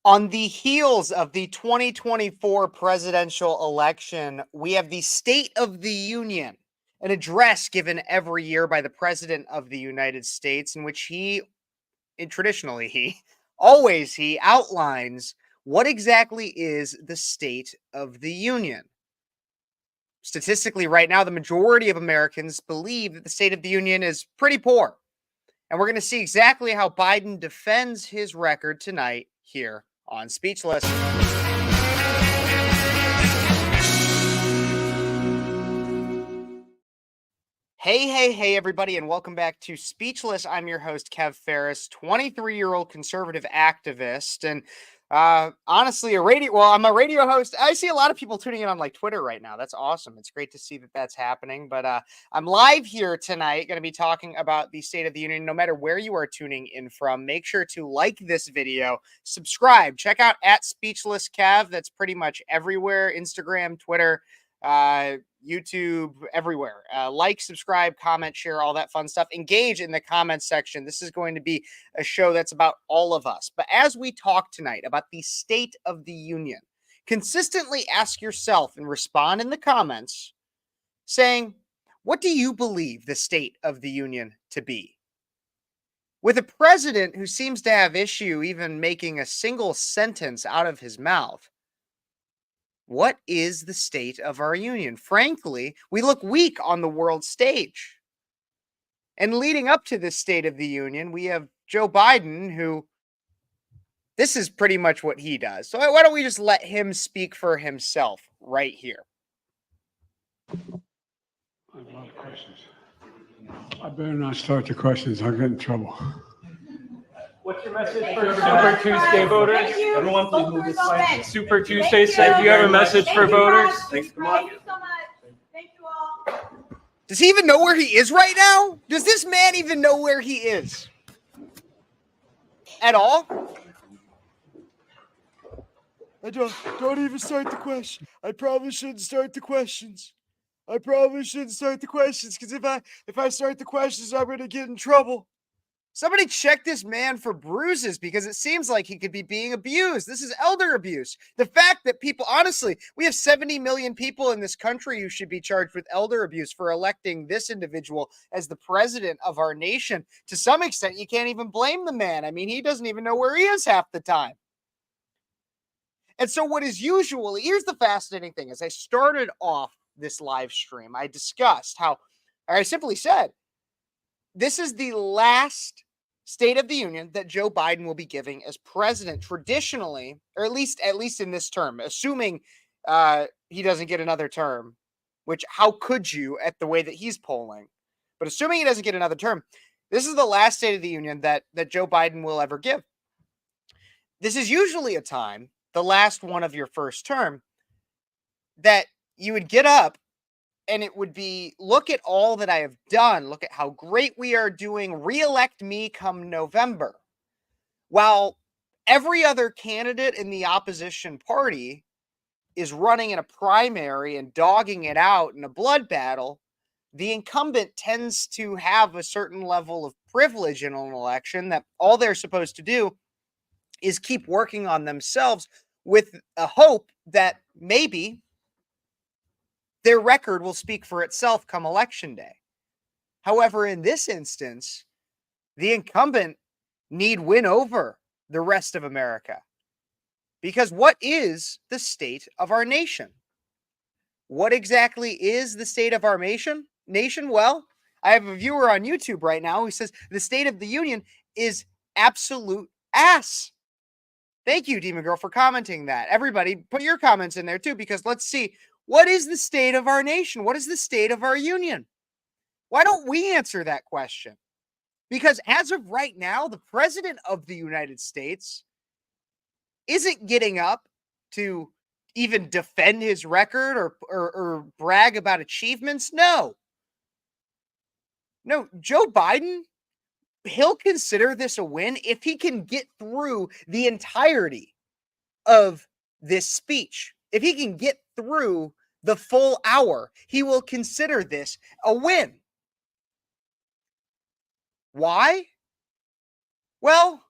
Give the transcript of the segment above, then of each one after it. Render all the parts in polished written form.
On the heels of the 2024 presidential election, we have the State of the Union, an address given every year by the President of the United States, in which always he outlines what exactly is the State of the Union. Statistically, right now, the majority of Americans believe that the State of the Union is pretty poor. And we're going to see exactly how Biden defends his record tonight here on Speechless. Hey, everybody, and welcome back to Speechless. I'm your host, Phares, 23-year-old conservative activist, and honestly, I'm a radio host. I see a lot of people tuning in on Twitter right now. That's awesome. It's great to see that that's happening. But I'm live here tonight, going to be talking about the State of the Union. No matter where you are tuning in from, make sure to like this video, subscribe, check out @SpeechlessKev. That's pretty much everywhere: Instagram, Twitter, YouTube, everywhere. Like, subscribe, comment, share, all that fun stuff. Engage in the comments section. This is going to be a show that's about all of us. But as we talk tonight about the State of the Union, consistently ask yourself and respond in the comments saying, what do you believe the State of the Union to be? With a president who seems to have issue even making a single sentence out of his mouth, what is the state of our union? Frankly, we look weak on the world stage. And leading up to this State of the Union, we have Joe Biden, who this is pretty much what he does. So why don't we just let him speak for himself right here? I have a lot of questions. I better not start the questions. I'll get in trouble. What's your message for Super Tuesday voters? Everyone, please move this way. Super Tuesday, say, do you have a message for voters? Thanks so much. Thank you all. Does he even know where he is right now? Does this man even know where he is? At all? I don't even start the question. I probably shouldn't start the questions. Because if I start the questions, I'm gonna get in trouble. Somebody check this man for bruises, because it seems like he could be being abused. This is elder abuse. The fact that people, honestly, we have 70 million people in this country who should be charged with elder abuse for electing this individual as the president of our nation. To some extent, you can't even blame the man. I mean, he doesn't even know where he is half the time. And so here's the fascinating thing. As I started off this live stream, I simply said, this is the last State of the Union that Joe Biden will be giving as president. Traditionally, or at least in this term, assuming he doesn't get another term, which how could you at the way that he's polling? But assuming he doesn't get another term, this is the last State of the Union that Joe Biden will ever give. This is usually a time, the last one of your first term, that you would get up and it would be, look at all that I have done. Look at how great we are doing. Re-elect me come November. While every other candidate in the opposition party is running in a primary and dogging it out in a blood battle, the incumbent tends to have a certain level of privilege in an election that all they're supposed to do is keep working on themselves with a hope that maybe their record will speak for itself come election day. However, in this instance, the incumbent need win over the rest of America. Because what is the state of our nation? What exactly is the state of our nation? Well, I have a viewer on YouTube right now who says the State of the Union is absolute ass. Thank you, Demon Girl, for commenting that. Everybody, put your comments in there too, because let's see. What is the state of our nation? What is the state of our union? Why don't we answer that question? Because as of right now, the president of the United States isn't getting up to even defend his record or brag about achievements. No, Joe Biden, he'll consider this a win if he can get through the entirety of this speech. If he can get through the full hour, he will consider this a win. Why? Well,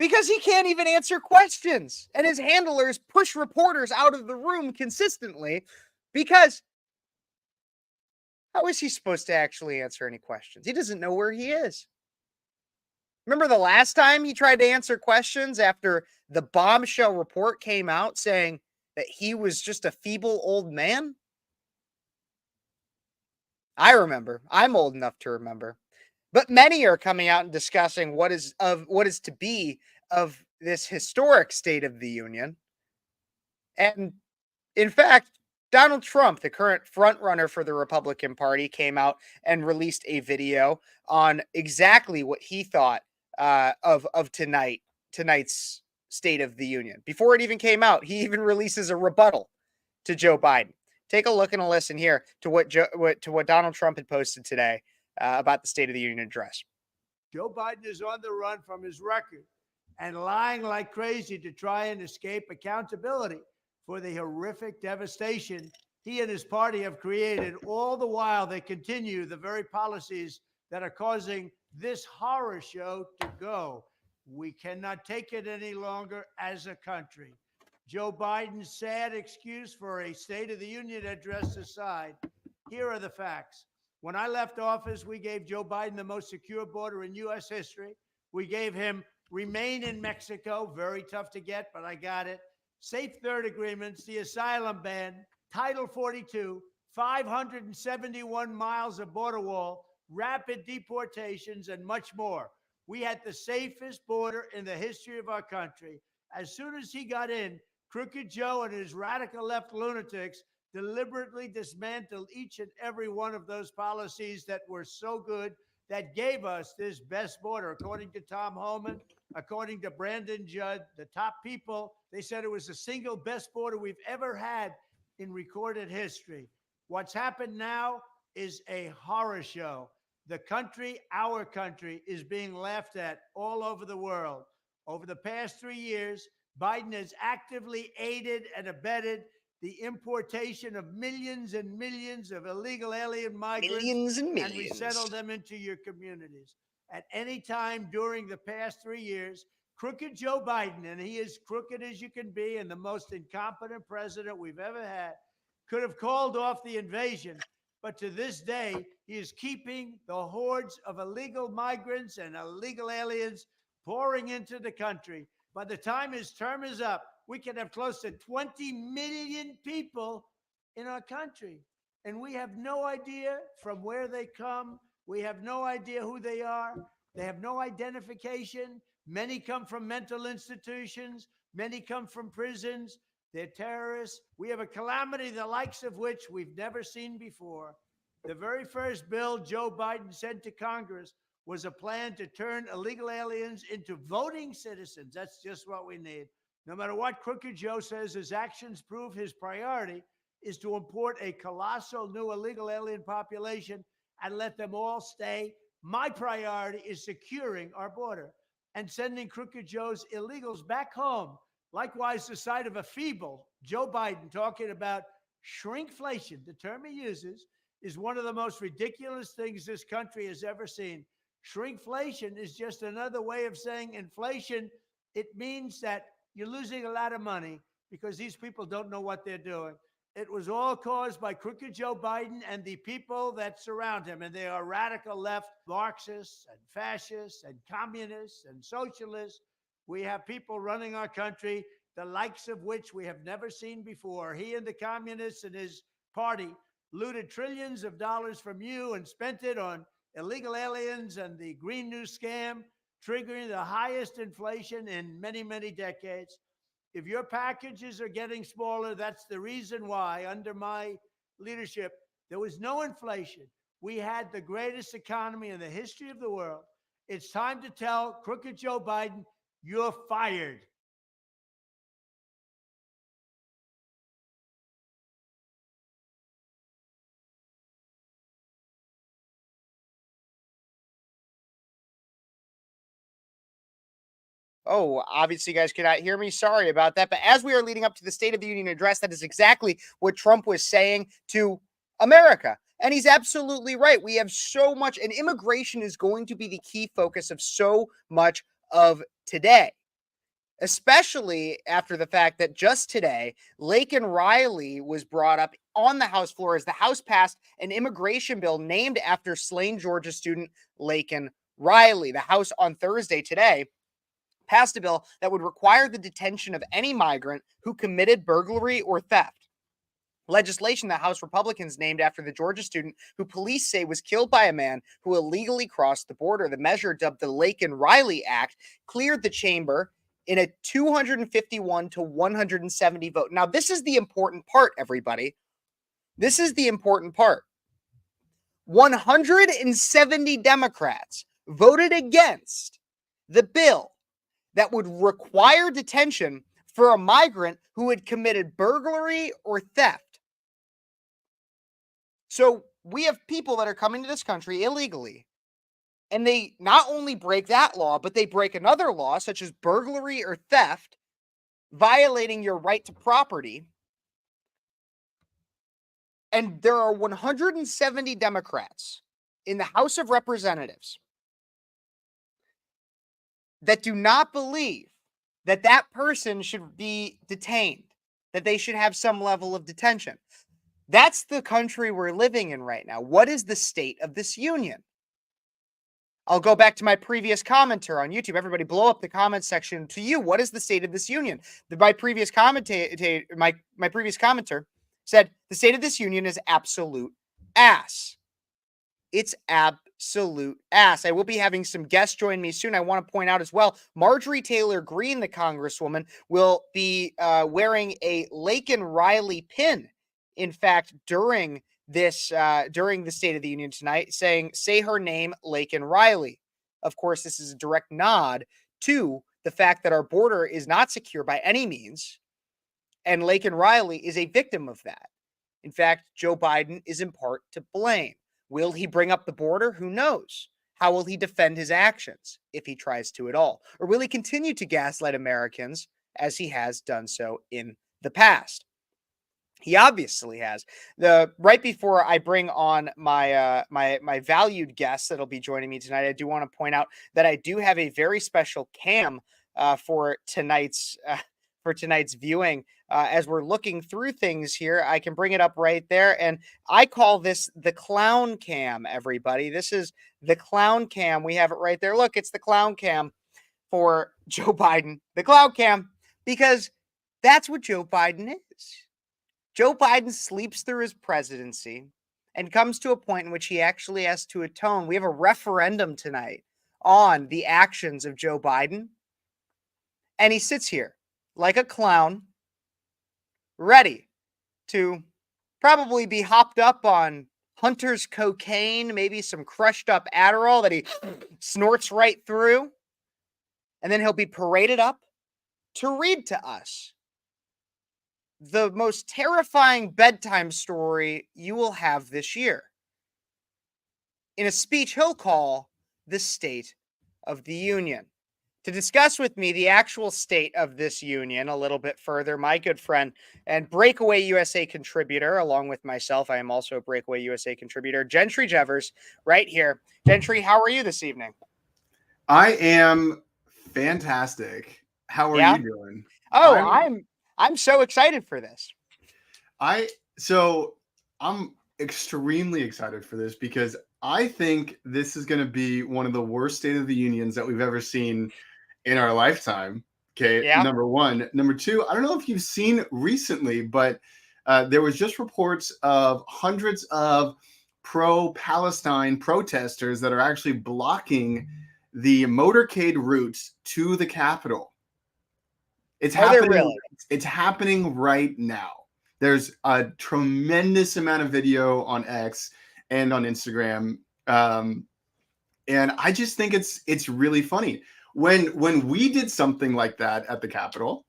because he can't even answer questions. And his handlers push reporters out of the room consistently because how is he supposed to actually answer any questions? He doesn't know where he is. Remember the last time he tried to answer questions after the bombshell report came out saying that he was just a feeble old man? I remember. I'm old enough to remember. But many are coming out and discussing what is to be of this historic State of the Union. And in fact, Donald Trump, the current frontrunner for the Republican Party, came out and released a video on exactly what he thought of tonight's State of the Union. Before it even came out, he even releases a rebuttal to Joe Biden. Take a look and a listen here to what Donald Trump had posted today about the State of the Union address. Joe Biden is on the run from his record and lying like crazy to try and escape accountability for the horrific devastation he and his party have created. All the while, they continue the very policies that are causing this horror show to go. We cannot take it any longer as a country. Joe Biden's sad excuse for a State of the Union address aside, here are the facts. When I left office, we gave Joe Biden the most secure border in U.S. history. We gave him remain in Mexico, very tough to get, but I got it. Safe third agreements, the asylum ban, Title 42, 571 miles of border wall, rapid deportations, and much more. We had the safest border in the history of our country. As soon as he got in, Crooked Joe and his radical left lunatics deliberately dismantled each and every one of those policies that were so good, that gave us this best border. According to Tom Homan, according to Brandon Judd, the top people, they said it was the single best border we've ever had in recorded history. What's happened now is a horror show. The country, our country, is being laughed at all over the world. Over the past 3 years, Biden has actively aided and abetted the importation of millions and millions of illegal alien migrants Millions and and millions. resettle them into your communities. At any time during the past 3 years, crooked Joe Biden, and he is crooked as you can be and the most incompetent president we've ever had, could have called off the invasion. But to this day, he is keeping the hordes of illegal migrants and illegal aliens pouring into the country. By the time his term is up, we can have close to 20 million people in our country. And we have no idea from where they come. We have no idea who they are. They have no identification. Many come from mental institutions. Many come from prisons. They're terrorists. We have a calamity the likes of which we've never seen before. The very first bill Joe Biden sent to Congress was a plan to turn illegal aliens into voting citizens. That's just what we need. No matter what Crooked Joe says, his actions prove his priority is to import a colossal new illegal alien population and let them all stay. My priority is securing our border and sending Crooked Joe's illegals back home. Likewise, the sight of a feeble Joe Biden talking about shrinkflation, the term he uses, is one of the most ridiculous things this country has ever seen. Shrinkflation is just another way of saying inflation. It means that you're losing a lot of money because these people don't know what they're doing. It was all caused by crooked Joe Biden and the people that surround him. And they are radical left, Marxists and fascists and communists and socialists. We have people running our country, the likes of which we have never seen before. He and the communists and his party looted trillions of dollars from you and spent it on illegal aliens and the Green New Scam, triggering the highest inflation in many, many decades. If your packages are getting smaller, that's the reason why, under my leadership, there was no inflation. We had the greatest economy in the history of the world. It's time to tell crooked Joe Biden, you're fired. Oh, obviously, you guys cannot hear me. Sorry about that. But as we are leading up to the State of the Union address, that is exactly what Trump was saying to America. And he's absolutely right. We have so much, and immigration is going to be the key focus of so much of today. especially after the fact that just today, Laken Riley was brought up on the House floor as the House passed an immigration bill named after slain Georgia student Laken Riley. The House on Thursday today passed a bill that would require the detention of any migrant who committed burglary or theft. Legislation that House Republicans named after the Georgia student who police say was killed by a man who illegally crossed the border. The measure, dubbed the Laken Riley Act, cleared the chamber in a 251 to 170 vote. Now, this is the important part, everybody. This is the important part. 170 Democrats voted against the bill that would require detention for a migrant who had committed burglary or theft. So we have people that are coming to this country illegally, and they not only break that law, but they break another law, such as burglary or theft, violating your right to property. And there are 170 Democrats in the House of Representatives that do not believe that that person should be detained, that they should have some level of detention. That's the country we're living in right now. What is the state of this union? I'll go back to my previous commenter on YouTube. Everybody blow up the comment section. To you, what is the state of this union? My previous commentator, my previous commenter said the state of this union is absolute ass. It's absolute ass. I will be having some guests join me soon. I want to point out as well, Marjorie Taylor Greene, the congresswoman, will be wearing a Laken Riley pin. In fact, during the State of the Union tonight, saying, say her name, Laken Riley. Of course, this is a direct nod to the fact that our border is not secure by any means. And Laken Riley is a victim of that. In fact, Joe Biden is in part to blame. Will he bring up the border? Who knows? How will he defend his actions, if he tries to at all? Or will he continue to gaslight Americans as he has done so in the past? He obviously has. Right before I bring on my my valued guest that'll be joining me tonight, I do want to point out that I do have a very special cam for tonight's viewing. As we're looking through things here, I can bring it up right there, and I call this the clown cam. Everybody, this is the clown cam. We have it right there. Look, it's the clown cam for Joe Biden. The clown cam, because that's what Joe Biden is. Joe Biden sleeps through his presidency and comes to a point in which he actually has to atone. We have a referendum tonight on the actions of Joe Biden. And he sits here like a clown, ready to probably be hopped up on Hunter's cocaine, maybe some crushed up Adderall that he snorts right through. And then he'll be paraded up to read to us the most terrifying bedtime story you will have this year, in a speech he'll call the State of the Union. To discuss with me the actual state of this union a little bit further, my good friend and Breakaway USA contributor, along with myself, I am also a Breakaway USA contributor, Gentry Jevers, right here. Gentry, how are you this evening? I am fantastic. How are you doing? Oh, I'm so excited for this. I'm extremely excited for this because I think this is going to be one of the worst State of the Unions that we've ever seen in our lifetime. Okay, yeah. Number one. Number two, I don't know if you've seen recently, but there was just reports of hundreds of pro-Palestine protesters that are actually blocking the motorcade routes to the Capitol. It's happening. Really? It's happening right now. There's a tremendous amount of video on X and on Instagram, and I just think it's really funny. When we did something like that at the Capitol,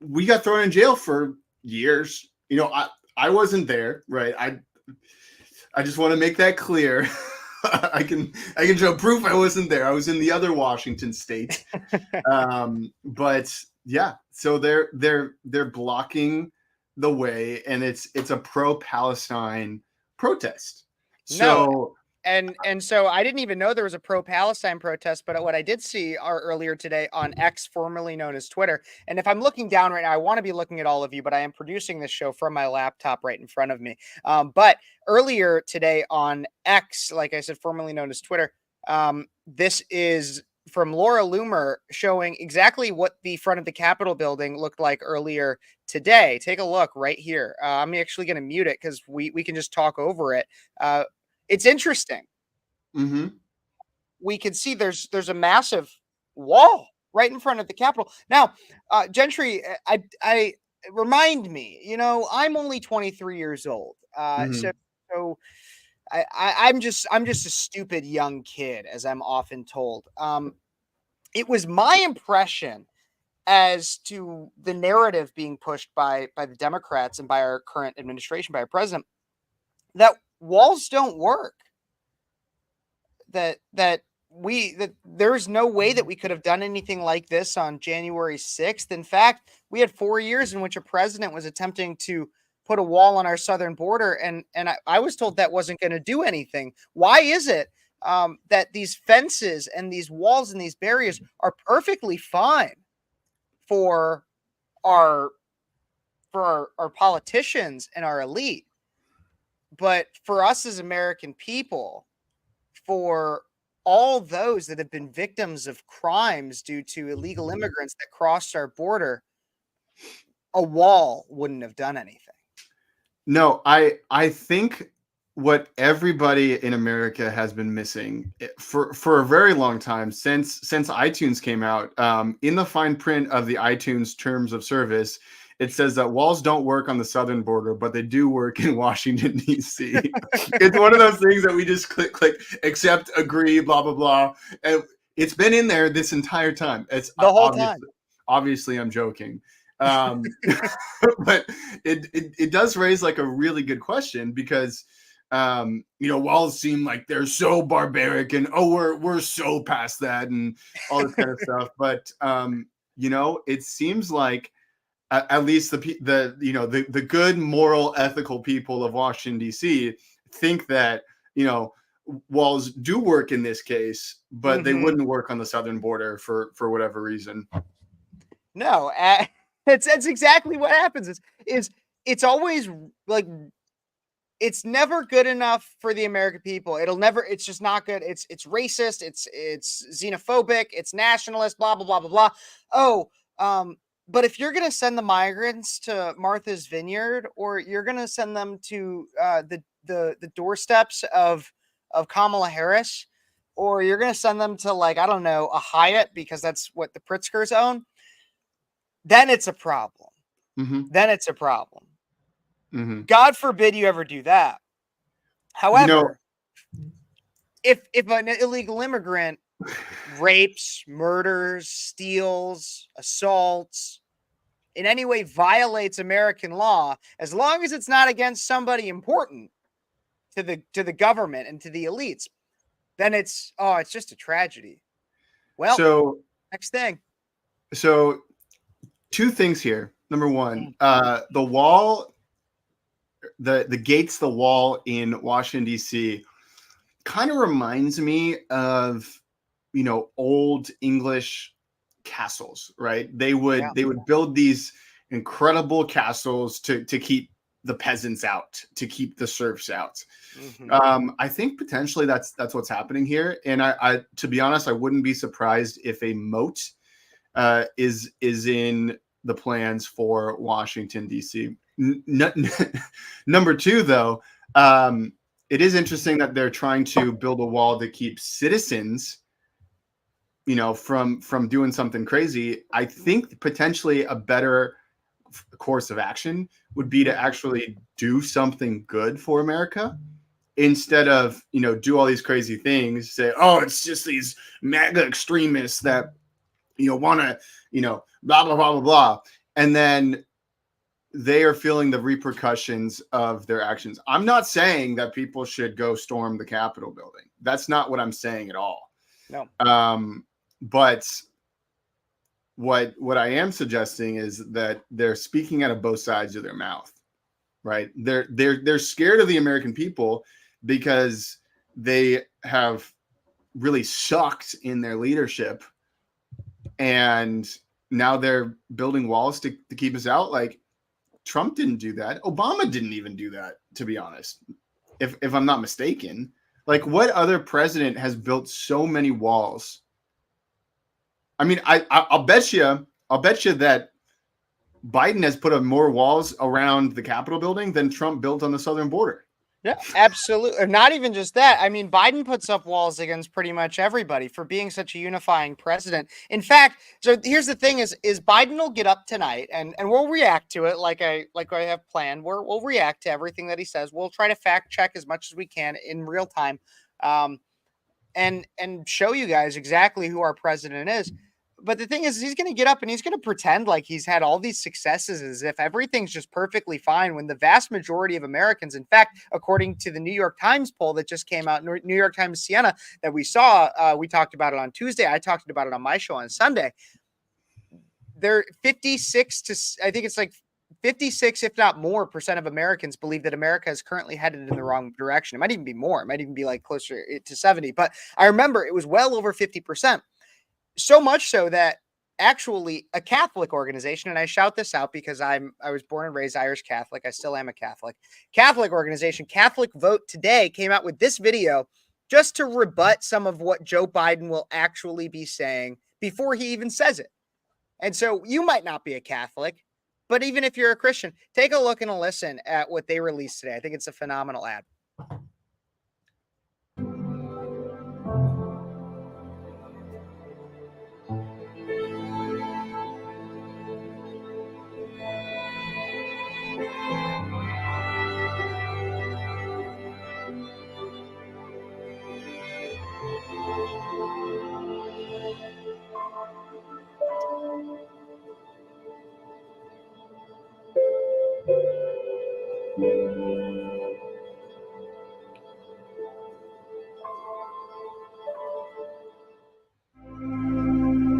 we got thrown in jail for years. You know, I wasn't there, right? I just want to make that clear. I can show proof I wasn't there. I was in the other Washington state. But yeah, so they're blocking the way, and it's a pro-Palestine protest. So And so I didn't even know there was a pro-Palestine protest, but what I did see earlier today on X, formerly known as Twitter. And if I'm looking down right now, I want to be looking at all of you, but I am producing this show from my laptop right in front of me. But earlier today on X, like I said, formerly known as Twitter, this is from Laura Loomer showing exactly what the front of the Capitol building looked like earlier today. Take a look right here. I'm actually going to mute it because we can just talk over it. It's interesting. Mm-hmm. We can see there's a massive wall right in front of the Capitol. Now, Gentry, I remind me, I'm only 23 years old. So I'm just a stupid young kid, as I'm often told. It was my impression as to the narrative being pushed by the Democrats and by our current administration, by our president, that walls don't work. That there's no way that we could have done anything like this on January 6th. In fact, we had 4 years in which a president was attempting to put a wall on our southern border, and I was told that wasn't going to do anything. Why is it that these fences and these walls and these barriers are perfectly fine for our politicians and our elite, but for us as American people, for all those that have been victims of crimes due to illegal immigrants that crossed our border, a wall wouldn't have done anything. No, I think what everybody in America has been missing for a very long time, since iTunes came out, in the fine print of the iTunes terms of service, it says that walls don't work on the southern border, but they do work in Washington, D.C. It's one of those things that we just click, accept, agree, blah, blah, blah. And it's been in there this entire time. It's the whole time. Obviously, I'm joking. But it does raise like a really good question, because walls seem like they're so barbaric and we're so past that and all this kind of stuff. But it seems like at least the good, moral, ethical people of Washington, D.C. think that walls do work in this case, but they wouldn't work on the southern border for whatever reason. No, that's exactly what happens. It's always like, it's never good enough for the American people. It's just not good. It's racist. It's xenophobic. It's nationalist. Blah blah blah blah blah. But if you're gonna send the migrants to Martha's Vineyard, or you're gonna send them to the doorsteps of Kamala Harris, or you're gonna send them to, like, I don't know, a Hyatt because that's what the Pritzkers own, then it's a problem. Then it's a problem. God forbid you ever do that. However, if an illegal immigrant rapes, murders, steals, assaults, in any way violates American law, as long as it's not against somebody important to the government and to the elites, then it's just a tragedy. Well, so next thing. So two things here. Number one, the wall, the gates, the wall in Washington, D.C. kind of reminds me of old English castles, right? They would build these incredible castles to keep the peasants out, to keep the serfs out. I think potentially that's what's happening here. And I to be honest, I wouldn't be surprised if a moat is in the plans for Washington, D.C. Number two, though, it is interesting that they're trying to build a wall to keep citizens from doing something crazy. I think potentially a better course of action would be to actually do something good for America, instead of do all these crazy things, say, it's just these MAGA extremists that want to blah blah blah blah blah, and then they are feeling the repercussions of their actions. I'm not saying that people should go storm the Capitol building. That's not what I'm saying at all. No. But what I am suggesting is that they're speaking out of both sides of their mouth, right? They're scared of the American people because they have really sucked in their leadership, and now they're building walls to keep us out. Like, Trump didn't do that. Obama didn't even do that, to be honest, if I'm not mistaken. Like, what other president has built so many walls? I mean, I'll bet you that Biden has put up more walls around the Capitol building than Trump built on the southern border. Yeah, absolutely. Not even just that. I mean, Biden puts up walls against pretty much everybody for being such a unifying president. In fact, so here's the thing: is Biden will get up tonight and we'll react to it like I have planned. We'll react to everything that he says. We'll try to fact check as much as we can in real time, and show you guys exactly who our president is. But the thing is, he's going to get up and he's going to pretend like he's had all these successes as if everything's just perfectly fine, when the vast majority of Americans, in fact, according to the New York Times poll that just came out, New York Times Siena, that we saw, we talked about it on Tuesday. I talked about it on my show on Sunday. They're 56 to, I think it's like 56, if not more, % of Americans believe that America is currently headed in the wrong direction. It might even be more. It might even be like closer to 70. But I remember it was well over 50%. So much so that actually a Catholic organization, and I shout this out because I was born and raised Irish Catholic. I still am a Catholic organization, Catholic Vote Today, came out with this video just to rebut some of what Joe Biden will actually be saying before he even says it. And so you might not be a Catholic, but even if you're a Christian, take a look and a listen at what they released today. I think it's a phenomenal ad.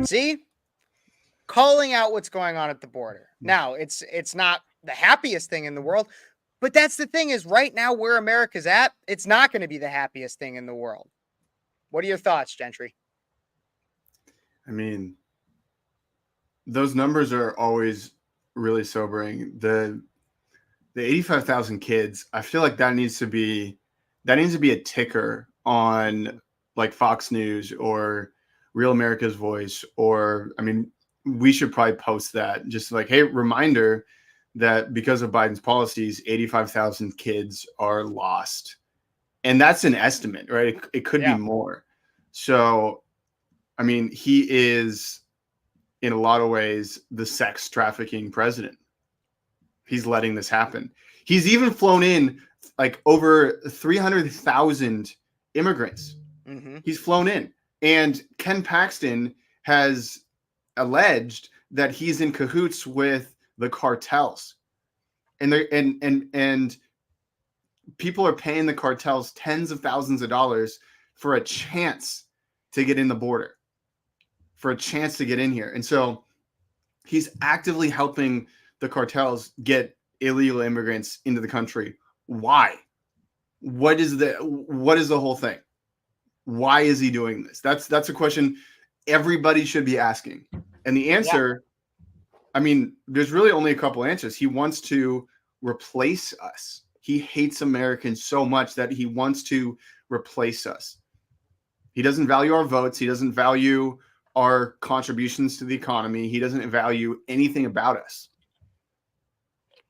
See? Calling out what's going on at the border. Now, it's not the happiest thing in the world, but that's the thing, is right now where America's at, it's not going to be the happiest thing in the world. What are your thoughts, Gentry? I mean, those numbers are always really sobering. The 85,000 kids, I feel like that needs to be a ticker on like Fox News or Real America's Voice, or, I mean, we should probably post that, just like, hey, reminder that because of Biden's policies, 85,000 kids are lost. And that's an estimate, right? It could be more. So, I mean, he is in a lot of ways the sex trafficking president. He's letting this happen. He's even flown in like over 300,000 immigrants. Mm-hmm. He's flown in. And Ken Paxton has alleged that he's in cahoots with the cartels. And people are paying the cartels tens of thousands of dollars for a chance to get in the border, for a chance to get in here. And so he's actively helping the cartels get illegal immigrants into the country. Why? What is the whole thing? Why is he doing this? That's a question everybody should be asking. And the answer, I mean, there's really only a couple answers. He wants to replace us. He hates Americans so much that he wants to replace us. He doesn't value our votes. He doesn't value our contributions to the economy. He doesn't value anything about us.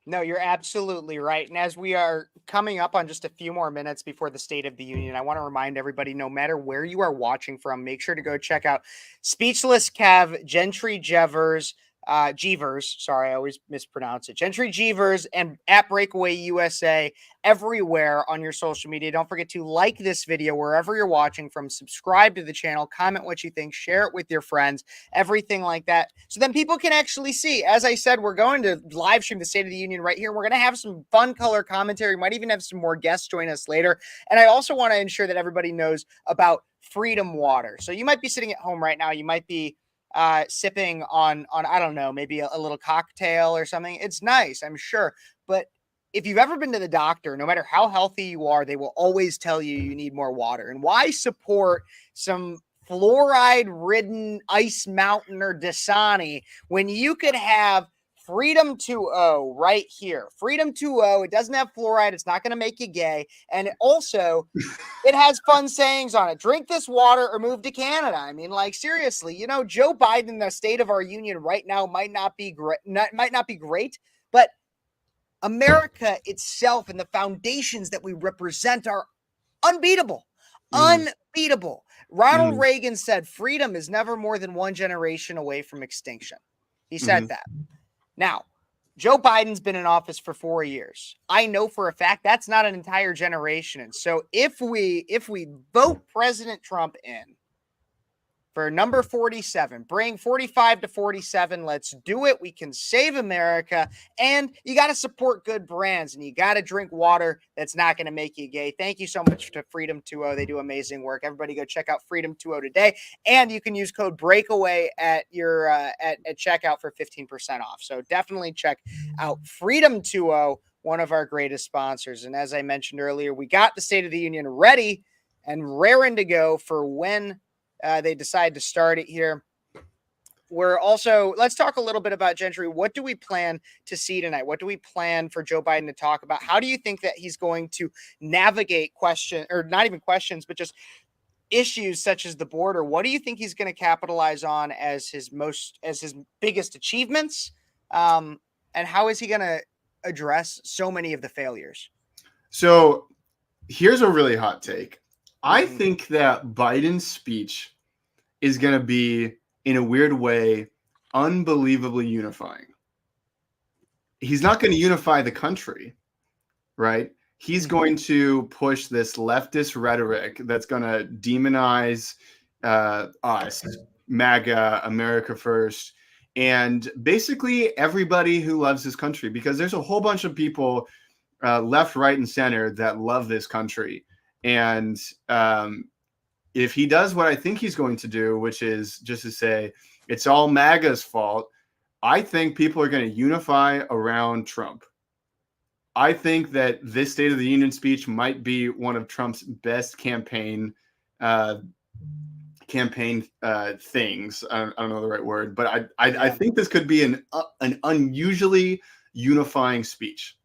No, you're absolutely right. And as we are coming up on just a few more minutes before the State of the Union, I want to remind everybody, no matter where you are watching from, make sure to go check out Speechless Kev, Gentry Jeevers, sorry, I always mispronounce it. Gentry Jeevers and at Breakaway USA everywhere on your social media. Don't forget to like this video wherever you're watching from, subscribe to the channel, comment what you think, share it with your friends, everything like that. So then people can actually see. As I said, we're going to live stream the State of the Union right here. We're going to have some fun color commentary. We might even have some more guests join us later. And I also want to ensure that everybody knows about Freedom Water. So you might be sitting at home right now. You might be sipping on I don't know, maybe a little cocktail or something. It's nice, I'm sure, but if you've ever been to the doctor, no matter how healthy you are, they will always tell you you need more water. And why support some fluoride-ridden Ice Mountain or Dasani when you could have Freedom 2.0 right here? Freedom 2.0, it doesn't have fluoride. It's not going to make you gay. And it has fun sayings on it. Drink this water or move to Canada. I mean, like, seriously, Joe Biden, the state of our union right now might not be great, but America itself and the foundations that we represent are unbeatable. Unbeatable. Ronald Reagan said freedom is never more than one generation away from extinction. He said that. Now, Joe Biden's been in office for 4 years. I know for a fact that's not an entire generation. And so if we vote President Trump in for number 47, bring 45 to 47, let's do it. We can save America. And you got to support good brands, and you got to drink water that's not going to make you gay. Thank you so much to Freedom 2.0. They do amazing work. Everybody go check out Freedom 2.0 today. And you can use code BREAKAWAY at your at checkout for 15% off. So definitely check out Freedom 2.0, one of our greatest sponsors. And as I mentioned earlier, we got the State of the Union ready and raring to go for when they decide to start it here. Let's talk a little bit about Gentry. What do we plan to see tonight? What do we plan for Joe Biden to talk about? How do you think that he's going to navigate not even questions, but just issues such as the border? What do you think he's going to capitalize on as his biggest achievements? And how is he going to address so many of the failures? So here's a really hot take. I think that Biden's speech is going to be, in a weird way, unbelievably unifying. He's not going to unify the country, right? He's going to push this leftist rhetoric that's going to demonize us, MAGA, America First, and basically everybody who loves this country, because there's a whole bunch of people left, right, and center that love this country. And if he does what I think he's going to do, which is just to say it's all MAGA's fault, I think people are going to unify around Trump. I think that this State of the Union speech might be one of Trump's best campaign things. I don't know the right word, but I think this could be an unusually unifying speech.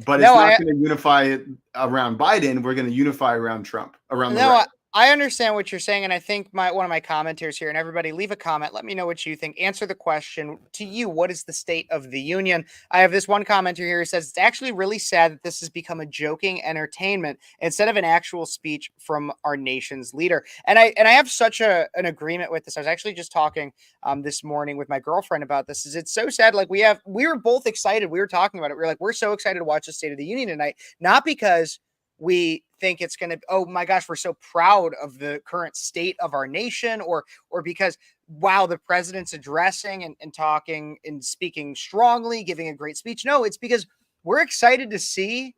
But it's not going to unify it around Biden. We're going to unify around Trump, around the right. I understand what you're saying, and I think one of my commenters here, and everybody leave a comment. Let me know what you think. Answer the question to you. What is the state of the union? I have this one commenter here who says it's actually really sad that this has become a joking entertainment instead of an actual speech from our nation's leader. And I have such an agreement with this. I was actually just talking this morning with my girlfriend about this. It's so sad. Like we were both excited. We were talking about it. We were like, we're so excited to watch the State of the Union tonight, not because we think it's going to, oh my gosh, we're so proud of the current state of our nation, or because, wow, the president's addressing and talking and speaking strongly, giving a great speech. No, it's because we're excited to see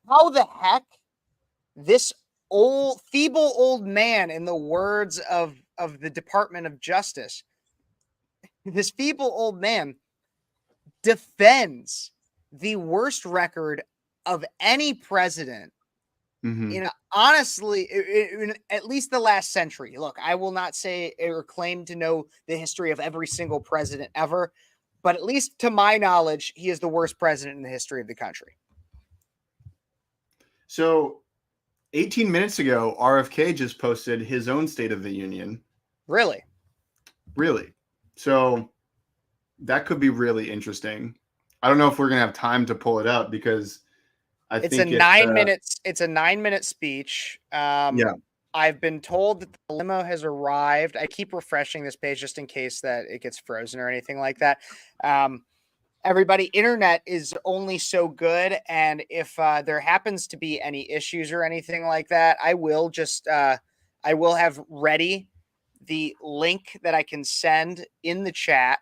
how the heck this feeble old man, in the words of the Department of Justice, this feeble old man defends the worst record of any president honestly, in at least the last century. Look, I will not say or claim to know the history of every single president ever, but at least to my knowledge, he is the worst president in the history of the country. So 18 minutes ago, RFK just posted his own State of the Union. Really? Really. So that could be really interesting. I don't know if we're going to have time to pull it up because it's a 9-minute speech. Yeah. I've been told that the limo has arrived. I keep refreshing this page just in case that it gets frozen or anything like that. Everybody, internet is only so good. And if there happens to be any issues or anything like that, I will have ready the link that I can send in the chat.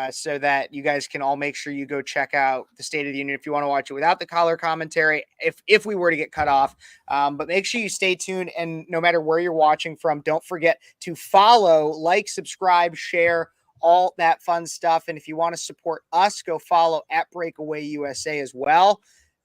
So that you guys can all make sure you go check out the State of the Union if you want to watch it without the color commentary, if we were to get cut off. But make sure you stay tuned, and no matter where you're watching from, don't forget to follow, like, subscribe, share, all that fun stuff. And if you want to support us, go follow at Breakaway USA as well.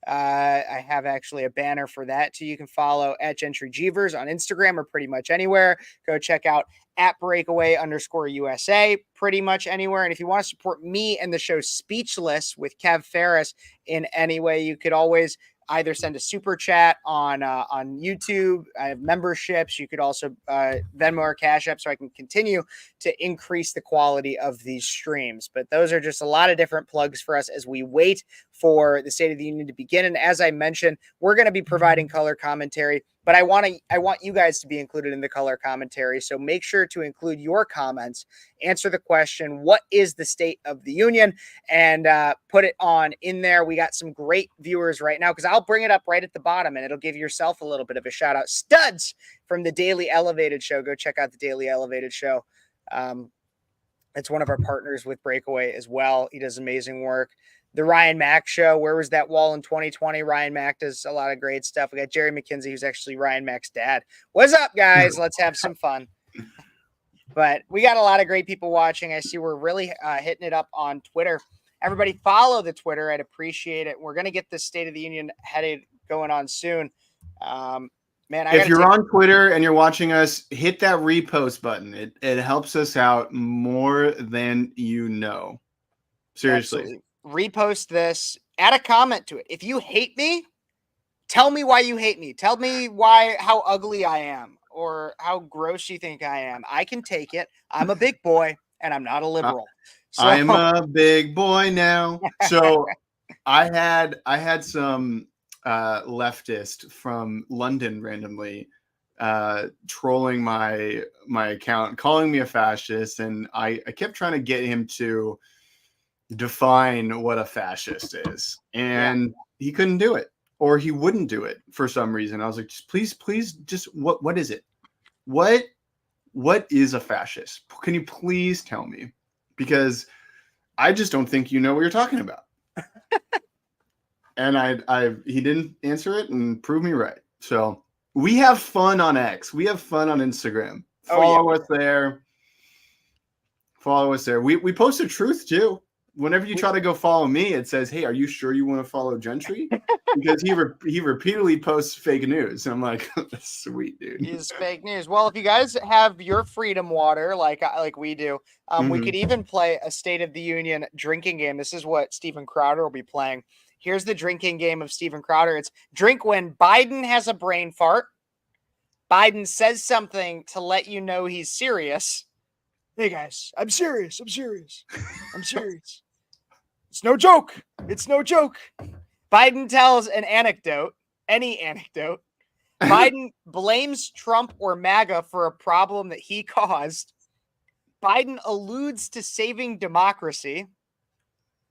I have actually a banner for that too. You can follow at Gentry Jeevers on Instagram or pretty much anywhere. Go check out at breakaway_USA pretty much anywhere. And if you want to support me and the show Speechless with Kev Phares in any way, you could always either send a super chat on YouTube. I have memberships. You could also Venmo or Cash App so I can continue to increase the quality of these streams. But those are just a lot of different plugs for us as we wait for the State of the Union to begin. And as I mentioned, we're going to be providing color commentary, but I want you guys to be included in the color commentary. So make sure to include your comments, answer the question, what is the State of the Union, and put it on in there. We got some great viewers right now because I'll bring it up right at the bottom and it'll give yourself a little bit of a shout out. Studs from the Daily Elevated Show. Go check out the Daily Elevated Show. It's one of our partners with Breakaway as well. He does amazing work. The Ryan Mack Show. Where was that wall in 2020? Ryan Mack does a lot of great stuff. We got Jerry McKenzie, who's actually Ryan Mack's dad. What's up, guys? Let's have some fun. But we got a lot of great people watching. I see we're really hitting it up on Twitter. Everybody follow the Twitter. I'd appreciate it. We're going to get this State of the Union headed going on soon. Man, if you're on Twitter and you're watching us, hit that repost button. It helps us out more than you know. Seriously. Absolutely. Repost this, add a comment to it. If you hate me, tell me why you hate me. Tell me how ugly I am or how gross you think I am. I can take it. I'm a big boy and I'm not a liberal. So I'm a big boy now. So I had some leftist from London randomly trolling my account, calling me a fascist, and I kept trying to get him to define what a fascist is, and he couldn't do it, or he wouldn't do it for some reason. I was like, just please just what is it? What is a fascist? Can you please tell me? Because I just don't think you know what you're talking about. And he didn't answer it and prove me right. So we have fun on X. We have fun on Instagram. Follow us there. Follow us there. We post the truth too. Whenever you try to go follow me, it says, "Hey, are you sure you want to follow Gentry?" Because he repeatedly posts fake news. And I'm like, sweet dude. Is fake news. Well, if you guys have your freedom water like we do, we could even play a State of the Union drinking game. This is what Steven Crowder will be playing. Here's the drinking game of Steven Crowder. It's drink when Biden has a brain fart. Biden says something to let you know he's serious. Hey guys, I'm serious. I'm serious. It's no joke. It's no joke. Biden tells an anecdote, any anecdote. Biden blames Trump or MAGA for a problem that he caused. Biden alludes to saving democracy,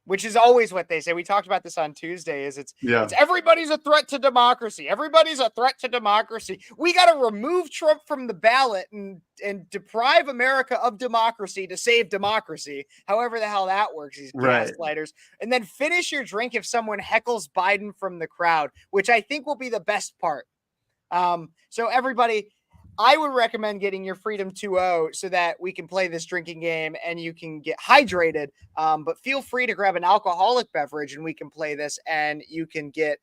which is always what they say. We talked about this on Tuesday. It's everybody's a threat to democracy. Everybody's a threat to democracy. We got to remove Trump from the ballot and deprive America of democracy to save democracy. However the hell that works, these gaslighters. And then finish your drink if someone heckles Biden from the crowd, which I think will be the best part. So everybody, I would recommend getting your Freedom 2.0 so that we can play this drinking game and you can get hydrated. But feel free to grab an alcoholic beverage and we can play this and you can get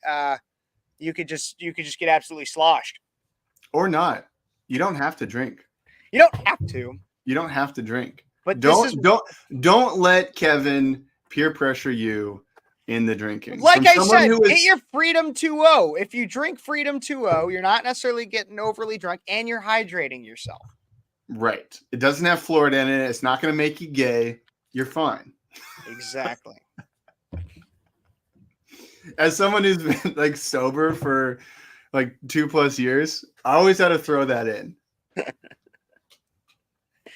you could just get absolutely sloshed. Or not. You don't have to drink. You don't have to. You don't have to drink. But don't let Kevin peer pressure you in the drinking. Like I said, get your Freedom 2.0. If you drink Freedom 2.0, you're not necessarily getting overly drunk and you're hydrating yourself. Right. It doesn't have Florida in it. It's not going to make you gay. You're fine. Exactly. As someone who's been like sober for like 2+ years, I always had to throw that in.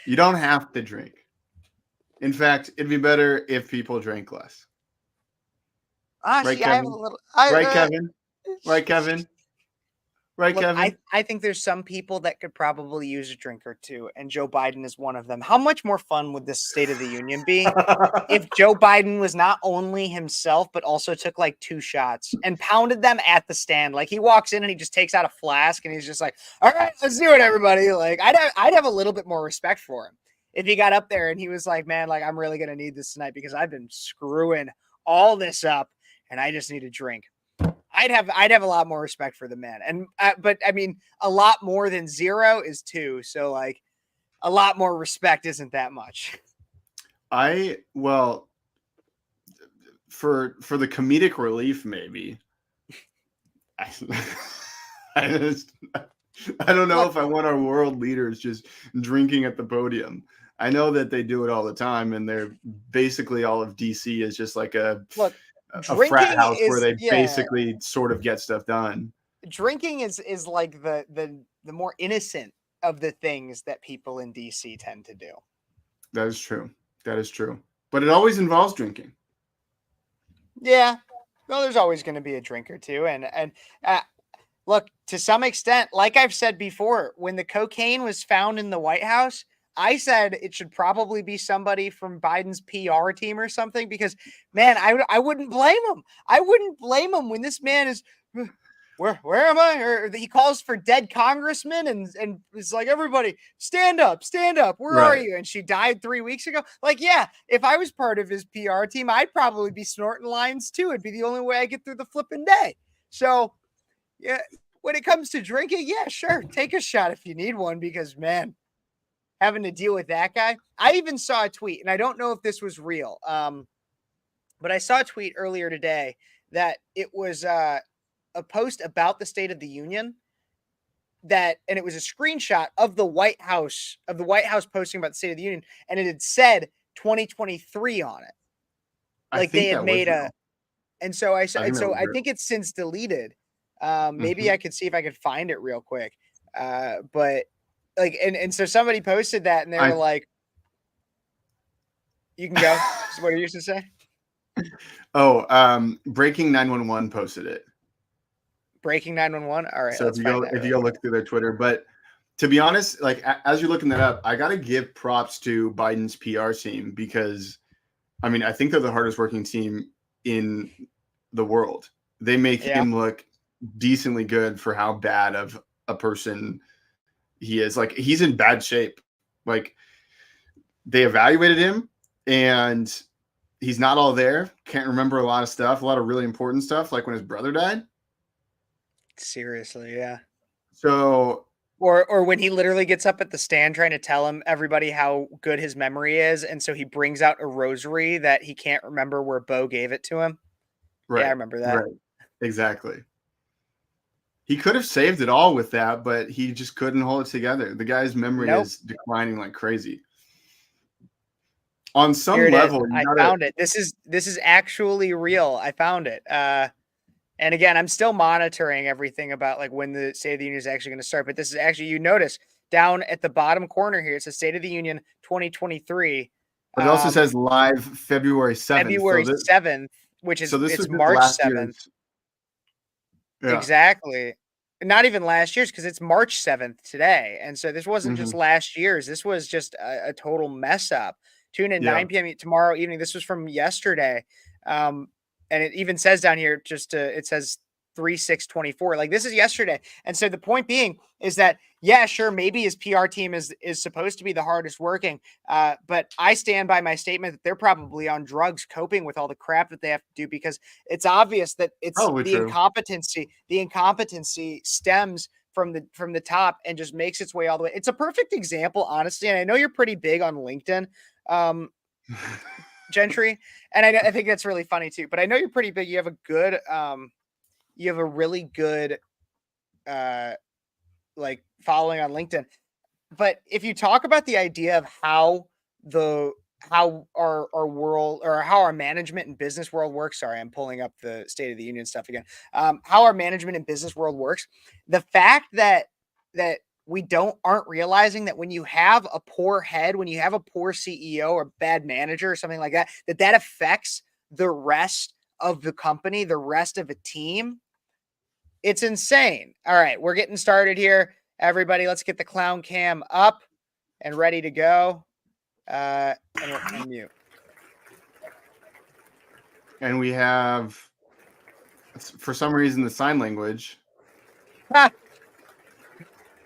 You don't have to drink. In fact, it'd be better if people drank less. Right, Kevin? I have a little, Kevin? Right, Kevin? Right, look, Kevin? I think there's some people that could probably use a drink or two, and Joe Biden is one of them. How much more fun would this State of the Union be if Joe Biden was not only himself, but also took like 2 shots and pounded them at the stand? Like he walks in and he just takes out a flask and he's just like, all right, let's do it, everybody. Like I'd have a little bit more respect for him. if he got up there and he was like, man, like I'm really gonna need this tonight because I've been screwing all this up and I just need a drink. I'd have a lot more respect for the man. And but I mean, a lot more than 0 is 2. So like a lot more respect isn't that much. Well, for the comedic relief, maybe. I don't know if I want our world leaders just drinking at the podium. I know that they do it all the time, and they're basically all of DC is just like a frat house where they basically sort of get stuff done. Drinking is like the more innocent of the things that people in DC tend to do. That is true. That is true. But it always involves drinking. Yeah. Well, there's always going to be a drink or two. And look, to some extent, like I've said before, when the cocaine was found in the White House, I said it should probably be somebody from Biden's PR team or something because, man, I wouldn't blame him. I wouldn't blame him when this man is, where am I? Or he calls for dead congressmen and is like, everybody, stand up. Where are you? And she died 3 weeks ago. Like, yeah, if I was part of his PR team, I'd probably be snorting lines too. It'd be the only way I get through the flipping day. So, yeah, when it comes to drinking, yeah, sure, take a shot if you need one because, man, having to deal with that guy. I even saw a tweet, and I don't know if this was real, but I saw a tweet earlier today that it was a post about the State of the Union and it was a screenshot of the White House posting about the State of the Union, and it had said 2023 on it. Like they had made and so I think it's since deleted. Maybe I could see if I could find it real quick. But like, and so somebody posted that and they were like, you can go. What are you used to say? Breaking 911 posted it. Breaking 911. All right. So if you go look through their Twitter, but to be honest, like as you're looking that up, I got to give props to Biden's PR team because, I mean, I think they're the hardest working team in the world. They make him look decently good for how bad of a person he is. Like he's in bad shape. Like they evaluated him and he's not all there. Can't remember a lot of stuff, a lot of really important stuff, like when his brother died. Seriously, yeah. So or when he literally gets up at the stand trying to tell everybody how good his memory is, and so he brings out a rosary that he can't remember where Bo gave it to him. Right. Yeah, I remember that. Right. Exactly. He could have saved it all with that, but he just couldn't hold it together. The guy's memory is declining like crazy. On some level, I found it. This is actually real. I found it. And again, I'm still monitoring everything about like when the State of the Union is actually going to start. But this is actually, you notice down at the bottom corner here, it says State of the Union 2023. But it also says live February 7th. February 7th, which is it's March 7th. Yeah. Exactly. Not even last year's because it's March 7th today. And so this wasn't just last year's. This was just a total mess up. Tune in 9 p.m. tomorrow evening. This was from yesterday. And it even says down here, it says 3/6/24. Like this is yesterday. And so the point being is that, yeah, sure, maybe his PR team is supposed to be the hardest working. But I stand by my statement that they're probably on drugs coping with all the crap that they have to do because it's obvious that it's incompetency. The incompetency stems from the top and just makes its way all the way. It's a perfect example, honestly. And I know you're pretty big on LinkedIn. Gentry, and I think that's really funny too. But I know you're pretty big. You have a really good like following on LinkedIn. But if you talk about the idea of how our world or how our management and business world works, sorry, I'm pulling up the State of the Union stuff again. How our management and business world works, the fact that we aren't realizing that when you have a poor head, when you have a poor CEO or bad manager or something like that, that affects the rest of the company, the rest of a team. It's insane. All right, we're getting started here. Everybody, let's get the clown cam up and ready to go. And we'll unmute. And we have, for some reason, the sign language.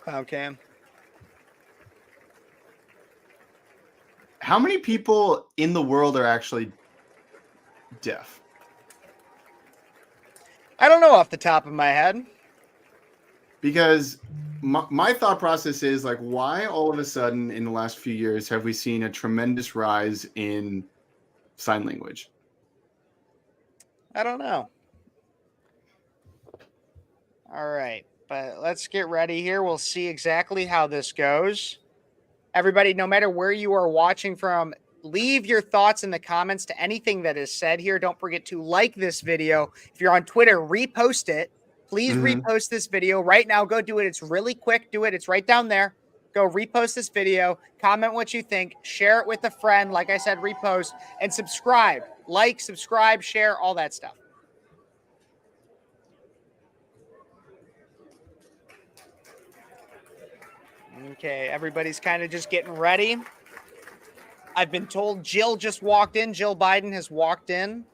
Clown cam. how many people in the world are actually deaf? I don't know off the top of my head. Because my thought process is like, why all of a sudden in the last few years have we seen a tremendous rise in sign language? I don't know. All right, but let's get ready here. We'll see exactly how this goes. Everybody, no matter where you are watching from, leave your thoughts in the comments to anything that is said here. Don't forget to like this video. If you're on Twitter, repost it. Please repost this video right now. Go do it. It's really quick. Do it. It's right down there. Go repost this video. Comment what you think. Share it with a friend. Like I said, repost and subscribe. Like, subscribe, share, all that stuff. Okay, everybody's kind of just getting ready. I've been told Jill just walked in. Jill Biden has walked in.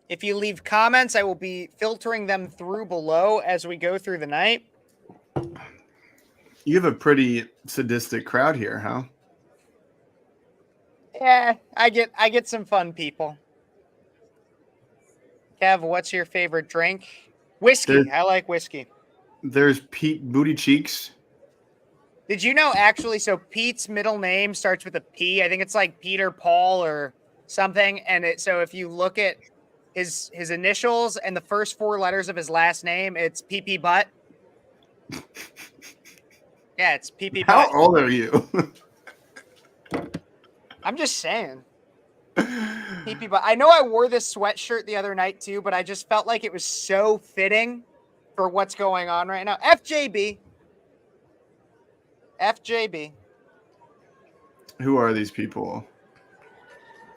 If you leave comments, I will be filtering them through below as we go through the night. You have a pretty sadistic crowd here, huh? Yeah, I get some fun people. Kev, what's your favorite drink? Whiskey. I like whiskey. There's Pete Booty Cheeks. Did you know actually, so Pete's middle name starts with a P. I think it's like Peter Paul or something. And so if you look at his initials and the first 4 letters of his last name, it's PP Butt. Yeah, it's PP Butt. How old are you? I'm just saying. PP Butt. I know I wore this sweatshirt the other night too, but I just felt like it was so fitting for what's going on right now. FJB. FJB. Who are these people?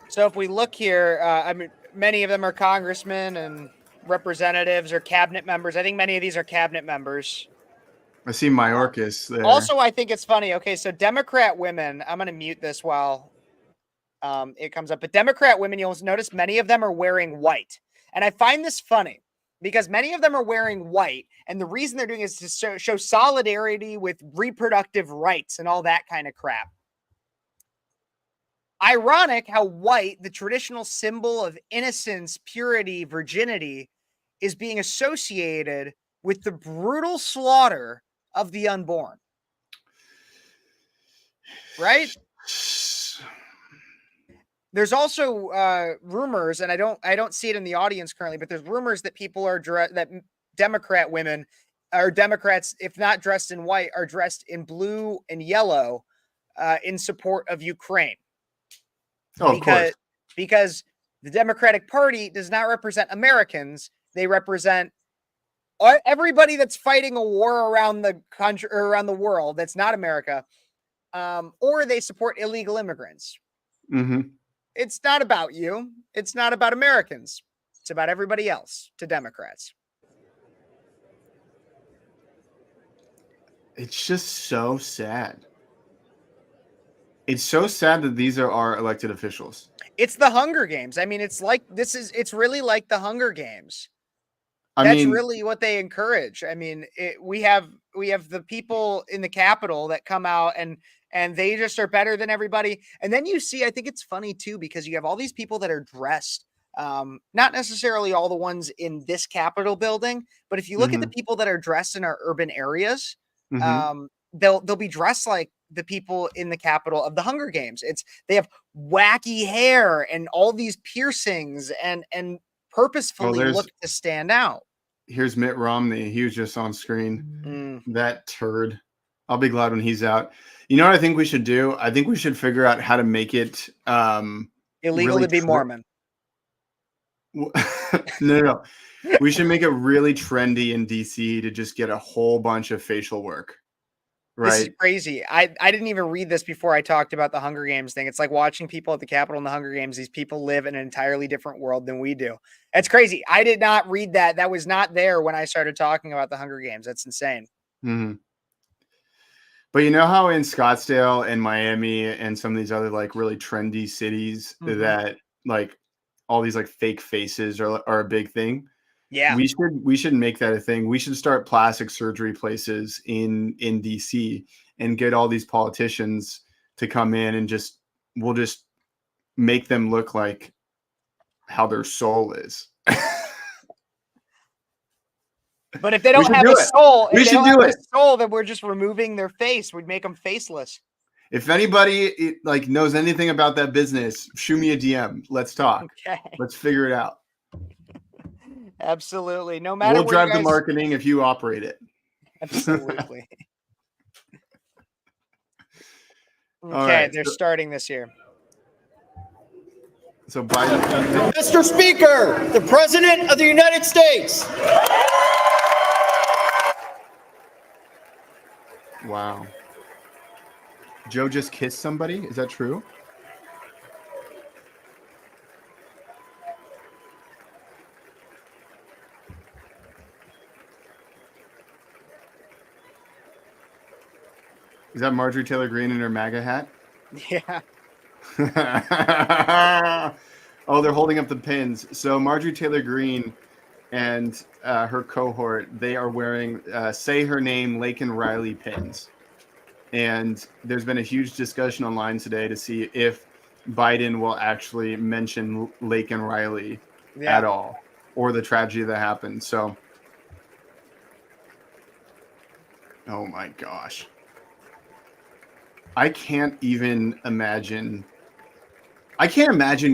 So if we look here, I mean, many of them are congressmen and representatives or cabinet members. I think many of these are cabinet members. I see Mayorkas there. Also, I think it's funny. Okay, so Democrat women, I'm going to mute this while it comes up. But Democrat women, you'll notice many of them are wearing white. And I find this funny because many of them are wearing white. And the reason they're doing it is to show solidarity with reproductive rights and all that kind of crap. Ironic how white, the traditional symbol of innocence, purity, virginity, is being associated with the brutal slaughter of the unborn. Right? There's also rumors, and I don't see it in the audience currently, but there's rumors that people are that Democrat women or Democrats, if not dressed in white, are dressed in blue and yellow in support of Ukraine. Oh, of course. Because the Democratic Party does not represent Americans. They represent everybody that's fighting a war around the country or around the world that's not America, or they support illegal immigrants. Mm-hmm. It's not about you. It's not about Americans. It's about everybody else to Democrats. It's just so sad. It's so sad that these are our elected officials. It's the Hunger Games. I mean, it's really like the Hunger Games. That's really what they encourage. I mean, we have the people in the Capitol that come out and they just are better than everybody. And then you see, I think it's funny too, because you have all these people that are dressed, not necessarily all the ones in this Capitol building, but if you look at the people that are dressed in our urban areas, they'll be dressed like the people in the Capitol of the Hunger Games. They have wacky hair and all these piercings and purposefully look to stand out. Here's Mitt Romney. He was just on screen. That turd. I'll be glad when he's out. You know what I think we should do? I think we should figure out how to make it illegal to be Mormon. No. We should make it really trendy in DC to just get a whole bunch of facial work. Right. This is crazy. I didn't even read this before I talked about the Hunger Games thing. It's like watching people at the Capitol in the Hunger Games. These people live in an entirely different world than we do. It's crazy. I did not read that. That was not there when I started talking about the Hunger Games. That's insane. But you know how in Scottsdale and Miami and some of these other like really trendy cities that like all these like fake faces are a big thing. Yeah. We should make that a thing. We should start plastic surgery places in DC and get all these politicians to come in and we'll just make them look like how their soul is. But if they don't have a soul, then we're just removing their face. We'd make them faceless. If anybody like knows anything about that business, shoot me a DM. Let's talk. Okay. Let's figure it out. Absolutely. No matter we'll drive the marketing if you operate it. Absolutely. Okay, right, they're starting this year. So Biden. Mr. Speaker, the President of the United States. Wow. Joe just kissed somebody? Is that true? Is that Marjorie Taylor Greene in her MAGA hat? Yeah. Oh, they're holding up the pins. So Marjorie Taylor Greene and her cohort, they are wearing Say Her Name, Laken Riley pins. And there's been a huge discussion online today to see if Biden will actually mention Laken Riley at all, or the tragedy that happened. So, oh my gosh. I can't imagine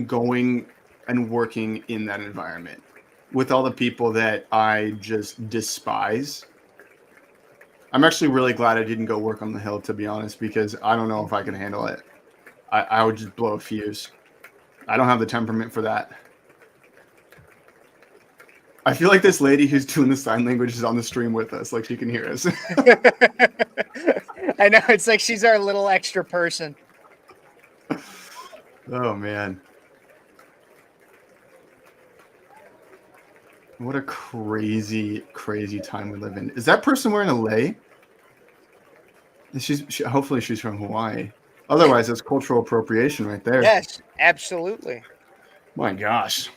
going and working in that environment with all the people that I just despise. I'm actually really glad I didn't go work on the Hill, to be honest, because I don't know if I can handle it. I would just blow a fuse. I don't have the temperament for that. I feel like this lady who's doing the sign language is on the stream with us, like she can hear us. I know, it's like she's our little extra person. Oh, man. What a crazy, crazy time we live in. Is that person wearing a lei? Hopefully she's from Hawaii. Otherwise, that's cultural appropriation right there. Yes, absolutely. My gosh.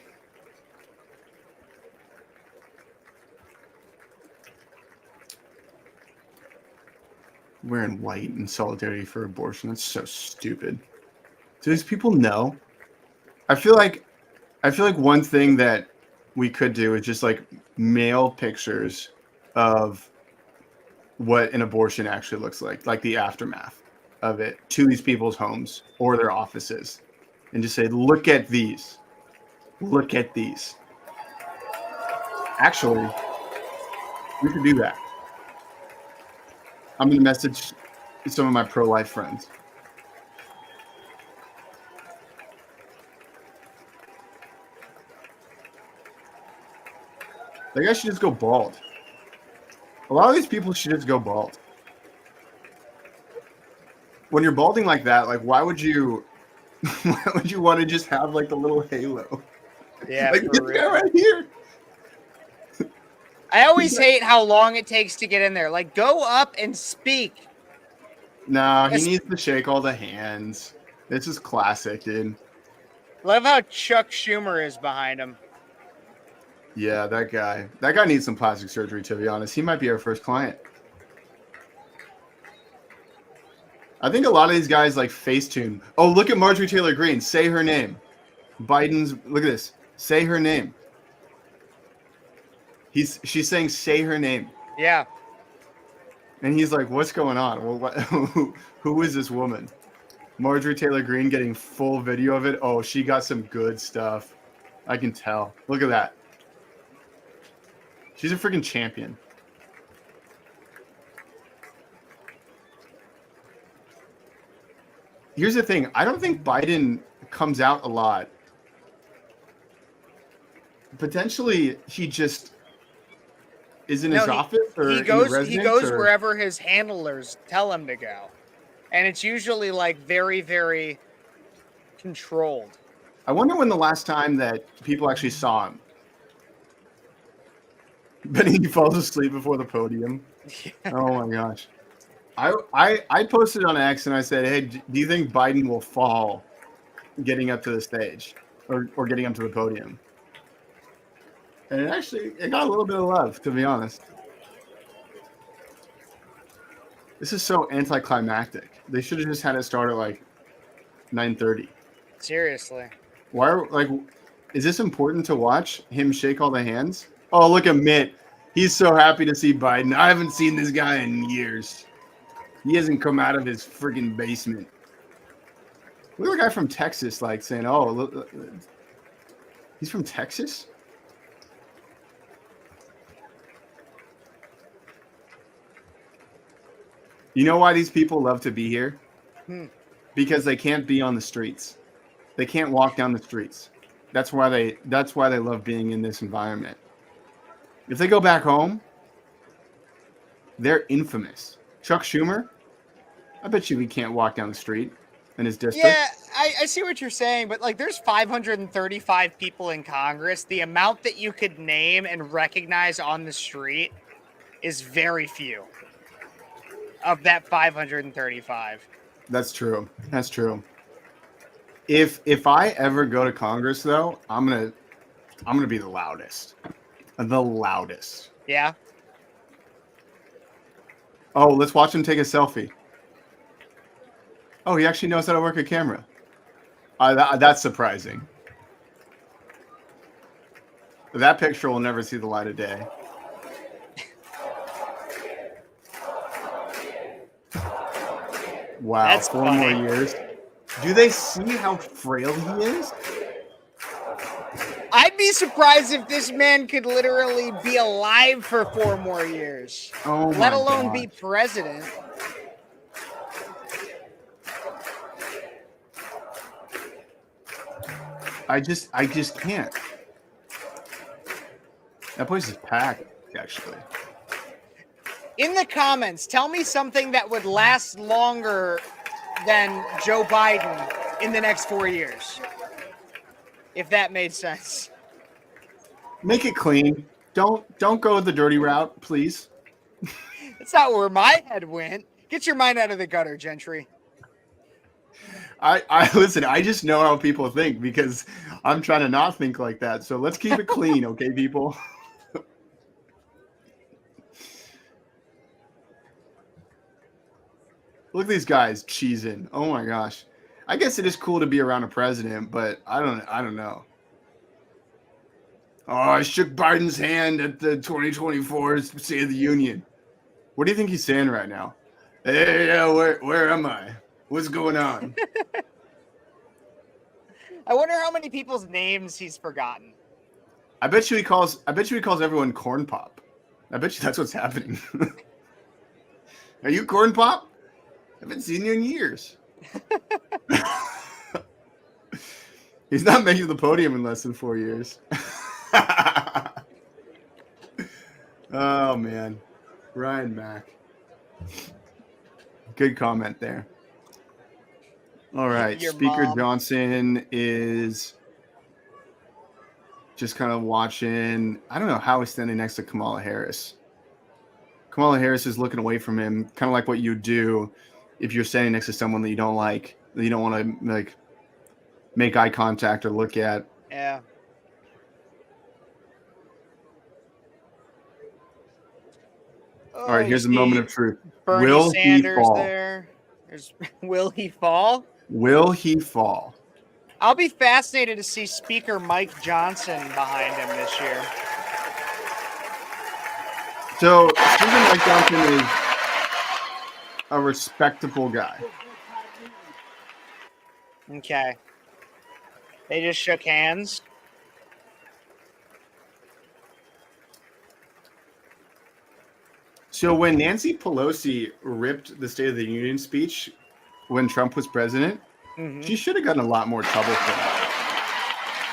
Wearing white in solidarity for abortion. That's so stupid. Do these people know? I feel like one thing that we could do is just like mail pictures of what an abortion actually looks like the aftermath of it, to these people's homes or their offices, and just say, look at these. Look at these. Actually, we could do that. I'm going to message some of my pro-life friends. That guy should just go bald. A lot of these people should just go bald. When you're balding like that, like why would you want to just have like the little halo? Yeah, like this guy right here. I always hate how long it takes to get in there. Like, go up and speak. No, he needs to shake all the hands. This is classic, dude. Love how Chuck Schumer is behind him. Yeah, that guy. That guy needs some plastic surgery, to be honest. He might be our first client. I think a lot of these guys like Facetune. Oh, look at Marjorie Taylor Greene. Say her name. Biden's, look at this. Say her name. She's saying, say her name. Yeah. And he's like, what's going on? Well, who is this woman? Marjorie Taylor Greene getting full video of it. Oh, she got some good stuff. I can tell. Look at that. She's a freaking champion. Here's the thing. I don't think Biden comes out a lot. Potentially, he just is in his office, or he goes or... wherever his handlers tell him to go, and it's usually like very, very controlled. I wonder when the last time that people actually saw him. But he falls asleep before the podium. Yeah. Oh my gosh! I posted on X and I said, "Hey, do you think Biden will fall getting up to the stage?" or getting him to the podium. And it got a little bit of love, to be honest. This is so anticlimactic. They should have just had it start at like 9:30. Seriously. Is this important to watch him shake all the hands? Oh, look at Mitt. He's so happy to see Biden. I haven't seen this guy in years. He hasn't come out of his freaking basement. Look at the guy from Texas, like saying, "Oh, look, he's from Texas." You know why these people love to be here? Because they can't be on the streets. They can't walk down the streets. That's why they love being in this environment. If they go back home, they're infamous. Chuck Schumer, I bet you he can't walk down the street in his district. Yeah, I see what you're saying, but like there's 535 people in Congress. The amount that you could name and recognize on the street is very few of that 535. That's true. That's true. If I ever go to Congress, though, I'm gonna be the loudest. The loudest. Yeah. Oh, let's watch him take a selfie. Oh, he actually knows how to work a camera. That's surprising. That picture will never see the light of day. Wow, That's 4 funny. more years. Do they see how frail he is? I'd be surprised if this man could literally be alive for 4 more years. Oh my let alone God. be president. I just can't. That place is packed, actually. In the comments, tell me something that would last longer than Joe Biden in the next 4 years. If that made sense. Make it clean. Don't go the dirty route, please. That's not where my head went. Get your mind out of the gutter, Gentry. I listen, I just know how people think because I'm trying to not think like that. So let's keep it clean, okay, people? Look at these guys cheesing. Oh my gosh. I guess it is cool to be around a president, but I don't know. Oh, I shook Biden's hand at the 2024 State of the Union. What do you think he's saying right now? Hey, where am I? What's going on? I wonder how many people's names he's forgotten. I bet you he calls everyone corn pop. I bet you that's what's happening. Are you corn pop? I haven't seen you in years. He's not making the podium in less than 4 years. Oh man. Ryan Mack. Good comment there. All right. Your Speaker mom. Johnson is just kind of watching. I don't know how he's standing next to Kamala Harris. Kamala Harris is looking away from him, kind of like what you do if you're standing next to someone that you don't like, that you don't want to like make eye contact or look at. Yeah. All right, here's a moment of truth. Bernie Will Sanders he fall? there. Will he fall? Will he fall? I'll be fascinated to see Speaker Mike Johnson behind him this year. So, Speaker Mike Johnson is a respectable guy. Okay. They just shook hands. So when Nancy Pelosi ripped the State of the Union speech when Trump was president, she should have gotten a lot more trouble for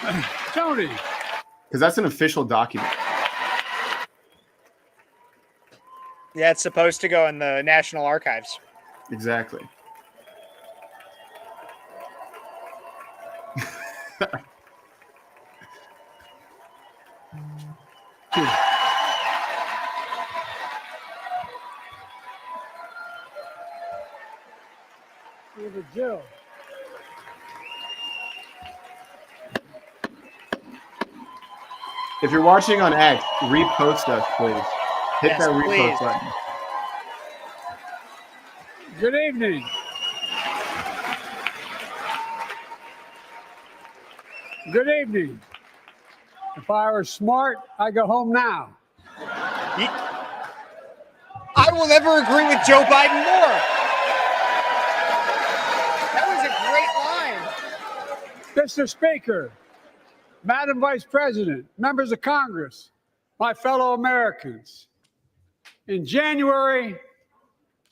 that. Tony. Because that's an official document. Yeah, it's supposed to go in the National Archives. Exactly. If you're watching on X, repost us, please. Hit Yes, that repost please. button. Good evening. Good evening. If I were smart, I'd go home now. I will never agree with Joe Biden more. That was a great line. Mr. Speaker, Madam Vice President, members of Congress, my fellow Americans. In January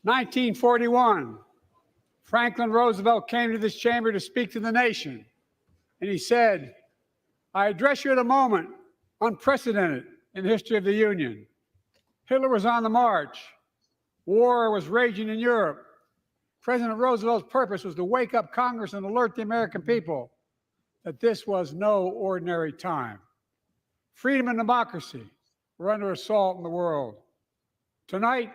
1941, Franklin Roosevelt came to this chamber to speak to the nation, and he said, I address you at a moment unprecedented in the history of the Union. Hitler was on the march. War was raging in Europe. President Roosevelt's purpose was to wake up Congress and alert the American people that this was no ordinary time. Freedom and democracy were under assault in the world. Tonight,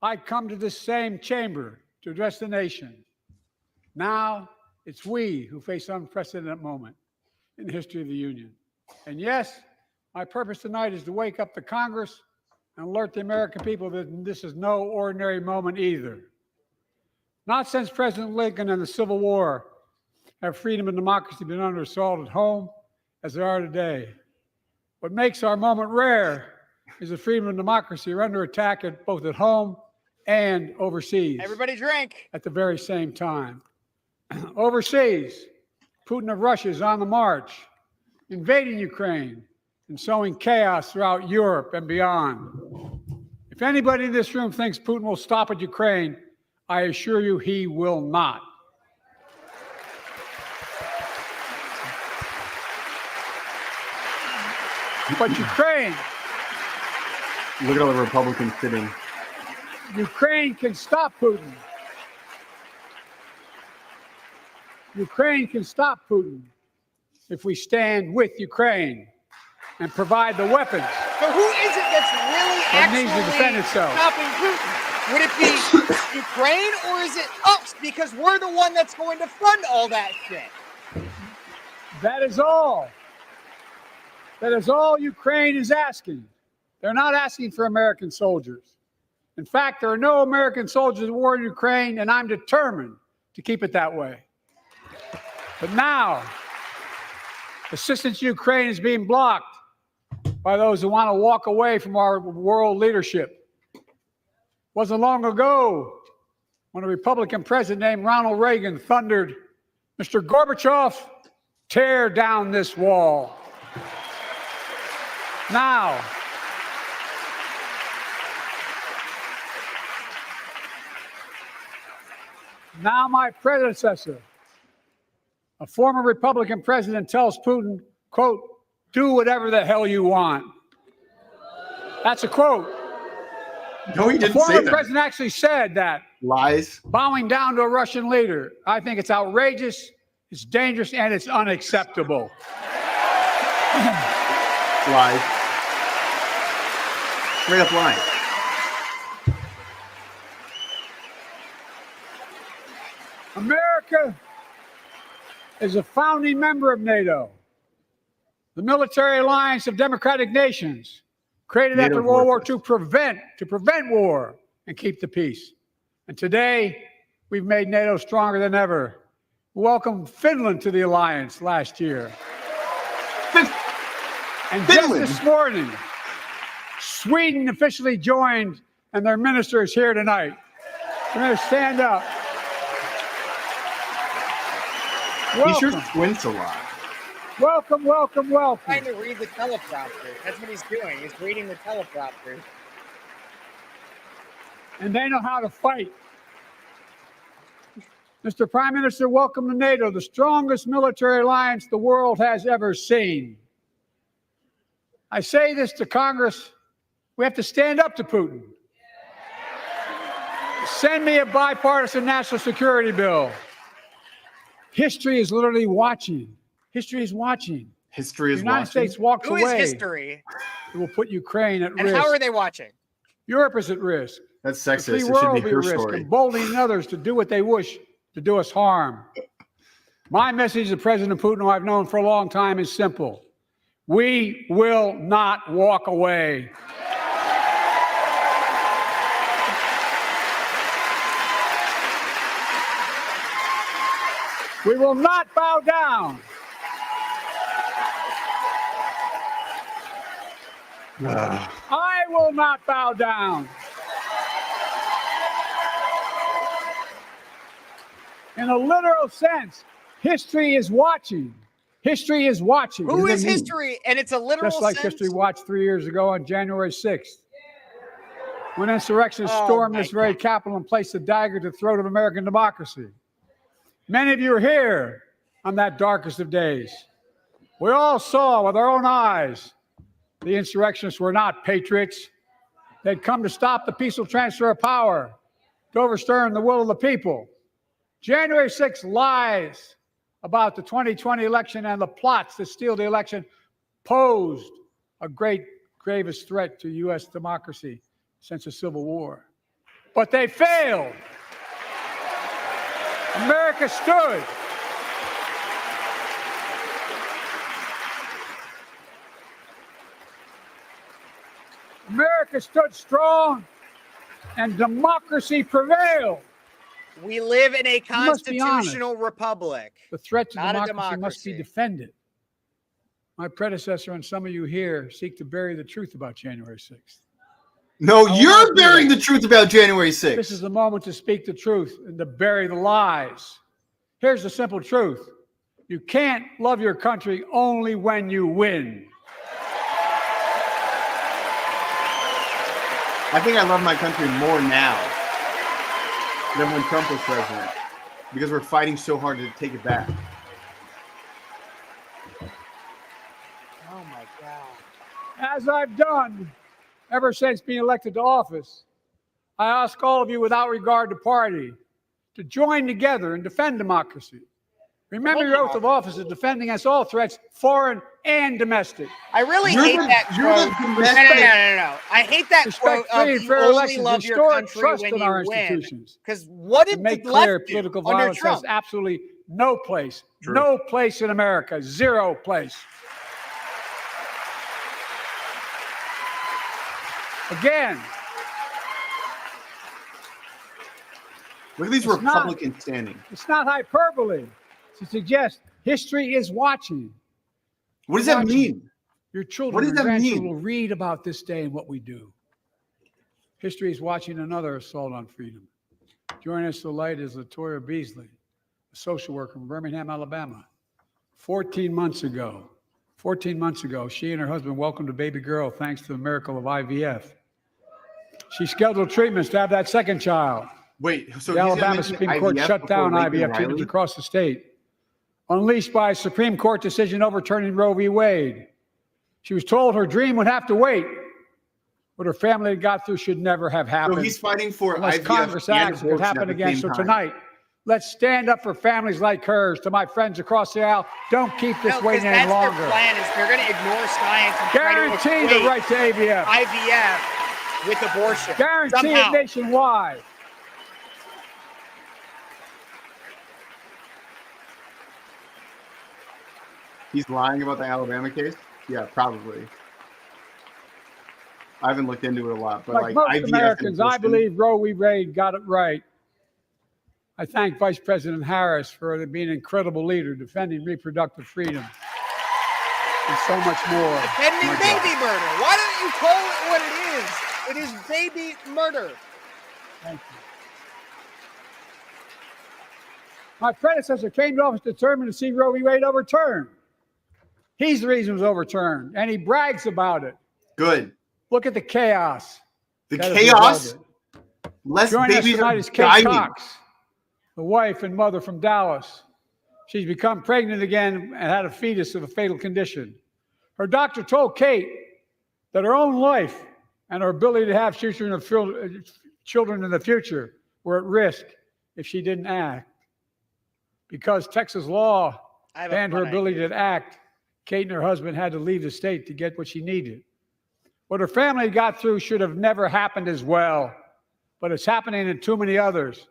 I come to this same chamber to address the nation. Now, it's we who face an unprecedented moment in the history of the Union. And yes, my purpose tonight is to wake up the Congress and alert the American people that this is no ordinary moment either. Not since President Lincoln and the Civil War have freedom and democracy been under assault at home as they are today. What makes our moment rare is that freedom and democracy are under attack both at home and overseas. Everybody drink. At the very same time. Overseas, Putin of Russia is on the march, invading Ukraine and sowing chaos throughout Europe and beyond. If anybody in this room thinks Putin will stop at Ukraine, I assure you he will not. But Ukraine, Look at all the Republicans sitting. Ukraine can stop Putin. Ukraine can stop Putin if we stand with Ukraine and provide the weapons So who is it that's really it needs to defend actually itself. stopping Putin? Would it be Ukraine or is it us? Because we're the one that's going to fund all that shit. That is all. That is all Ukraine is asking. They're not asking for American soldiers. In fact, there are no American soldiers at war in Ukraine, and I'm determined to keep it that way. But now, assistance to Ukraine is being blocked by those who want to walk away from our world leadership. It wasn't long ago when a Republican president named Ronald Reagan thundered, Mr. Gorbachev, tear down this wall. Now, my predecessor, a former Republican president, tells Putin, quote, do whatever the hell you want. That's a quote. No, he The didn't say former that. president actually said that. Lies. Bowing down to a Russian leader. I think it's outrageous, it's dangerous, and it's unacceptable. Lies. Straight up lying. America is a founding member of NATO, the military alliance of democratic nations created NATO after World War fortress. II to prevent war and keep the peace. And today, we've made NATO stronger than ever. We welcomed Finland to the alliance last year. And just Finland. this morning, Sweden officially joined, and their minister is here tonight. We're going to stand up. He sure Welcome, squints a lot. welcome, welcome, welcome. Trying to read the teleprompter. That's what he's doing. He's reading the teleprompter. And they know how to fight. Mr. Prime Minister, welcome to NATO, the strongest military alliance the world has ever seen. I say this to Congress, we have to stand up to Putin. Send me a bipartisan national security bill. History is literally watching. History is watching. History is The United watching. States walks Who is away. history? It will put Ukraine at And risk. how are they watching? Europe is at risk. That's The sexist. free It world should will be be her at risk, story. emboldening others to do what they wish to do us harm. My message to President Putin, who I've known for a long time, is simple. We will not walk away. We will not bow down. I will not bow down. In a literal sense, history is watching. History is watching. Who is history? And it's a literal Just like sense? history watched 3 years ago on January 6th, when insurrectionists stormed this very Capitol and placed a dagger to the throat of American democracy. Many of you are here on that darkest of days. We all saw with our own eyes the insurrectionists were not patriots. They'd come to stop the peaceful transfer of power, to overturn the will of the people. January 6th lies about the 2020 election and the plots to steal the election posed a gravest threat to U.S. democracy since the Civil War. But they failed. America stood. America stood strong and democracy prevailed. We live in a must be constitutional republic. The threat to Not a democracy must be democracy. defended. My predecessor and some of you here seek to bury the truth about January 6th. No, I will you're not do burying that. the truth about January 6th. This is the moment to speak the truth and to bury the lies. Here's the simple truth. You can't love your country only when you win. I think I love my country more now than when Trump was president, because we're fighting so hard to take it back. Oh my God. As I've done ever since being elected to office, I ask all of you without regard to party to join together and defend democracy. Remember your oath of office is defending against all threats, foreign and domestic. I really You're hate the- that you're the quote. No, no, domestic- no. I hate that quote Respect of free and you fair only elections, love your restore country trust when in you our win. institutions. Because what To did make the clear, left do political under violence Trump? has absolutely no place. True. No place in America. Zero place. Again, Look at these It's not. Republicans standing. it's not hyperbole to suggest history is watching. What does that Watching. mean? Your children What does and that grandchildren mean? will read about this day and what we do. History is watching another assault on freedom. Joining us tonight is Latoya Beasley, a social worker from Birmingham, Alabama. 14 months ago, she and her husband welcomed a baby girl thanks to the miracle of IVF. She scheduled treatments to have that second child. Wait, so The he's gonna Alabama mention Supreme Court IVF shut before down Laken IVF treatments Riley? across the state, unleashed by a Supreme Court decision overturning Roe v. Wade. She was told her dream would have to wait. What her family had got through should never have So happened. he's fighting for Unless IVF Congress and acts, it could abortion happen at the again. same So time. tonight, let's stand up for families like hers. To my friends across the aisle, don't keep this No, because waiting any that's longer. their plan is they're going to ignore science and try to Guarantee the equate right to AVF. IVF with abortion. Guarantee somehow. it nationwide. He's lying about the Alabama case? Yeah, probably. I haven't looked into it a lot, but Like like most IVF and Americans, I abortion- believe Roe v. Wade got it right. I thank Vice President Harris for being an incredible leader, defending reproductive freedom and so much more. Defending My God. baby murder. Why don't you call it what it is? It is baby murder. Thank you. My predecessor came to office determined to see Roe v. Wade overturned. He's the reason it was overturned, and he brags about it. Good. Look at the chaos. The that has chaos? resulted. Less Joining us babies tonight are is Kate dying. Cox, the wife and mother from Dallas. She's become pregnant again and had a fetus of a fatal condition. Her doctor told Kate that her own life and her ability to have children in the future were at risk if she didn't act. Because Texas law I have a banned her fun ability idea. to act, Kate and her husband had to leave the state to get what she needed. What her family got through should have never happened as well, but it's happening in too many others.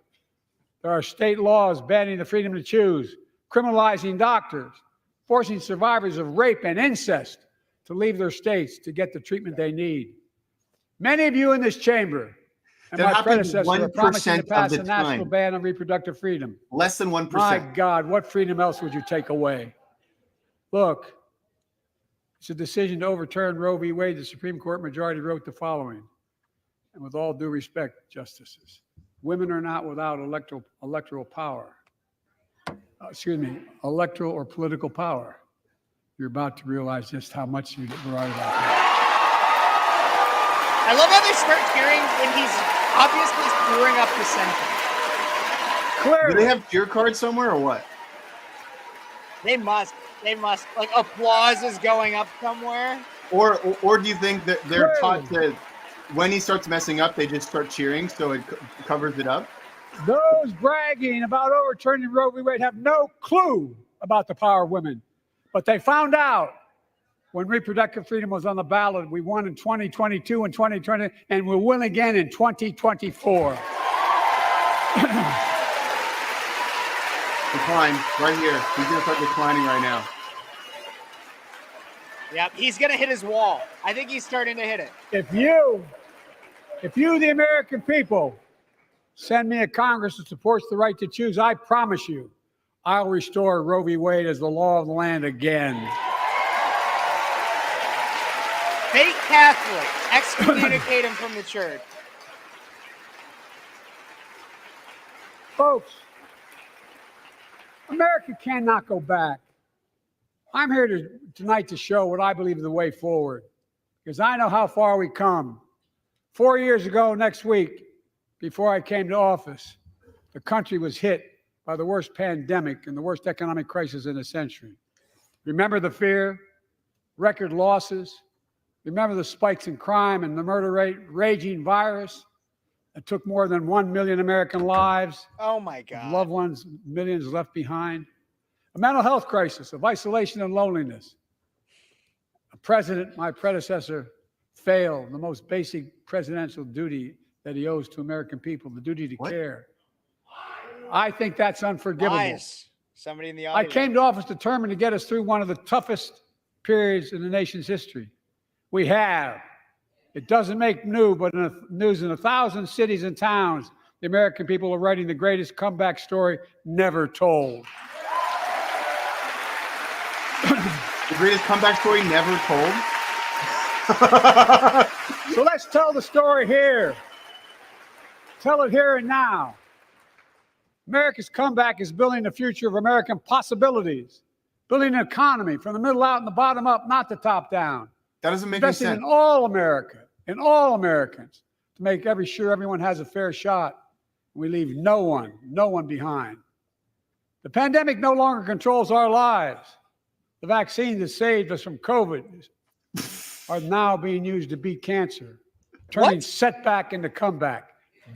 There are state laws banning the freedom to choose, criminalizing doctors, forcing survivors of rape and incest to leave their states to get the treatment they need. Many of you in this chamber and That my happens predecessor are promising to 1% of pass the a national time. ban on reproductive freedom. Less than 1%. My God, what freedom else would you take away? Look, it's a decision to overturn Roe v. Wade. The Supreme Court majority wrote the following, and with all due respect, justices, women are not without electoral power. Electoral or political power. You're about to realize just how much you were right about that. I love how they start cheering when he's obviously screwing up the sentence. Clearly. Do they have cheer cards somewhere or what? They must. Like, applause is going up somewhere. Or do you think that they're taught to, when he starts messing up, they just start cheering so it covers it up? Those bragging about overturning Roe v. Wade have no clue about the power of women. But they found out when reproductive freedom was on the ballot. We won in 2022 and 2020, and we'll win again in 2024. Decline right here. He's going to start declining right now. Yep, he's going to hit his wall. I think he's starting to hit it. If you, the American people, send me a Congress that supports the right to choose, I promise you, I'll restore Roe v. Wade as the law of the land again. Fake Catholic, excommunicate him from the church. Folks, America cannot go back. I'm here tonight to show what I believe is the way forward, because I know how far we come. 4 years ago next week, before I came to office, the country was hit by the worst pandemic and the worst economic crisis in a century. Remember the fear, record losses? Remember the spikes in crime and the murder rate, raging virus that took more than 1 million American lives? Oh my God. Loved ones, millions left behind. A mental health crisis of isolation and loneliness. A president, my predecessor, failed the most basic presidential duty that he owes to American people, the duty to care. I think that's unforgivable. Nice. Somebody in the I audience. came to office determined to get us through one of the toughest periods in the nation's history. We have. It doesn't make news in 1,000 cities and towns. The American people are writing the greatest comeback story never told. The greatest comeback story never told? So let's tell the story here. Tell it here and now. America's comeback is building the future of American possibilities, building an economy from the middle out and the bottom up, not the top down. That doesn't make any sense. Investing in all America, in all Americans, to make sure everyone has a fair shot. We leave no one behind. The pandemic no longer controls our lives. The vaccines that saved us from COVID are now being used to beat cancer, turning setback into comeback.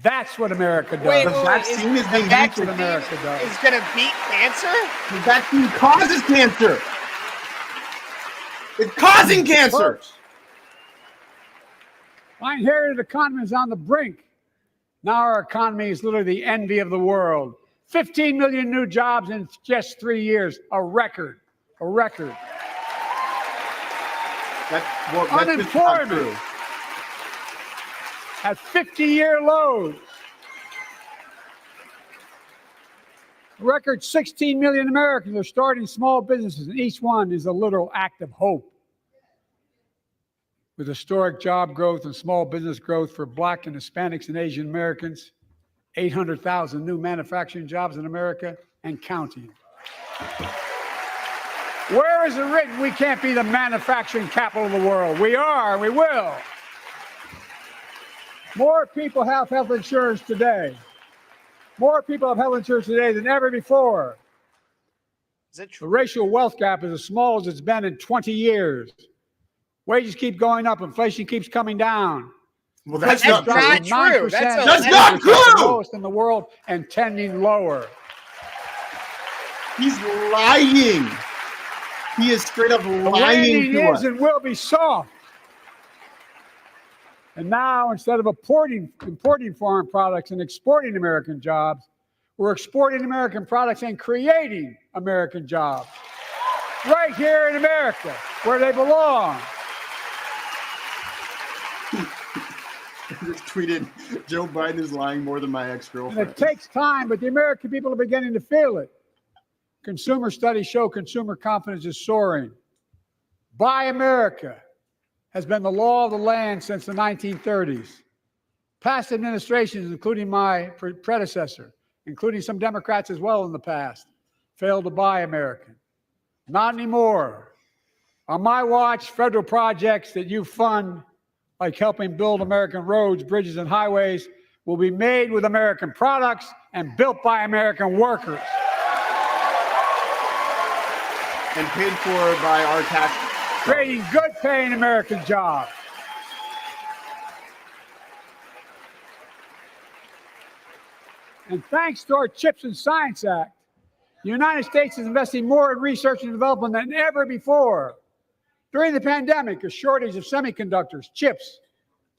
That's what America does. Wait, the vaccine is being That's used. what America does. Is going to beat cancer? The vaccine causes cancer. It's causing cancer. Folks, my inherited economy is on the brink. Now our economy is literally the envy of the world. 15 million new jobs in just 3 years, a record. A record. That's just not Unemployment true. at 50-year lows. A record 16 million Americans are starting small businesses, and each one is a literal act of hope. With historic job growth and small business growth for Black and Hispanics and Asian Americans, 800,000 new manufacturing jobs in America and counting. Where is it written we can't be the manufacturing capital of the world? We are, and we will. More people have health insurance today. More people have health insurance today than ever before. Is it The true? racial wealth gap is as small as it's been in 20 years. Wages keep going up. Inflation keeps coming down. Well, that's That's not not true. true. That's not true. The lowest in the world and tending lower. He's lying. He is straight up The lying landing to is us. and will be soft. And now, instead of importing foreign products and exporting American jobs, we're exporting American products and creating American jobs. Right here in America, where they belong. just tweeted, Joe Biden is lying more than my ex-girlfriend. And it takes time, but the American people are beginning to feel it. Consumer studies show consumer confidence is soaring. Buy America has been the law of the land since the 1930s. Past administrations, including my predecessor, including some Democrats as well in the past, failed to buy American. Not anymore. On my watch, federal projects that you fund, like helping build American roads, bridges, and highways, will be made with American products and built by American workers. And paid for by our tax. Creating good paying American jobs. And thanks to our CHIPS and Science Act, the United States is investing more in research and development than ever before. During the pandemic, a shortage of semiconductors, chips,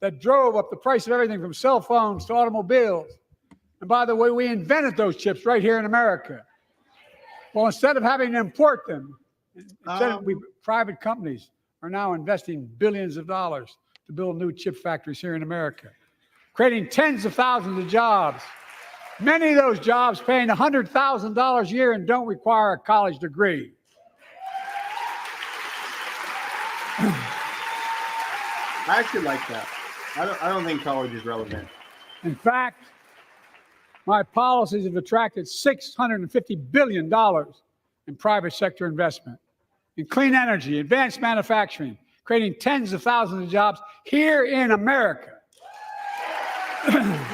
that drove up the price of everything from cell phones to automobiles. And by the way, we invented those chips right here in America. Well, instead of having to import them, private companies are now investing billions of dollars to build new chip factories here in America, creating tens of thousands of jobs. Many of those jobs paying $100,000 a year and don't require a college degree. I actually like that. I don't think college is relevant. In fact, my policies have attracted $650 billion in private sector investment in clean energy, advanced manufacturing, creating tens of thousands of jobs here in America.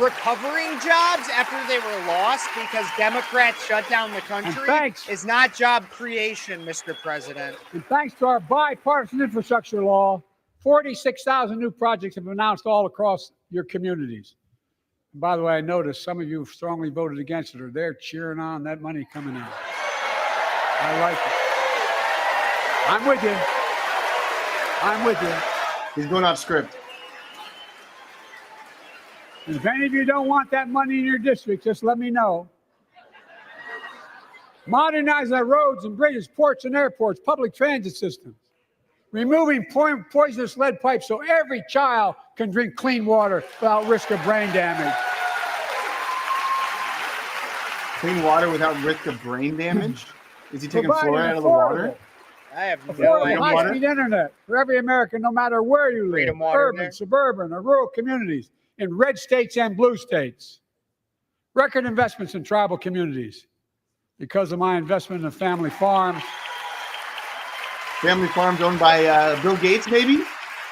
Recovering jobs after they were lost because Democrats shut down the country is not job creation, Mr. President. And thanks to our bipartisan infrastructure law, 46,000 new projects have been announced all across your communities. And by the way, I noticed some of you have strongly voted against it, or they're cheering on that money coming in. I like it. I'm with you. I'm with you. He's going off script. And if any of you don't want that money in your district, just let me know. Modernize our roads and bridges, ports and airports, public transit systems. Removing poisonous lead pipes so every child can drink clean water without risk of brain damage. Clean water without risk of brain damage? Is he taking fluoride out of the water? I have no idea. High-speed internet for every American, no matter where you live, urban, suburban, or rural communities, in red states and blue states. Record investments in tribal communities because of my investment in the family farms. Family farms owned by Bill Gates, maybe?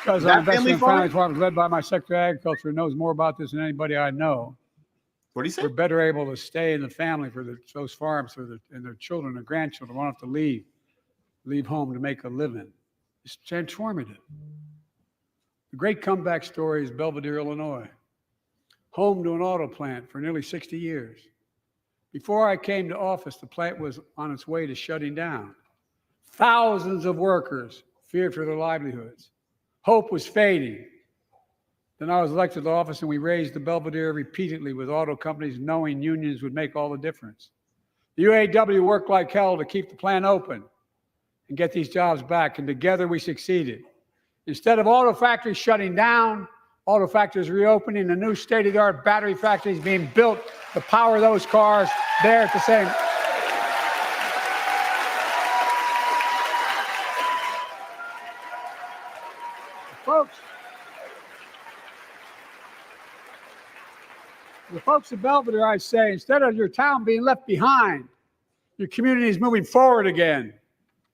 Because I invested in family farms led by my Secretary of Agriculture, who knows more about this than anybody I know. What do you say? We're better able to stay in the family for those farms and their children and grandchildren won't have to leave home to make a living. It's transformative. The great comeback story is Belvedere, Illinois, home to an auto plant for nearly 60 years. Before I came to office, the plant was on its way to shutting down. Thousands of workers feared for their livelihoods. Hope was fading. Then I was elected to office and we raised the Belvedere repeatedly with auto companies knowing unions would make all the difference. The UAW worked like hell to keep the plant open and get these jobs back, and together we succeeded. Instead of auto factories shutting down, auto factories reopening, a new state-of-the-art battery factories being built to power those cars there at the same. The folks at Belvedere, I say, instead of your town being left behind, your community is moving forward again.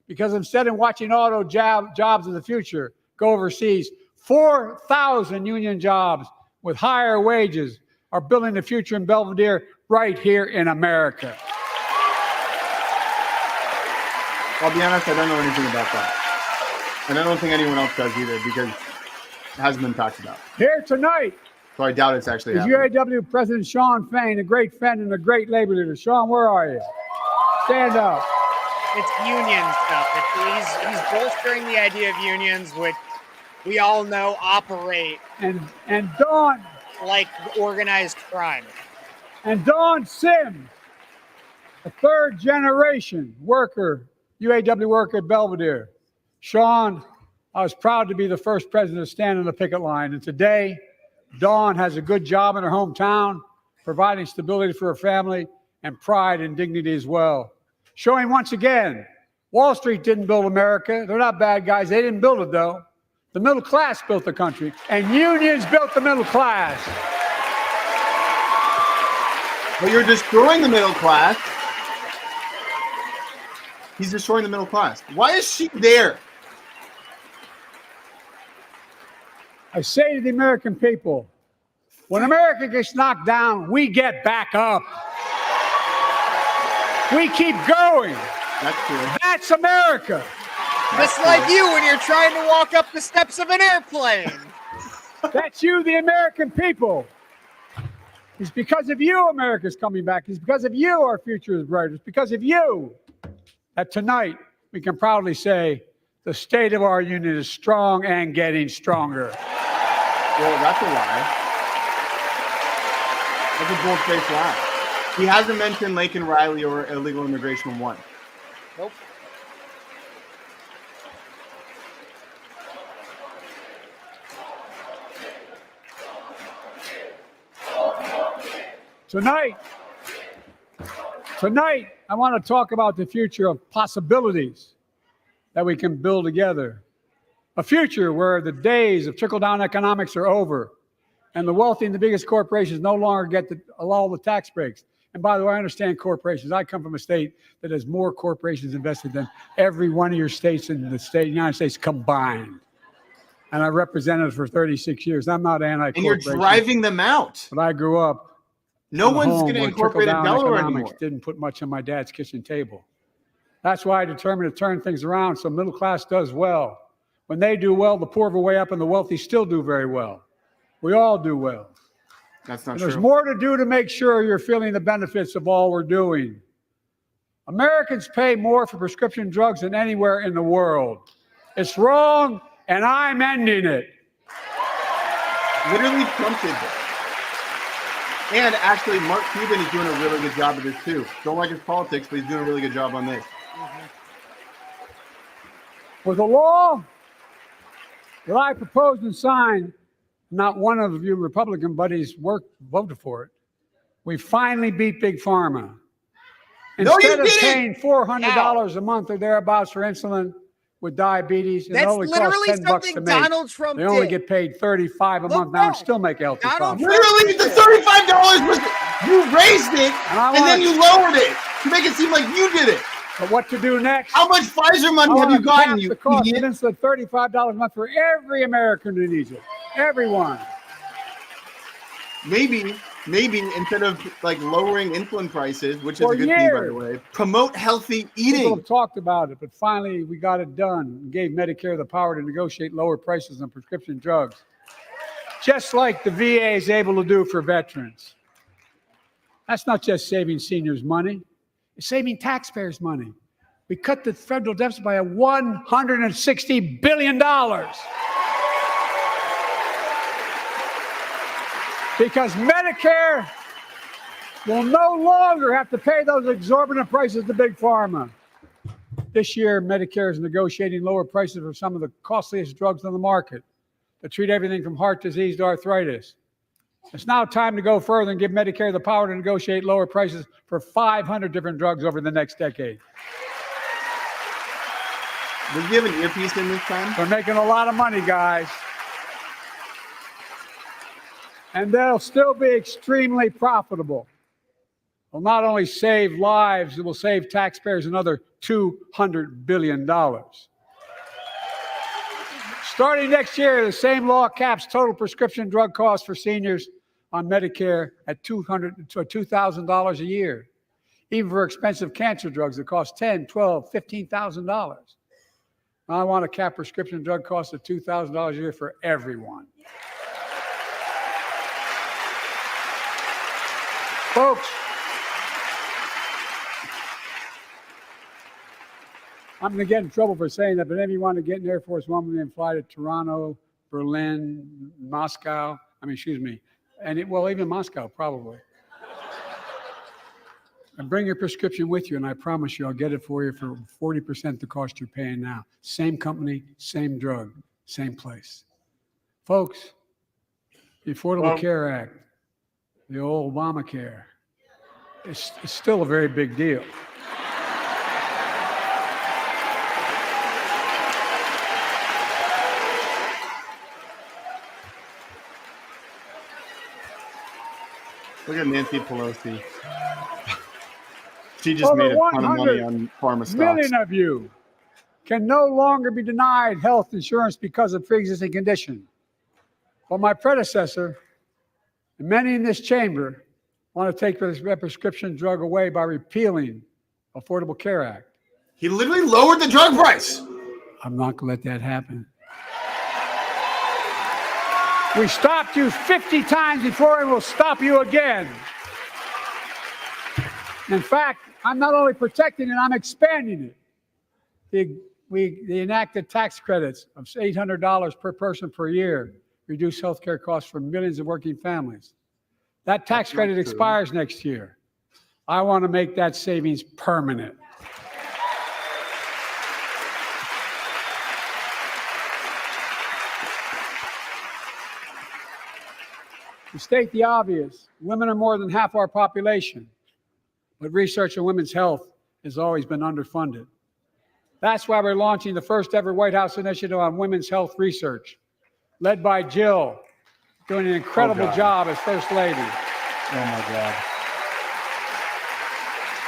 Because instead of watching auto jobs in the future go overseas, 4,000 union jobs with higher wages are building the future in Belvedere right here in America. I'll be honest, I don't know anything about that. And I don't think anyone else does either because it hasn't been talked about. Here tonight, so I doubt it's actually is happening. UAW President Shawn Fain, a great friend and a great labor leader. Shawn, where are you? Stand up. It's union stuff. He's bolstering the idea of unions, which we all know operate and Dawn like organized crime. And Dawn Sims, a third generation worker, UAW worker at Belvedere. Shawn, I was proud to be the first president to stand on the picket line, and today Dawn has a good job in her hometown, providing stability for her family and pride and dignity as well. Showing once again, Wall Street didn't build America. They're not bad guys. They didn't build it, though. The middle class built the country, and unions built the middle class. But you're destroying the middle class. He's destroying the middle class. Why is she there? I say to the American people, when America gets knocked down, we get back up. We keep going. That's true. That's America. Just like you when you're trying to walk up the steps of an airplane. That's you, the American people. It's because of you America's coming back. It's because of you our future is bright. It's because of you that tonight we can proudly say the state of our union is strong and getting stronger. Well, that's a lie. That's a bold-faced lie. He hasn't mentioned Laken Riley or illegal immigration once. Nope. Tonight, I want to talk about the future of possibilities that we can build together. A future where the days of trickle-down economics are over and the wealthy and the biggest corporations no longer get all the tax breaks. And by the way, I understand corporations. I come from a state that has more corporations invested than every one of your states in the United States combined. And I represented it for 36 years. I'm not anti-corporation. And you're driving them out. But I grew up. No one's going to incorporate a dollar anymore. Didn't put much on my dad's kitchen table. That's why I determined to turn things around so middle class does well. When they do well, the poor go way up and the wealthy still do very well. We all do well. That's not and true. There's more to do to make sure you're feeling the benefits of all we're doing. Americans pay more for prescription drugs than anywhere in the world. It's wrong, and I'm ending it. Literally Trump did this. And actually, Mark Cuban is doing a really good job of this too. Don't like his politics, but he's doing a really good job on this. With the law that I proposed and signed, not one of you Republican buddies voted for it. We finally beat Big Pharma. Instead of paying $400 a month or thereabouts for insulin with diabetes, and that's it only literally costs $10 something to make. Donald Trump They only did. get paid $35 a month now and still make a healthy profit. Literally, the $35 was you raised it and then you lowered it to make it seem like you did it. But what to do next? How much Pfizer money have you gotten? You the cost of insulin $35 a month for every American who needs it. Everyone. Maybe instead of like lowering insulin prices, which is a good thing, by the way, promote healthy eating. People have talked about it, but finally we got it done and gave Medicare the power to negotiate lower prices on prescription drugs, just like the VA is able to do for veterans. That's not just saving seniors money, it's saving taxpayers money. We cut the federal deficit by $160 billion. Because Medicare will no longer have to pay those exorbitant prices to Big Pharma. This year, Medicare is negotiating lower prices for some of the costliest drugs on the market that treat everything from heart disease to arthritis. It's now time to go further and give Medicare the power to negotiate lower prices for 500 different drugs over the next decade. Did you have an earpiece in this time? We're making a lot of money, guys. And they'll still be extremely profitable. Will not only save lives, it will save taxpayers another $200 billion. Starting next year, the same law caps total prescription drug costs for seniors on Medicare at $2,000 a year, even for expensive cancer drugs that cost $10,000, $12,000, $15,000. I want to cap prescription drug costs at $2,000 a year for everyone. Folks, I'm going to get in trouble for saying that, but if you want to get in Air Force One and fly to Toronto, Berlin, Moscow, even Moscow, probably. And bring your prescription with you, and I promise you I'll get it for you for 40% the cost you're paying now. Same company, same drug, same place. Folks, The Affordable Care Act, the old Obamacare, it's still a very big deal. Look at Nancy Pelosi. She just made a ton of money on pharma stocks. Million of you can no longer be denied health insurance because of pre-existing condition. But my predecessor and many in this chamber want to take this prescription drug away by repealing Affordable Care Act. He literally lowered the drug price. I'm not going to let that happen. We stopped you 50 times before and we'll stop you again. In fact, I'm not only protecting it, I'm expanding it. They enacted tax credits of $800 per person per year, reduce healthcare costs for millions of working families. That tax credit expires next year. I want to make that savings permanent. To state the obvious, women are more than half our population, but research on women's health has always been underfunded. That's why we're launching the first ever White House initiative on women's health research, led by Jill, doing an incredible job as First Lady. Oh my God.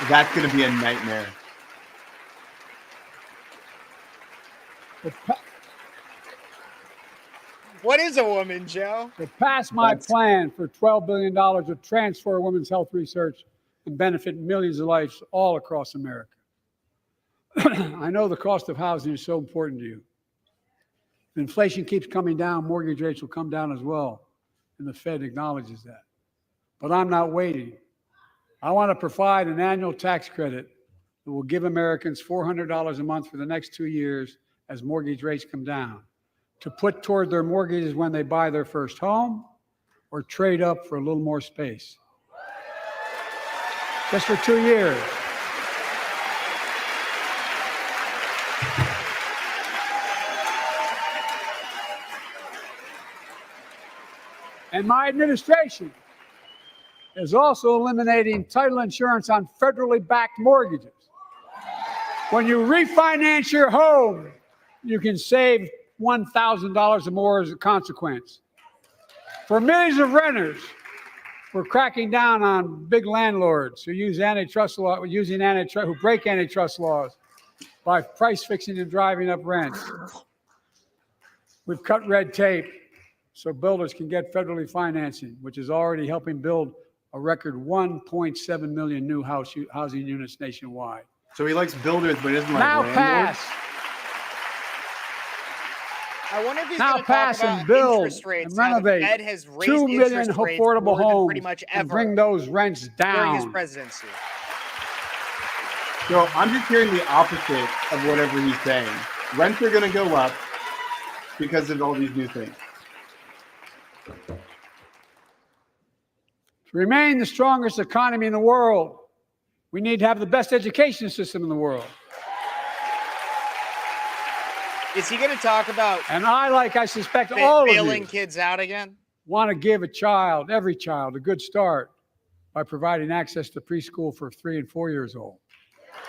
That's going to be a nightmare. What is a woman, Joe? To pass my plan for $12 billion to transfer women's health research and benefit millions of lives all across America. I know the cost of housing is so important to you. If inflation keeps coming down, mortgage rates will come down as well, and the Fed acknowledges that. But I'm not waiting. I want to provide an annual tax credit that will give Americans $400 a month for the next 2 years as mortgage rates come down, to put toward their mortgages when they buy their first home or trade up for a little more space. Just for 2 years. And my administration is also eliminating title insurance on federally backed mortgages. When you refinance your home, you can save $1,000 or more as a consequence. For millions of renters, we're cracking down on big landlords who use antitrust law, who break antitrust laws by price fixing and driving up rents. We've cut red tape so builders can get federally financing, which is already helping build a record 1.7 million new housing units nationwide. So he likes builders, but he doesn't like now landlords? pass. I wonder if he's Now going to talk pass about and build interest rates. and renovate How the Fed has raised 2 million interest rates affordable more than homes pretty much and ever bring those rents during his down. presidency. So I'm just hearing the opposite of whatever he's saying. Rents are going to go up because of all these new things. To remain the strongest economy in the world, we need to have the best education system in the world. Is he going to talk about And I suspect all of bailing you, kids out again? want to give every child, a good start by providing access to preschool for 3 and 4 years old.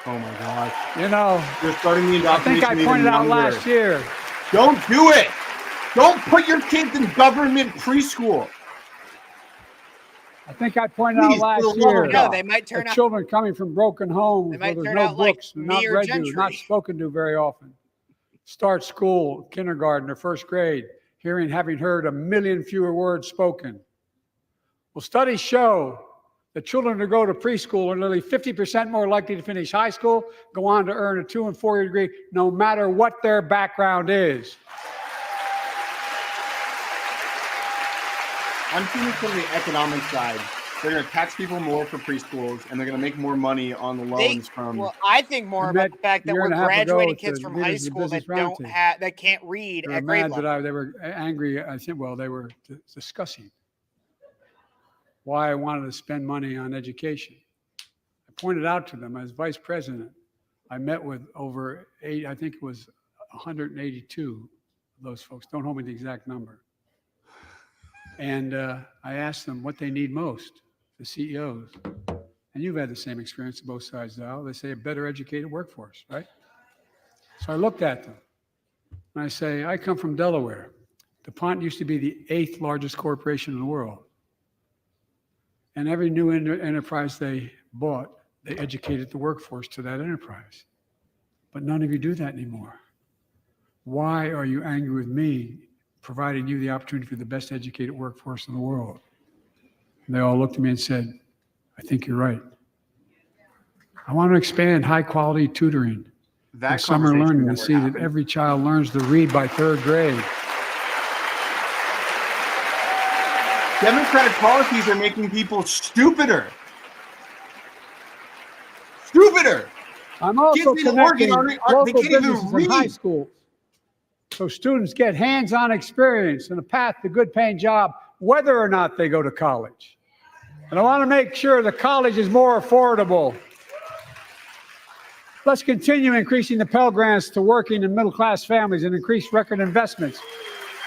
Oh my God. You know, You're starting the I think indoctrination I pointed even out younger. last year. Don't do it. Don't put your kids in government preschool. I think I pointed Please, out for last the love of year. No, they might turn that out. children coming from broken homes They where might there's turn no out like books, me not or read to, Gentry. not spoken to very often. Start school, kindergarten, or first grade, having heard 1 million fewer words spoken. Well, studies show that children who go to preschool are nearly 50% more likely to finish high school, go on to earn a 2- and 4-year degree, no matter what their background is. I'm seeing it from the economic side. They're going to tax people more for preschools, and they're going to make more money on the loans from. Well, I think more about the fact that year we're and a half ago graduating with kids the from leaders high of the school that Business don't Roundtable. have, that can't read They were at grade mad level. that they were angry. I think, well, they were discussing why I wanted to spend money on education. I pointed out to them as vice president, I met with over 182 of those folks. Don't hold me to the exact number. And I asked them what they need most, the CEOs. And you've had the same experience on both sides of the aisle. They say a better educated workforce, right? So I looked at them and I say, I come from Delaware. DuPont used to be the 8th largest corporation in the world. And every new enterprise they bought, they educated the workforce to that enterprise. But none of you do that anymore. Why are you angry with me providing you the opportunity for the best educated workforce in the world? And they all looked at me and said, I think you're right. I want to expand high quality tutoring and summer learning to see that every child learns to read by 3rd grade. Democratic policies are making people stupider. Stupider. I'm also connecting local businesses in high read. schools so students get hands-on experience and a path to good paying job, whether or not they go to college. And I want to make sure the college is more affordable. Let's continue increasing the Pell Grants to working and middle-class families and increase record investments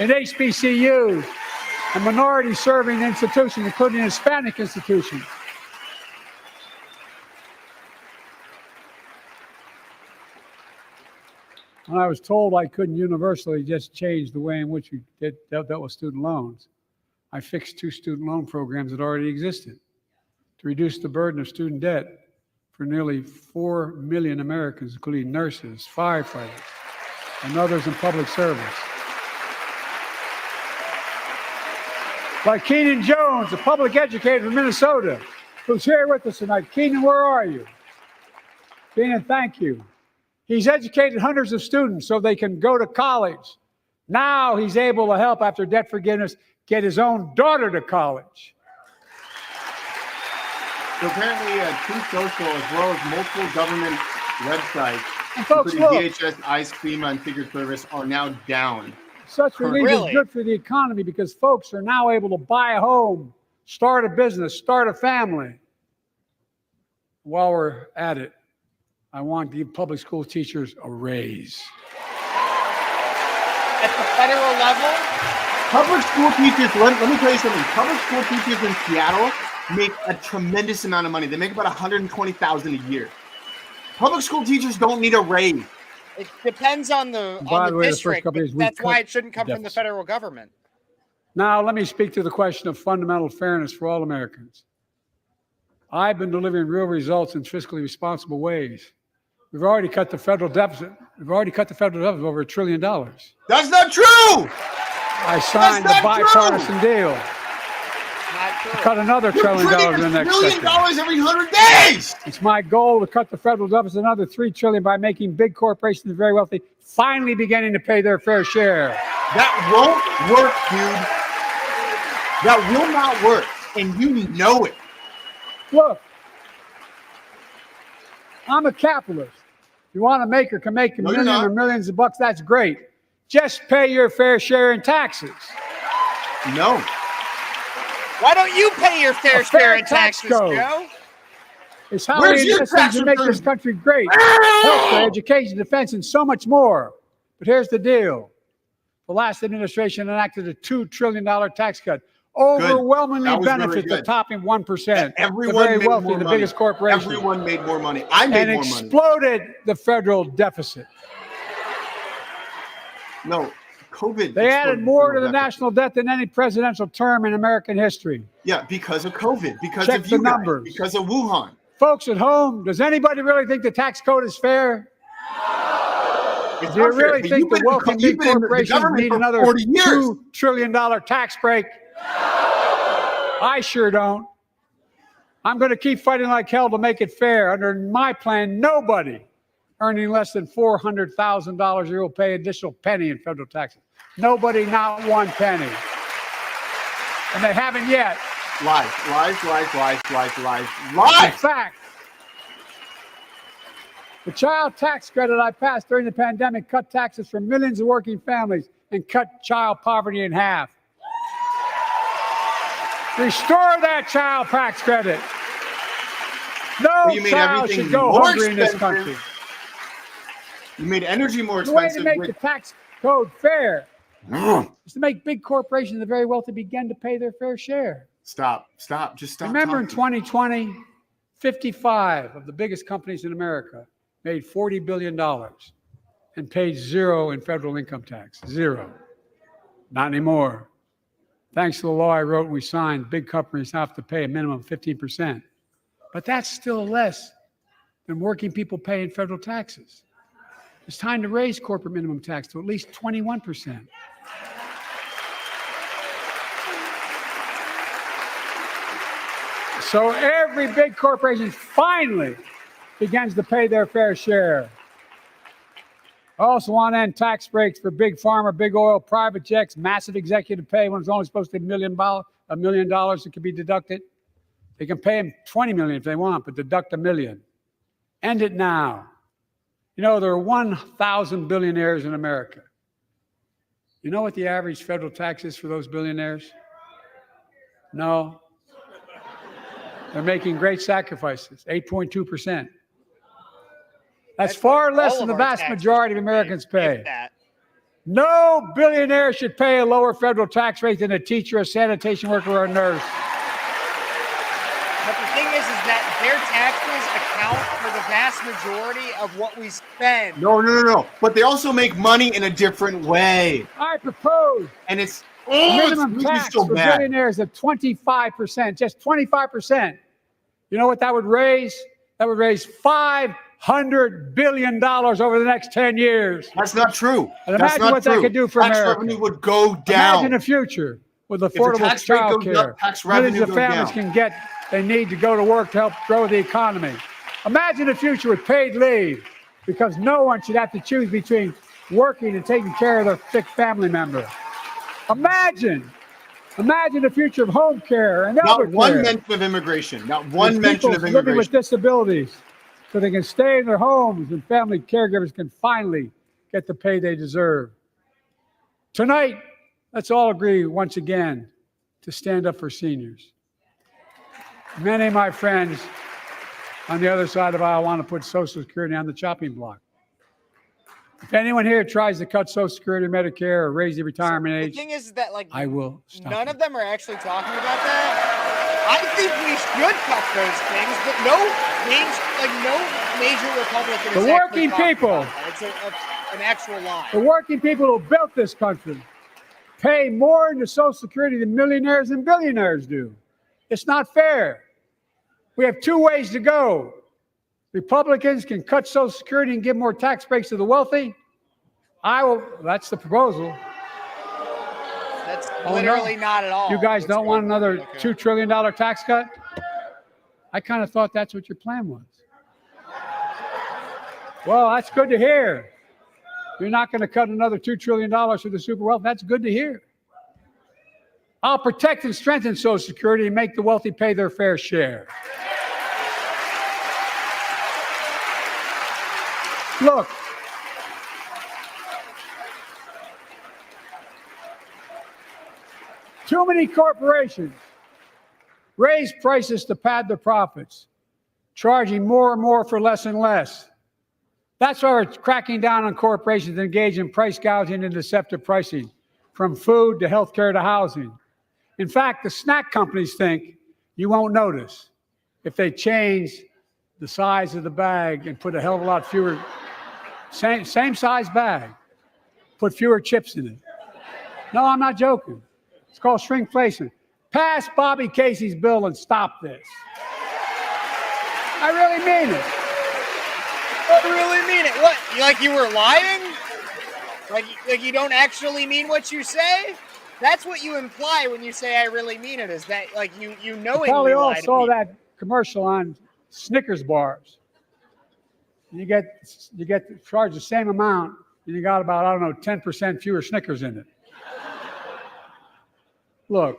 in HBCUs and minority-serving institutions, including Hispanic institutions. When I was told I couldn't universally just change the way in which we dealt with student loans, I fixed 2 student loan programs that already existed to reduce the burden of student debt for nearly 4 million Americans, including nurses, firefighters, and others in public service. Like Keenan Jones, a public educator from Minnesota, who's here with us tonight. Keenan, where are you? Keenan, thank you. He's educated hundreds of students so they can go to college. Now he's able to help, after debt forgiveness, get his own daughter to college. So apparently, Truth Social, as well as multiple government websites, folks, including DHS, ICE, FEMA, and Secret Service, are now down. Such relief is good for the economy because folks are now able to buy a home, start a business, start a family. While we're at it, I want to give public school teachers a raise. At the federal level? Public school teachers, let me tell you something. Public school teachers in Seattle make a tremendous amount of money. They make about $120,000 a year. Public school teachers don't need a raise. It depends on the district, but that's why it shouldn't come from the federal government. Now, let me speak to the question of fundamental fairness for all Americans. I've been delivering real results in fiscally responsible ways. We've already cut the federal deficit. We've already cut the federal deficit over $1 trillion. That's not true. I signed the bipartisan deal. To cut another $1 trillion in the next decade. $1 trillion every 100 days. It's my goal to cut the federal deficit another $3 trillion by making big corporations and very wealthy finally beginning to pay their fair share. That won't work, dude. That will not work, and you know it. Look, I'm a capitalist. If you want to make or can make a million or millions of bucks, that's great. Just pay your fair share in taxes. No. Why don't you pay your fair share in taxes, Joe? It's how we invest to make this country great. Healthcare, education, defense, and so much more. But here's the deal. The last administration enacted a $2 trillion tax cut. Overwhelmingly benefits the topping 1%. Everyone the very made wealthy, more the money. biggest corporations. Everyone made more money. I made more money. And exploded the federal deficit. No, COVID. They added more to the national debt than any presidential term in American history. Yeah, because of COVID, because Check of you the numbers. guys, because of Wuhan. Folks at home, does anybody really think the tax code is fair? Do you really think the wealthy big corporations need another $2 trillion tax break? I sure don't. I'm going to keep fighting like hell to make it fair. Under my plan, nobody earning less than $400,000 a year will pay an additional penny in federal taxes. Nobody, not one penny. And they haven't yet. Lies. In fact, the child tax credit I passed during the pandemic cut taxes for millions of working families and cut child poverty in half. Restore that child tax credit. No child should go hungry in this country. You made energy more The way expensive. to make the tax code fair is to make big corporations and the very wealthy begin to pay their fair share. Stop. Just stop. Remember in talking. 2020, 55 of the biggest companies in America made $40 billion and paid zero in federal income tax. Zero. Not anymore. Thanks to the law I wrote and we signed, big companies have to pay a minimum of 15%. But that's still less than working people pay in federal taxes. It's time to raise corporate minimum tax to at least 21%. So every big corporation finally begins to pay their fair share. I also want to end tax breaks for big pharma, big oil, private jets, massive executive pay when it's only supposed to be $1 million that can be deducted. They can pay them $20 million if they want, but deduct $1 million. End it now. You know, there are 1,000 billionaires in America. You know what the average federal tax is for those billionaires? No. They're making great sacrifices, 8.2%. That's far less than the vast majority of Americans pay. No billionaire should pay a lower federal tax rate than a teacher, a sanitation worker, or a nurse. But the thing is that their taxes account for the vast majority of what we spend. No. But they also make money in a different way. I propose And it's minimum tax so for bad. billionaires at 25%, just 25%. You know what that would raise? That would raise $500 billion over the next 10 years. That's not true. And That's imagine not what true. that could do for tax America. revenue would go down. Imagine a future with the affordable tax rate child goes up, care. tax revenue Millions of goes families down. can get they need to go to work to help grow the economy. Imagine a future with paid leave, because no one should have to choose between working and taking care of their sick family member. Imagine the future of home care and elder Not one care. mention of immigration. Not one And mention people of living with immigration. disabilities, so they can stay in their homes and family caregivers can finally get the pay they deserve. Tonight, let's all agree once again to stand up for seniors. Many of my friends on the other side of the aisle want to put Social Security on the chopping block. If anyone here tries to cut Social Security, Medicare, or raise the retirement The age, thing is that, like, I will stop none you. of them are actually talking about that. I think we should cut those things, but no major Republican is The actually working talking people. about that. It's an actual lie. The working people who built this country pay more into Social Security than millionaires and billionaires do. It's not fair. We have two ways to go. Republicans can cut Social Security and give more tax breaks to the wealthy. That's the proposal. That's Oh, literally no. not at all. You guys what's don't want going on. another Okay. $2 trillion tax cut? I kind of thought that's what your plan was. Well, that's good to hear. You're not going to cut another $2 trillion for the super wealthy. That's good to hear. I'll protect and strengthen Social Security and make the wealthy pay their fair share. Look, too many corporations raise prices to pad their profits, charging more and more for less and less. That's why we're cracking down on corporations that engage in price gouging and deceptive pricing, from food to healthcare to housing. In fact, the snack companies think you won't notice if they change the size of the bag and put a hell of a lot fewer, same size bag, put fewer chips in it. No, I'm not joking. It's called shrinkflation. Pass Bobby Casey's bill and stop this. I really mean it. I really mean it. What? Like you were lying? Like you don't actually mean what you say? That's what you imply when you say "I really mean it." Is that like you knowingly Probably all lie to saw people. that commercial on Snickers bars. You get charged the same amount, and you got about, I don't know, 10% fewer Snickers in it. Look,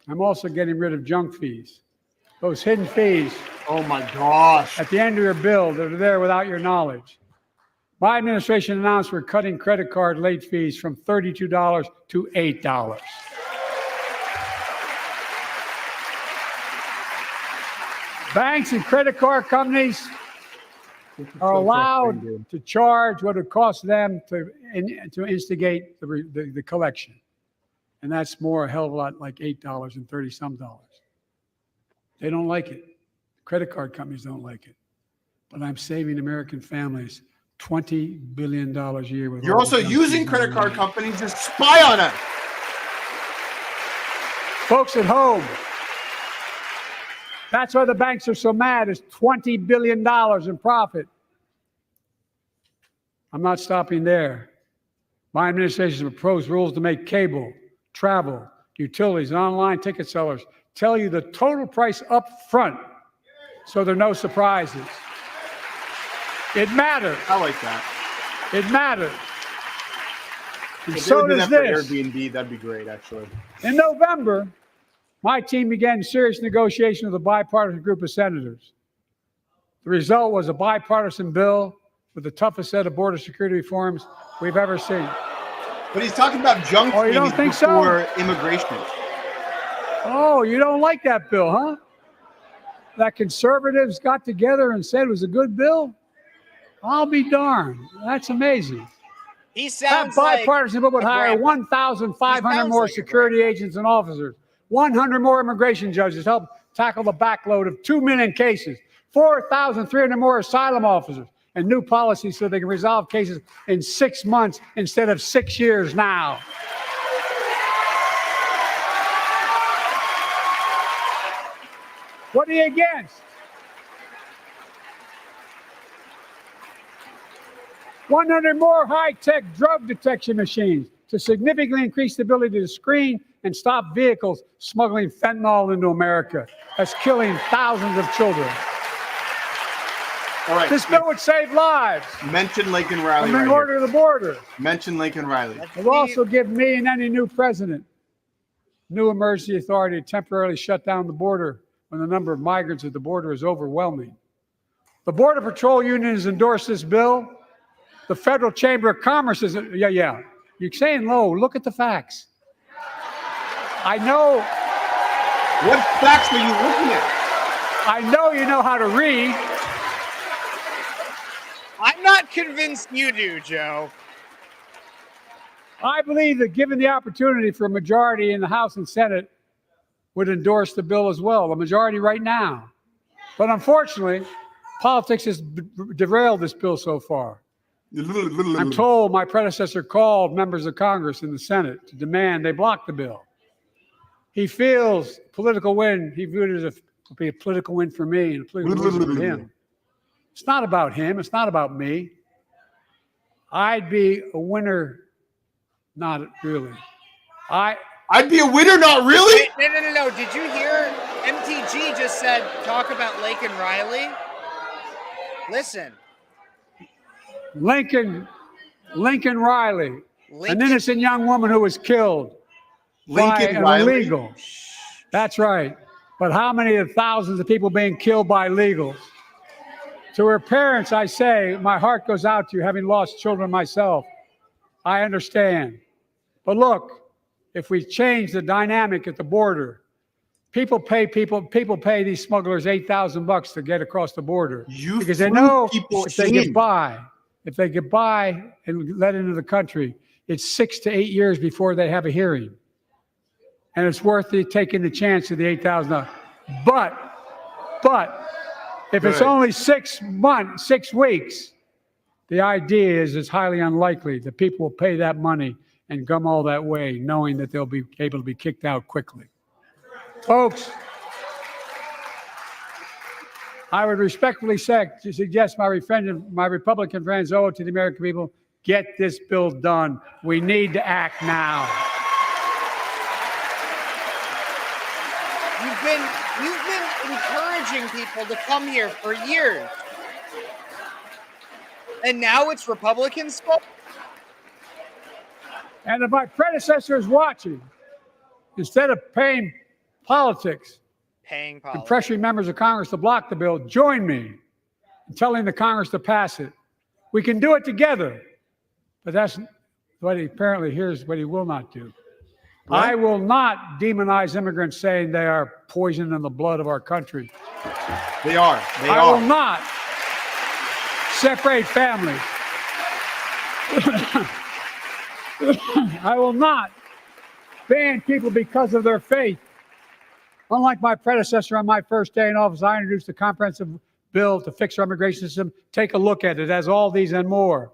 I'm also getting rid of junk fees. Those hidden fees Oh my gosh. at the end of your bill that are there without your knowledge. My administration announced we're cutting credit card late fees from $32 to $8. Banks and credit card companies are allowed to charge what it costs them to instigate the collection. And that's more a hell of a lot like $8 and 30 some dollars. They don't like it. Credit card companies don't like it. But I'm saving American families $20 billion a year. With You're also using credit card companies to spy on us. Folks at home, that's why the banks are so mad. It's $20 billion in profit. I'm not stopping there. My administration has proposed rules to make cable, travel, utilities, and online ticket sellers tell you the total price up front so there are no surprises. It matters. I like that. It matters. And If so they did does that for this. Airbnb, that'd be great, actually. In November, my team began serious negotiation with a bipartisan group of senators. The result was a bipartisan bill with the toughest set of border security reforms we've ever seen. But he's talking about junk Oh, you don't think so? before immigration. Oh, you don't like that bill, huh? That conservatives got together and said it was a good bill? I'll be darned. That's amazing. He That sounds like bipartisan bill would a hire grandpa. 1,500 more like a security agents and officers, 100 more immigration judges to help tackle the backload of 2 million cases, 4,300 more asylum officers, and new policies so they can resolve cases in 6 months instead of 6 years now. What are you against? 100 more high-tech drug detection machines to significantly increase the ability to screen and stop vehicles smuggling fentanyl into America. That's killing thousands of children. All right. This bill would save lives. Mention Lincoln Riley And right in here. order to the border. Mention Lincoln Riley. It will also give me and any new president new emergency authority to temporarily shut down the border when the number of migrants at the border is overwhelming. The Border Patrol Union has endorsed this bill. The Federal Chamber of Commerce is, yeah. You're saying low. Look at the facts. I know. What facts are you looking at? I know you know how to read. I'm not convinced you do, Joe. I believe that given the opportunity for a majority in the House and Senate would endorse the bill as well, a majority right now. But unfortunately, politics has derailed this bill so far. I'm told my predecessor called members of Congress in the Senate to demand they block the bill. He feels political win. He viewed it as a political win for me and a political win for him. It's not about him. It's not about me. I'd be a winner, not really. I'd be a winner, not really? No. Did you hear MTG just said, talk about Lincoln Riley? Listen. Lincoln Riley, an innocent young woman who was killed by an illegal. That's right. But how many of thousands of people being killed by illegals? To her parents, I say, my heart goes out to you, having lost children myself. I understand. But look, if we change the dynamic at the border, people pay these smugglers $8,000 to get across the border because they know if they get by and let into the country, it's 6 to 8 years before they have a hearing. And it's worth taking the chance of the $8,000. But if it's only 6 weeks, the idea is it's highly unlikely that people will pay that money and come all that way, knowing that they'll be able to be kicked out quickly. Folks, I would respectfully suggest my Republican friends owe it to the American people, get this bill done. We need to act now. You've been encouraging people to come here for years. And now it's Republicans' fault? And if my predecessor is watching, instead of paying politics and pressuring members of Congress to block the bill, join me in telling the Congress to pass it. We can do it together. But that's what here's what he will not do. What? I will not demonize immigrants saying they are poison in the blood of our country. They are. I will not. separate families. I will not ban people because of their faith. Unlike my predecessor on my first day in office, I introduced a comprehensive bill to fix our immigration system. Take a look at it. It has all these and more.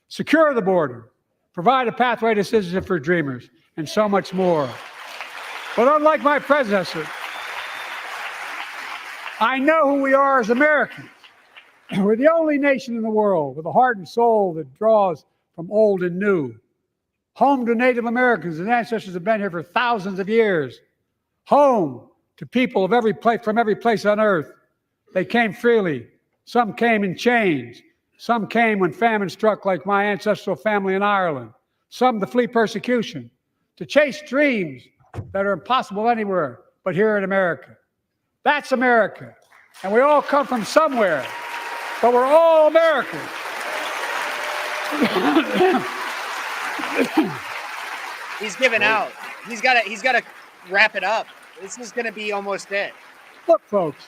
Secure the border, provide a pathway to citizenship for dreamers, and so much more. But unlike my predecessor, I know who we are as Americans. We're the only nation in the world with a heart and soul that draws from old and new. Home to Native Americans, and ancestors have been here for thousands of years. Home to people of every place, from every place on earth. They came freely. Some came in chains. Some came when famine struck, like my ancestral family in Ireland. Some to flee persecution, to chase dreams that are impossible anywhere but here in America. That's America. And we all come from somewhere, but we're all Americans. He's giving out. He's got to wrap it up. This is going to be almost it. Look, folks,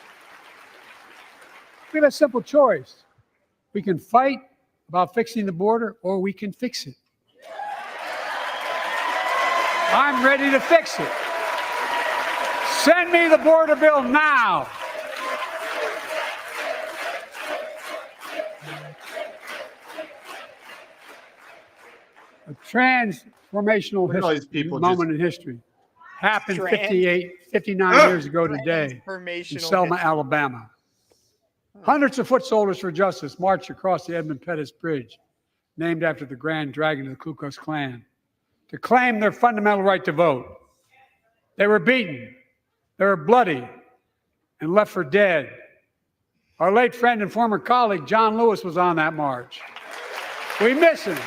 we have a simple choice. We can fight about fixing the border, or we can fix it. I'm ready to fix it. Send me the border bill now. A transformational moment in history happened 59 years ago today in Selma, Alabama. Hundreds of foot soldiers for justice marched across the Edmund Pettus Bridge, named after the Grand Dragon of the Ku Klux Klan, to claim their fundamental right to vote. They were beaten, they were bloody, and left for dead. Our late friend and former colleague, John Lewis, was on that march. We miss him.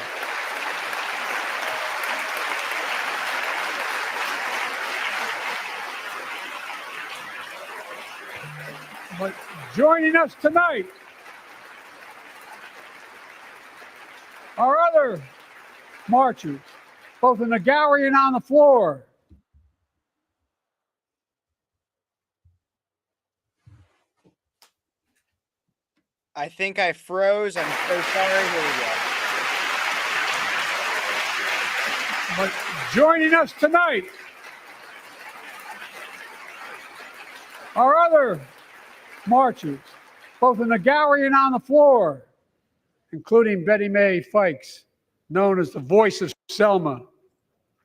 But joining us tonight are other marchers, both in the gallery and on the floor. I think I froze. I'm so sorry. Here we go. But joining us tonight are other marchers, both in the gallery and on the floor, including Betty Mae Fikes, known as the voice of Selma.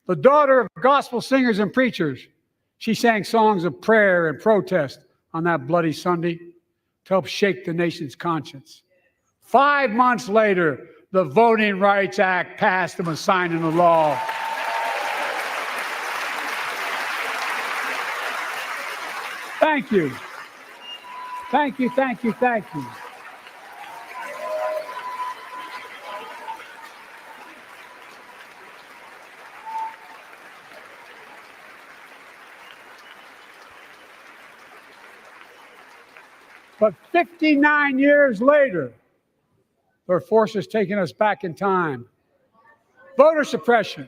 The daughter of gospel singers and preachers, she sang songs of prayer and protest on that bloody Sunday to help shake the nation's conscience. 5 months later, the Voting Rights Act passed and was signed into law. Thank you. Thank you, thank you, thank you. But 59 years later, there are forces taking us back in time. Voter suppression,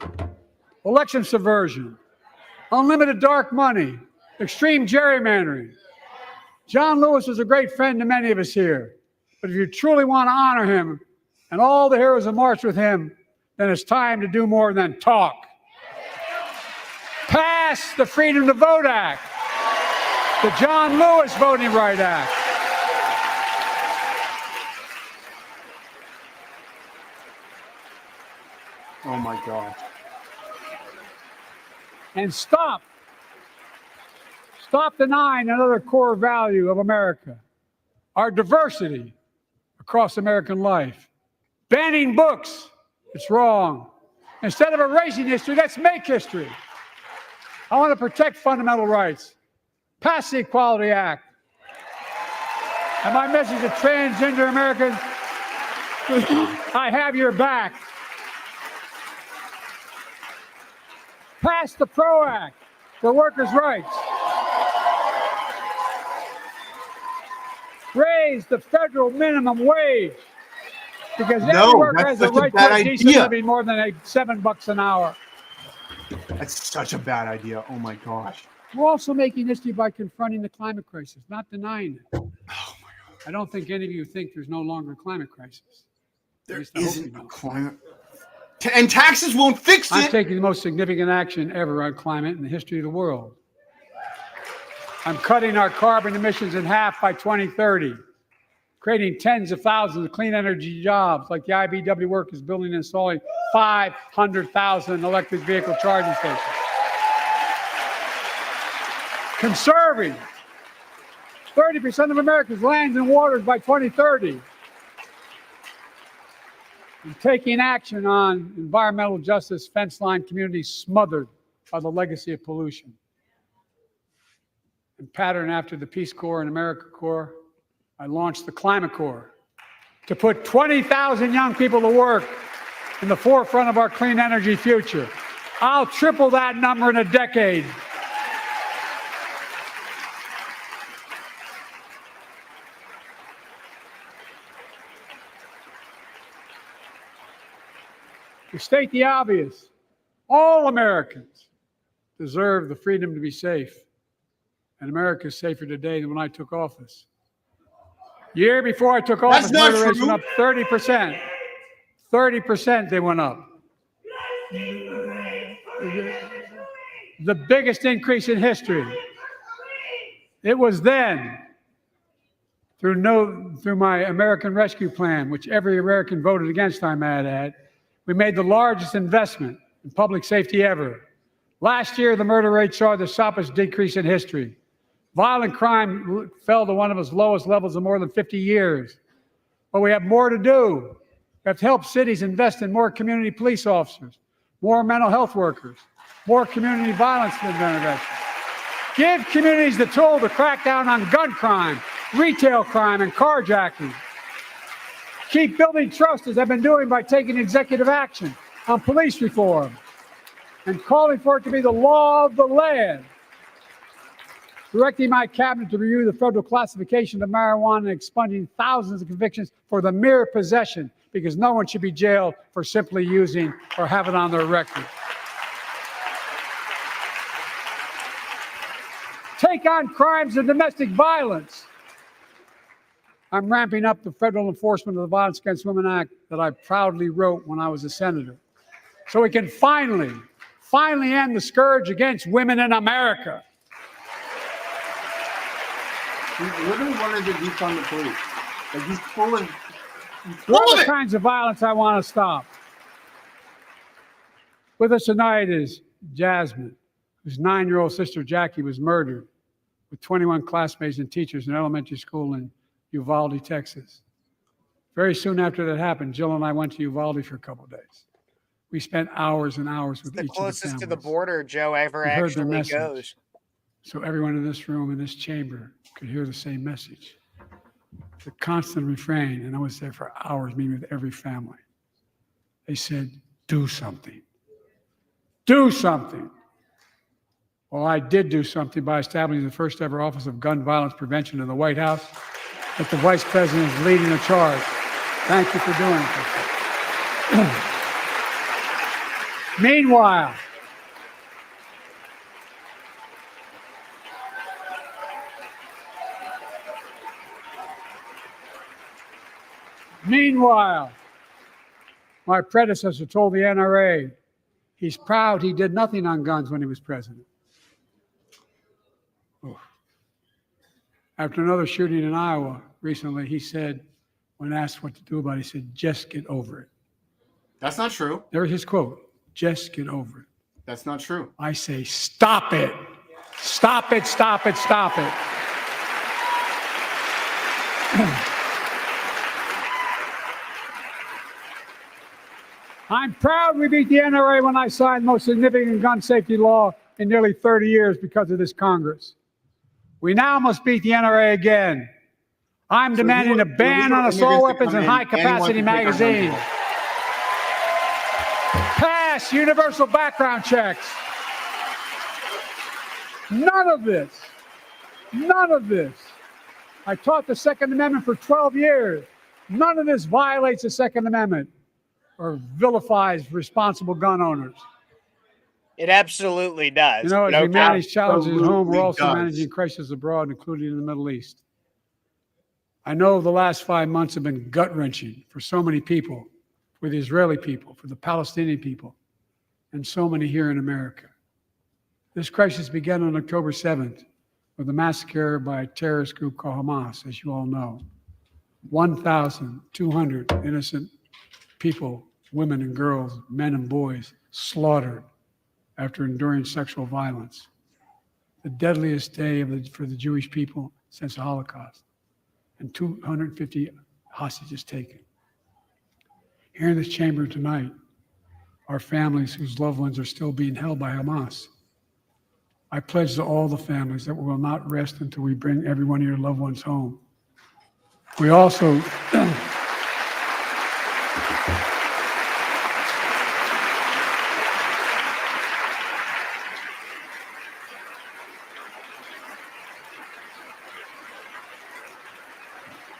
election subversion, unlimited dark money, extreme gerrymandering. John Lewis was a great friend to many of us here, but if you truly want to honor him and all the heroes who marched with him, then it's time to do more than talk. Pass the Freedom to Vote Act, the John Lewis Voting Rights Act. Oh my God. And stop denying another core value of America, our diversity across American life. Banning books, it's wrong. Instead of erasing history, let's make history. I want to protect fundamental rights. Pass the Equality Act. And my message to transgender Americans, I have your back. Pass the PRO Act for workers' rights. Raise the federal minimum wage because every worker has the right to a decent living more than $7 an hour. That's such a bad idea. Oh my gosh. We're also making history by confronting the climate crisis, not denying it. Oh my God. I don't think any of you think there's no longer a climate crisis. There isn't a climate. And taxes won't fix I'm it. taking the most significant action ever on climate in the history of the world. I'm cutting our carbon emissions in half by 2030, creating tens of thousands of clean energy jobs, like the IBW workers building and installing 500,000 electric vehicle charging stations. Conserving 30% of America's lands and waters by 2030. And taking action on environmental justice, fence line communities smothered by the legacy of pollution. And patterned after the Peace Corps and AmeriCorps, I launched the Climate Corps to put 20,000 young people to work in the forefront of our clean energy future. I'll triple that number in a decade. To state the obvious, all Americans deserve the freedom to be safe. And America is safer today than when I took office. Year before I took office, murder rates went up 30%. 30% they went up. The biggest increase in history. It was then, through my American Rescue Plan, which every American voted against, I might add, we made the largest investment in public safety ever. Last year, the murder rate saw the sharpest decrease in history. Violent crime fell to one of its lowest levels in more than 50 years. But we have more to do. We have to help cities invest in more community police officers, more mental health workers, more community violence intervention. Give communities the tool to crack down on gun crime, retail crime, and carjacking. Keep building trust, as I've been doing by taking executive action on police reform and calling for it to be the law of the land. Directing my cabinet to review the federal classification of marijuana and expunging thousands of convictions for the mere possession, because no one should be jailed for simply using or have it on their record. Take on crimes of domestic violence. I'm ramping up the federal enforcement of the Violence Against Women Act that I proudly wrote when I was a senator, so we can finally end the scourge against women in America. He literally wanted to defund the police. Like, he's full of All kinds of violence I want to stop. With us tonight is Jasmine, whose 9-year-old sister Jackie was murdered with 21 classmates and teachers in elementary school in Uvalde, Texas. Very soon after that happened, Jill and I went to Uvalde for a couple of days. We spent hours and hours with each of the families. The closest to the border Joe ever actually goes. So everyone in this room, in this chamber, could hear the same message. The constant refrain, and I was there for hours meeting with every family. They said, do something. Do something. Well, I did do something by establishing the first ever Office of Gun Violence Prevention in the White House, that the Vice President is leading the charge. Thank you for doing it. Meanwhile, my predecessor told the NRA he's proud he did nothing on guns when he was president. After another shooting in Iowa recently, he said, when asked what to do about it, he said, just get over it. That's not true. There's his quote, just get over it. That's not true. I say, stop it. Stop it, stop it, stop it. I'm proud we beat the NRA when I signed the most significant gun safety law in nearly 30 years because of this Congress. We now must beat the NRA again. I'm demanding a ban on assault weapons and high-capacity magazines. Pass universal background checks. None of this. I taught the Second Amendment for 12 years. None of this violates the Second Amendment or vilifies responsible gun owners. It absolutely does. You know, as we manage challenges at home, we're also managing crises abroad, including in the Middle East. I know the last 5 months have been gut-wrenching for so many people, for the Israeli people, for the Palestinian people, and so many here in America. This crisis began on October 7th with a massacre by a terrorist group called Hamas, as you all know. 1,200 innocent people, women and girls, men and boys, slaughtered after enduring sexual violence. The deadliest day for the Jewish people since the Holocaust, and 250 hostages taken. Here in this chamber tonight are families whose loved ones are still being held by Hamas. I pledge to all the families that we will not rest until we bring every one of your loved ones home. We also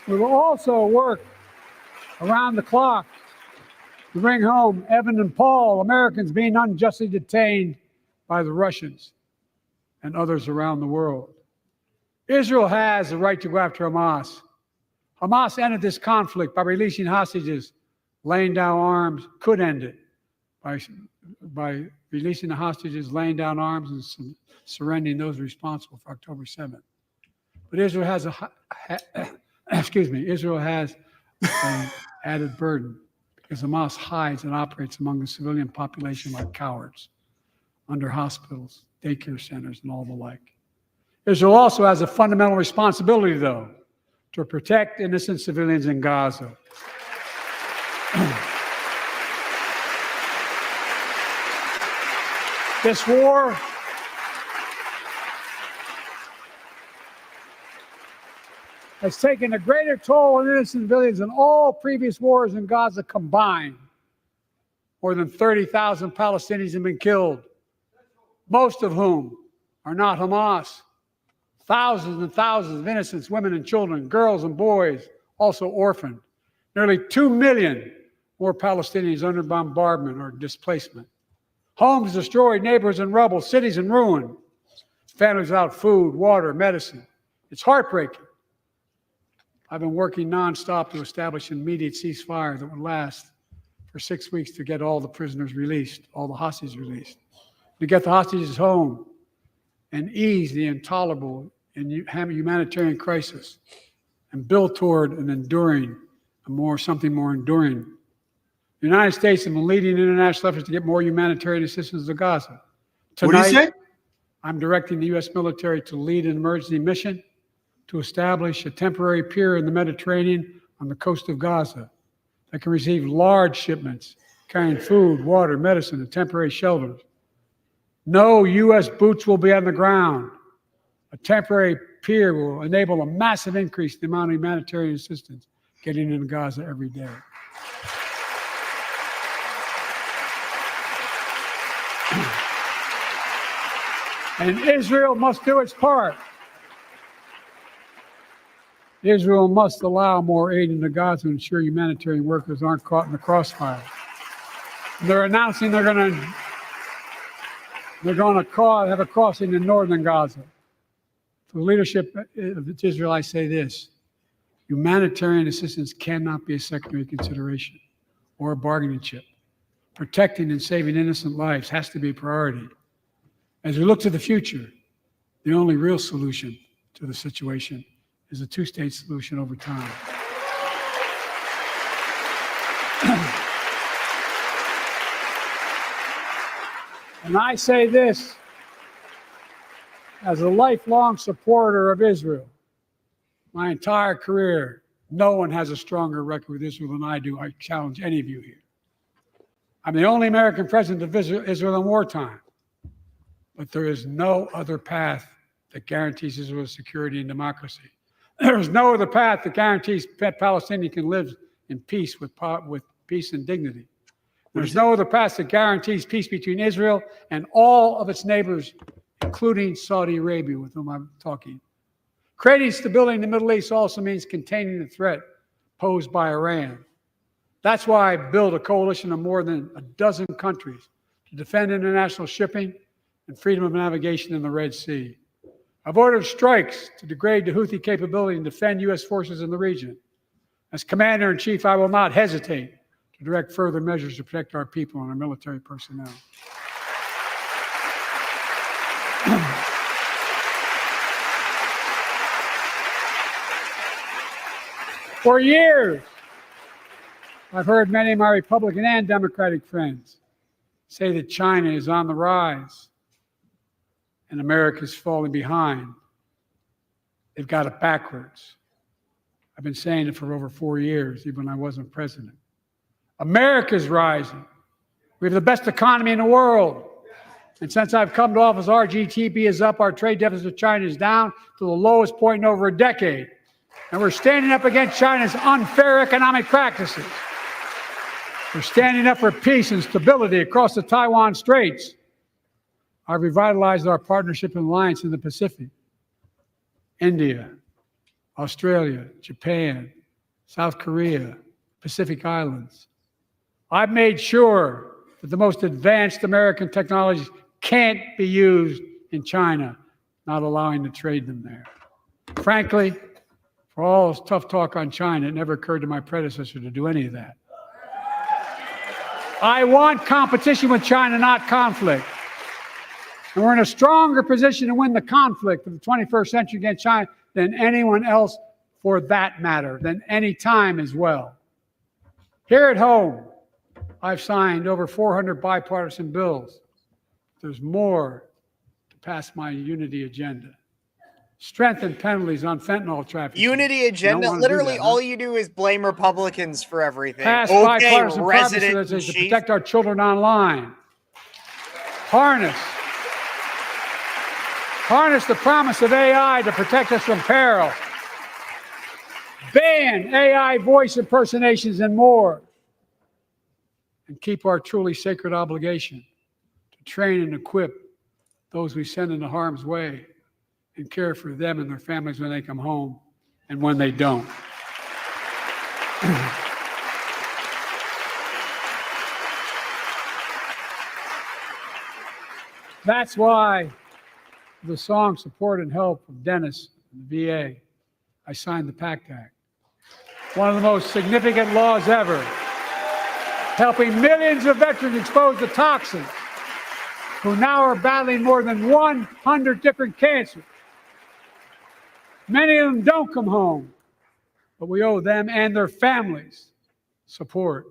we will also work around the clock to bring home Evan and Paul, Americans being unjustly detained by the Russians and others around the world. Israel has the right to go after Hamas. Hamas ended this conflict by releasing hostages, laying down arms, could end it by releasing the hostages, laying down arms, and surrendering those responsible for October 7th. But Israel has Israel has an added burden because Hamas hides and operates among the civilian population like cowards, under hospitals, daycare centers, and all the like. Israel also has a fundamental responsibility, though, to protect innocent civilians in Gaza. This war has taken a greater toll on innocent civilians than all previous wars in Gaza combined. More than 30,000 Palestinians have been killed, most of whom are not Hamas. Thousands and thousands of innocent women and children, girls and boys, also orphaned. Nearly 2 million more Palestinians under bombardment or displacement. Homes destroyed, neighborhoods in rubble, cities in ruin. Families without food, water, medicine. It's heartbreaking. I've been working nonstop to establish an immediate ceasefire that would last for 6 weeks to get all the prisoners released, all the hostages released, to get the hostages home and ease the intolerable and humanitarian crisis and build toward an enduring, something more enduring. The United States has been leading international efforts to get more humanitarian assistance to Gaza. Tonight, What do you say? I'm directing the U.S. military to lead an emergency mission to establish a temporary pier in the Mediterranean on the coast of Gaza that can receive large shipments carrying food, water, medicine, and temporary shelters. No U.S. boots will be on the ground. A temporary pier will enable a massive increase in the amount of humanitarian assistance getting into Gaza every day. And Israel must do its part. Israel must allow more aid into Gaza to ensure humanitarian workers aren't caught in the crossfire. They're announcing they're going to have a crossing in northern Gaza. To the leadership of Israel, I say this: humanitarian assistance cannot be a secondary consideration or a bargaining chip. Protecting and saving innocent lives has to be a priority. As we look to the future, the only real solution to the situation is a two-state solution over time. And I say this as a lifelong supporter of Israel. My entire career, no one has a stronger record with Israel than I do. I challenge any of you here. I'm the only American president of Israel in wartime. But there is no other path that guarantees Israel's security and democracy. There is no other path that guarantees Palestinians can live in peace with peace and dignity. There's no other path that guarantees peace between Israel and all of its neighbors, including Saudi Arabia, with whom I'm talking. Creating stability in the Middle East also means containing the threat posed by Iran. That's why I built a coalition of more than a dozen countries to defend international shipping and freedom of navigation in the Red Sea. I've ordered strikes to degrade the Houthi capability and defend U.S. forces in the region. As Commander-in-Chief, I will not hesitate to direct further measures to protect our people and our military personnel. For years, I've heard many of my Republican and Democratic friends say that China is on the rise and America is falling behind. They've got it backwards. I've been saying it for over 4 years, even when I wasn't president. America's rising. We have the best economy in the world. And since I've come to office, our GDP is up, our trade deficit with China is down to the lowest point in over a decade. And we're standing up against China's unfair economic practices. We're standing up for peace and stability across the Taiwan Straits. I've revitalized our partnership and alliance in the Pacific. India, Australia, Japan, South Korea, Pacific Islands. I've made sure that the most advanced American technologies can't be used in China, not allowing to trade them there. Frankly, for all this tough talk on China, it never occurred to my predecessor to do any of that. I want competition with China, not conflict. And we're in a stronger position to win the conflict of the 21st century against China than anyone else, for that matter, than any time as well. Here at home, I've signed over 400 bipartisan bills. There's more to pass my unity agenda. Strengthen penalties on fentanyl trafficking. Unity agenda? Literally, that, all you do is blame Republicans for everything. Pass bipartisan legislation to protect our children online. Harness the promise of AI to protect us from peril. Ban AI voice impersonations and more. And keep our truly sacred obligation to train and equip those we send into harm's way and care for them and their families when they come home and when they don't. That's why the song Support and Help of Dennis and the VA, I signed the PACT Act. One of the most significant laws ever, helping millions of veterans exposed to toxins who now are battling more than 100 different cancers. Many of them don't come home, but we owe them and their families support.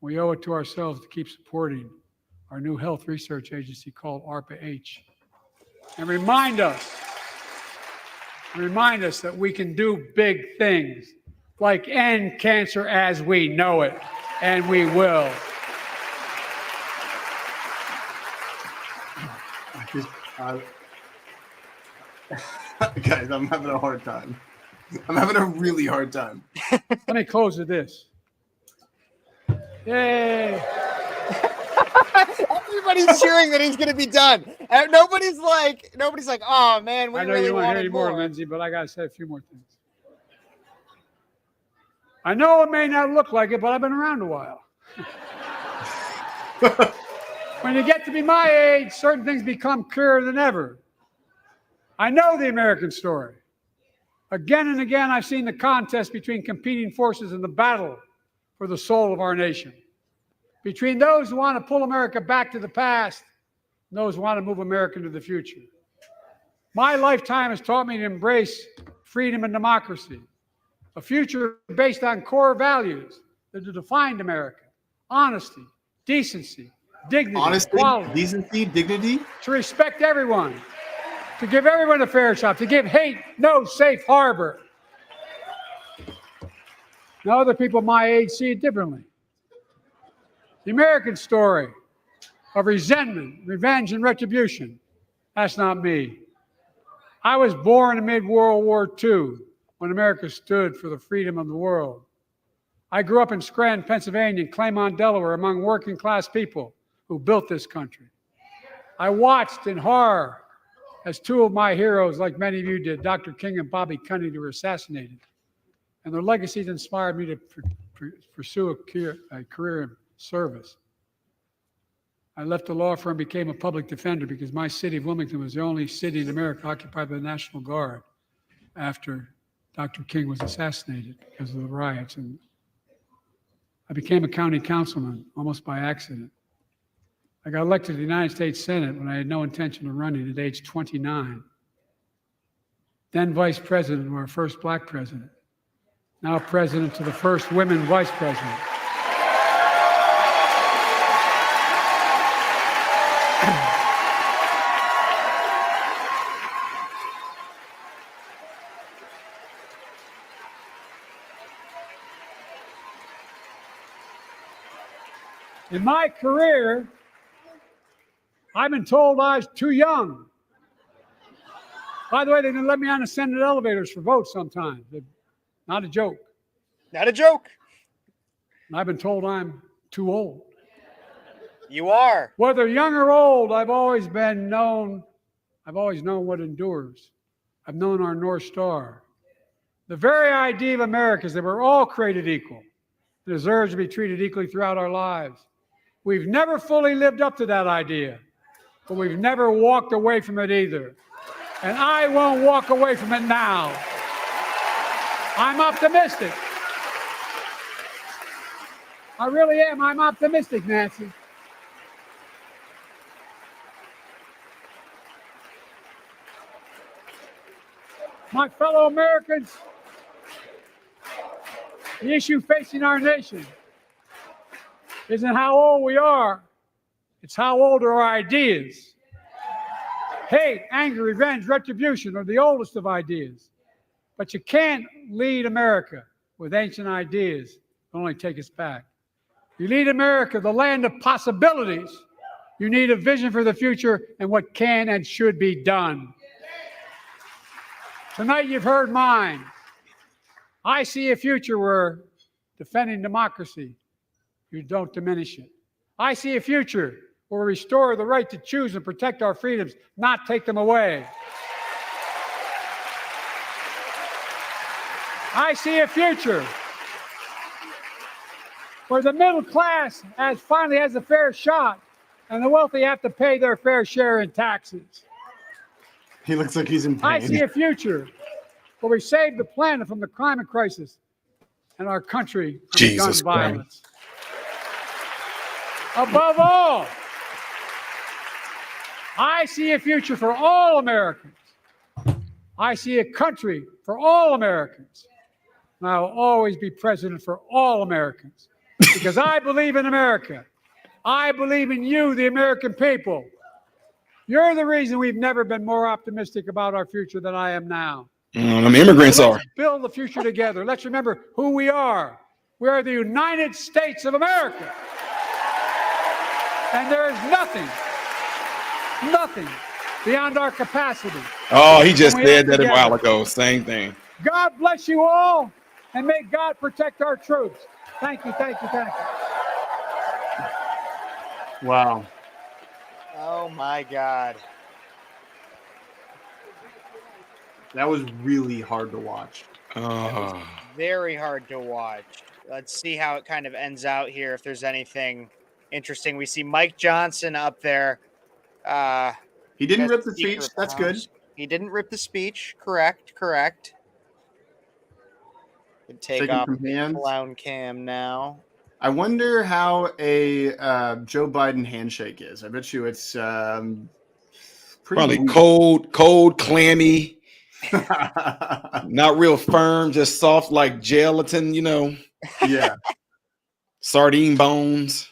We owe it to ourselves to keep supporting our new health research agency called ARPA-H. And remind us that we can do big things, like end cancer as we know it, and we will. Guys, I'm having a hard time. I'm having a really hard time. Let me close with this. Yay! Everybody's cheering that he's going to be done. And nobody's like, oh man, we I know really you want to hear wanted any more, more. Lindsay, but I got to say a few more things. I know it may not look like it, but I've been around a while. When you get to be my age, certain things become clearer than ever. I know the American story. Again and again, I've seen the contest between competing forces in the battle for the soul of our nation. Between those who want to pull America back to the past and those who want to move America into the future. My lifetime has taught me to embrace freedom and democracy, a future based on core values that have defined America: honesty, decency, dignity, equality, decency, dignity, to respect everyone, to give everyone a fair shot, to give hate no safe harbor. Now, other people my age see it differently. The American story of resentment, revenge, and retribution, that's not me. I was born amid World War II when America stood for the freedom of the world. I grew up in Scranton, Pennsylvania, and Claymont, Delaware, among working class people who built this country. I watched in horror as two of my heroes, like many of you did, Dr. King and Bobby Kennedy, were assassinated. And their legacies inspired me to pursue a career in service. I left the law firm, became a public defender because my city of Wilmington was the only city in America occupied by the National Guard after Dr. King was assassinated because of the riots. And I became a county councilman almost by accident. I got elected to the United States Senate when I had no intention of running at age 29. Then vice president of our first black president. Now president to the first women vice president. In my career, I've been told I was too young. By the way, they didn't let me on the Senate elevators for votes sometimes. Not a joke. Not a joke. And I've been told I'm too old. You are. Whether young or old, I've always known what endures. I've known our North Star. The very idea of America is that we're all created equal, deserves to be treated equally throughout our lives. We've never fully lived up to that idea, but we've never walked away from it either. And I won't walk away from it now. I'm optimistic. I really am. I'm optimistic, Nancy. My fellow Americans, the issue facing our nation isn't how old we are, it's how old are our ideas. Hate, anger, revenge, retribution are the oldest of ideas. But you can't lead America with ancient ideas. It'll only take us back. You lead America, the land of possibilities. You need a vision for the future and what can and should be done. Tonight you've heard mine. I see a future where defending democracy, you don't diminish it. I see a future where we restore the right to choose and protect our freedoms, not take them away. I see a future where the middle class finally has a fair shot and the wealthy have to pay their fair share in taxes. He looks like he's in pain. I see a future where we save the planet from the climate crisis and our country from gun violence. Above all, I see a future for all Americans. I see a country for all Americans. And I will always be president for all Americans because I believe in America. I believe in you, the American people. You're the reason we've never been more optimistic about our future than I am now. Immigrants are. Let's build the future together. Let's remember who we are. We are the United States of America. And there is nothing beyond our capacity. Oh, he just said that a while ago. Same thing. God bless you all, and may God protect our troops. Thank you, thank you, thank you. Wow. Oh my God. That was really hard to watch. Very hard to watch. Let's see how it kind of ends out here. If there's anything interesting, we see Mike Johnson up there. He didn't rip the speech. That's good. He didn't rip the speech. Correct. Could take off the clown cam now. I wonder how a Joe Biden handshake is. I bet you it's probably cold, clammy, not real firm, just soft like gelatin, Yeah. Sardine bones.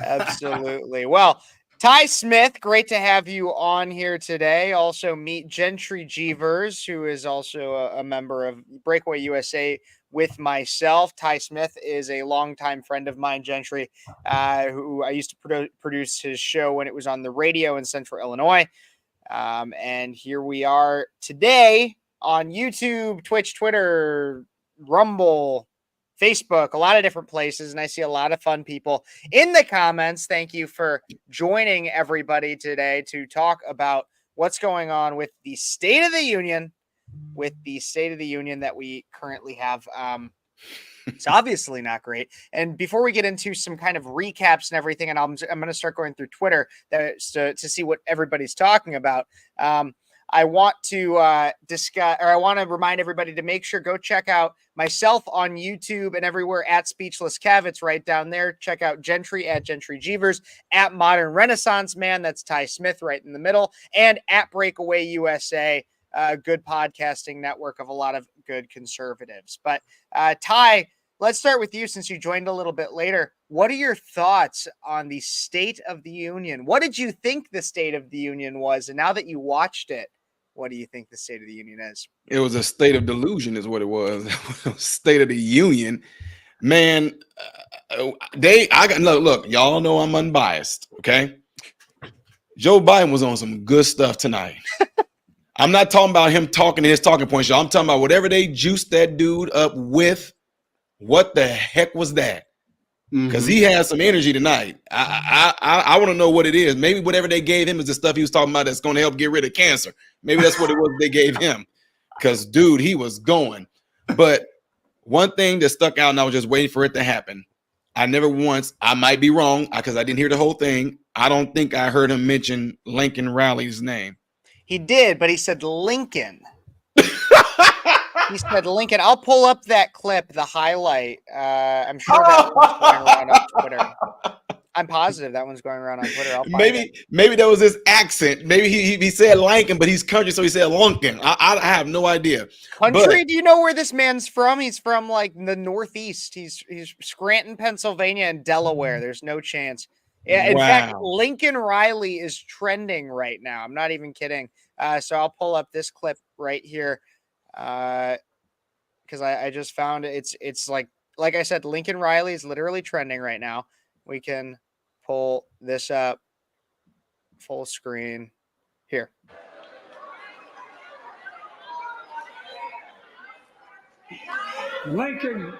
Absolutely. Well, Ty Smith, great to have you on here today. Also meet Gentry Jeevers, who is also a member of Breakaway USA with myself. Ty Smith is a longtime friend of mine, Gentry, who I used to produce his show when it was on the radio in Central Illinois. And here we are today on YouTube, Twitch, Twitter, Rumble, Facebook, a lot of different places, and I see a lot of fun people in the comments. Thank you for joining everybody today to talk about what's going on with the State of the Union, that we currently have It's obviously not great. And before we get into some kind of recaps and everything, and I'm going to start going through Twitter to see what everybody's talking about. I want to discuss, or I want to remind everybody to make sure go check out myself on YouTube and everywhere at Speechless Kev. It's right down there. Check out Gentry at Gentry Jeevers, at Modern Renaissance Man. That's Ty Smith right in the middle, and at Breakaway USA. Good podcasting network of a lot of good conservatives. But Ty, let's start with you since you joined a little bit later. What are your thoughts on the State of the Union? What did you think the State of the Union was? And now that you watched it, what do you think the State of the Union is? It was a state of delusion is what it was. State of the Union. Man, look, y'all know I'm unbiased, okay? Joe Biden was on some good stuff tonight. I'm not talking about him talking to his talking points, y'all. I'm talking about whatever they juiced that dude up with. What the heck was that? Because he has some energy tonight. I want to know what it is. Maybe whatever they gave him is the stuff he was talking about that's going to help get rid of cancer. Maybe that's what it was they gave him. Because, dude, he was going. But one thing that stuck out, and I was just waiting for it to happen. I never once, I might be wrong because I didn't hear the whole thing. I don't think I heard him mention Lincoln Riley's name. He did, but he said Lincoln. He said Lincoln. I'll pull up that clip, the highlight. I'm sure that one's going around on Twitter. I'm positive that one's going around on Twitter. I'll find it. Maybe that was his accent. Maybe he said Lincoln, but he's country, so he said Lincoln. I have no idea. Country? Do you know where this man's from? He's from like the Northeast. He's Scranton, Pennsylvania, and Delaware. There's no chance. Yeah, in fact, Lincoln Riley is trending right now. I'm not even kidding. So I'll pull up this clip right here. Because I just found it. It's like I said, Lincoln Riley is literally trending right now. We can pull this up full screen here. Lincoln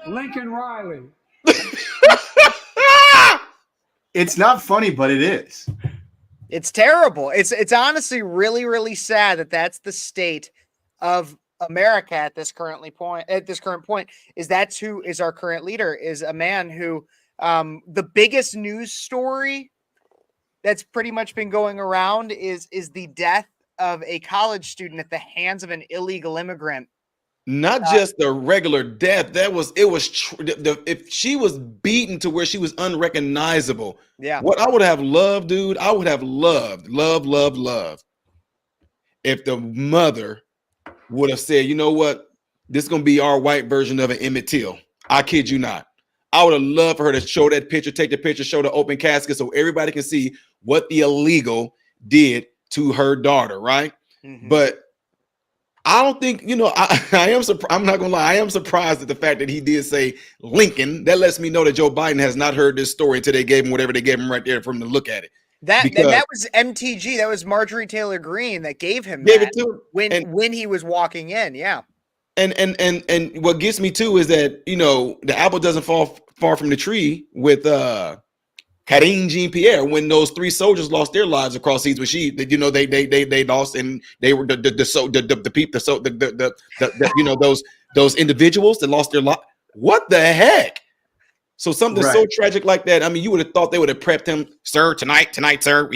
Riley. It's not funny, but it is. It's terrible. It's honestly really, really sad that that's the state of America at this current point. Is that's who is our current leader, is a man who the biggest news story that's pretty much been going around is the death of a college student at the hands of an illegal immigrant. Not just a regular death. If she was beaten to where she was unrecognizable. Yeah. What I would have loved, dude, I would have loved if the mother would have said, you know what, this is going to be our white version of an Emmett Till. I kid you not. I would have loved for her to show that picture, take the picture, show the open casket so everybody can see what the illegal did to her daughter, right? Mm-hmm. But I don't think, I'm not going to lie. I am surprised at the fact that he did say Lincoln. That lets me know that Joe Biden has not heard this story until they gave him whatever they gave him right there for him to look at it. That was MTG. That was Marjorie Taylor Greene that gave him when he was walking in. Yeah. And what gets me too is that, the apple doesn't fall far from the tree with Karine Jean-Pierre when those 3 soldiers lost their lives across seas. They lost, and they were those individuals that lost their life. What the heck? So something so tragic like that. I mean, you would have thought they would have prepped him, sir. Tonight, sir.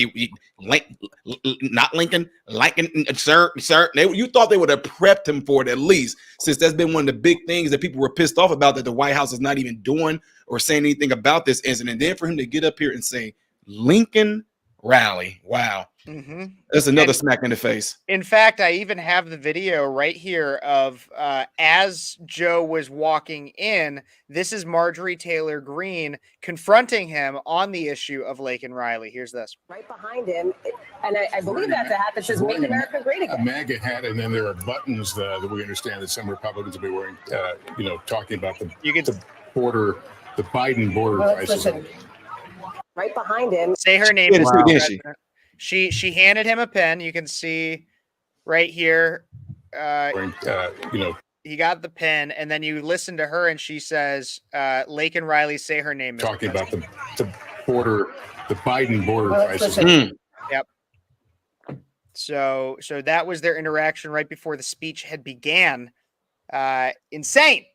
Not Lincoln, sir. You thought they would have prepped him for it at least, since that's been one of the big things that people were pissed off about, that the White House is not even doing or saying anything about this incident. And then for him to get up here and say Lincoln Riley, wow. Mm-hmm. That's another smack in the face. In fact, I even have the video right here of as Joe was walking in, this is Marjorie Taylor Greene confronting him on the issue of Lincoln Riley. Here's this. Right behind him, and I believe that's a hat that says Make America Great Again. A MAGA hat, and then there are buttons that we understand that some Republicans will be wearing, talking about the Biden border crisis. Right behind him. Say her name. She handed him a pen. You can see right here. He got the pen, and then you listen to her, and she says, "Lincoln Riley, say her name." Talking about the Biden border crisis. Yep. So that was their interaction right before the speech had began. Insane.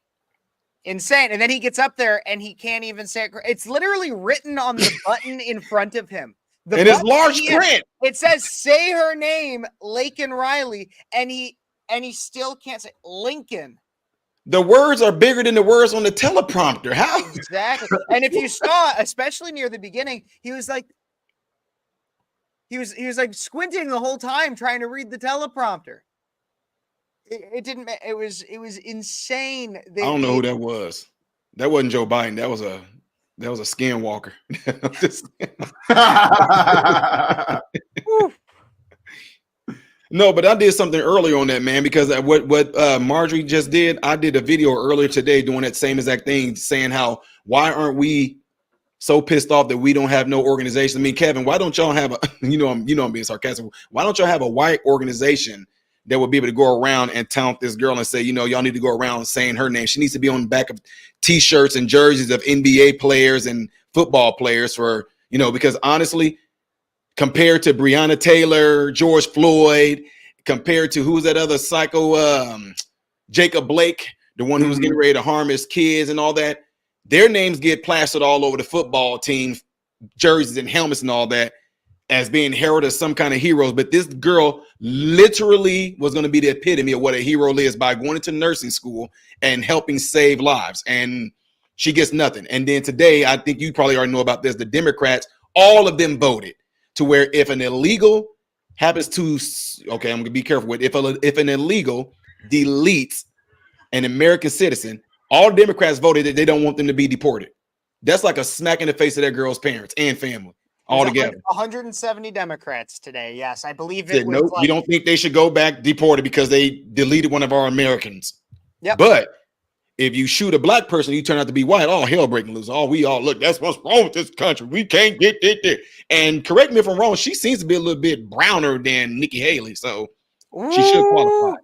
Insane. And then he gets up there and he can't even say it. It's literally written on the button in front of him. And it's large print. It says, say her name, Laken Riley. And he still can't say Lincoln. The words are bigger than the words on the teleprompter. How? Exactly. And if you saw, especially near the beginning, he was like squinting the whole time trying to read the teleprompter. It didn't. It was insane. I don't know who that was. That wasn't Joe Biden. That was a skinwalker. No, but I did something earlier on that, man, because what Marjorie just did, I did a video earlier today doing that same exact thing, saying how, why aren't we so pissed off that we don't have no organization? I mean, Kevin, why don't y'all have a, I'm being sarcastic. Why don't y'all have a white organization that would be able to go around and tout this girl and say, y'all need to go around saying her name. She needs to be on the back of T-shirts and jerseys of NBA players and football players for, because honestly, compared to Breonna Taylor, George Floyd, compared to who's that other psycho, Jacob Blake, the one who was getting ready to harm his kids and all that, their names get plastered all over the football team, jerseys and helmets and all that, as being heralded as some kind of heroes. But this girl literally was going to be the epitome of what a hero is by going into nursing school and helping save lives. And she gets nothing. And then today, I think you probably already know about this, the Democrats, all of them voted to where if an illegal happens to, okay, I'm going to be careful with, if an illegal deletes an American citizen, all Democrats voted that they don't want them to be deported. That's like a smack in the face of that girl's parents and family. All together. 170 Democrats today. Yes, I believe it. No, we don't think they should go back deported because they deleted one of our Americans. Yep. But if you shoot a black person, you turn out to be white. All hell breaking loose. We all look. That's what's wrong with this country. We can't get it. And correct me if I'm wrong. She seems to be a little bit browner than Nikki Haley, so she should qualify.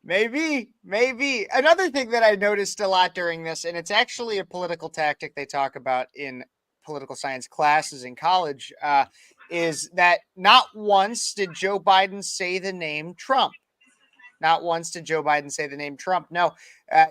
Maybe. Another thing that I noticed a lot during this, and it's actually a political tactic they talk about in political science classes in college, is that not once did Joe Biden say the name Trump. Not once did Joe Biden say the name Trump. No,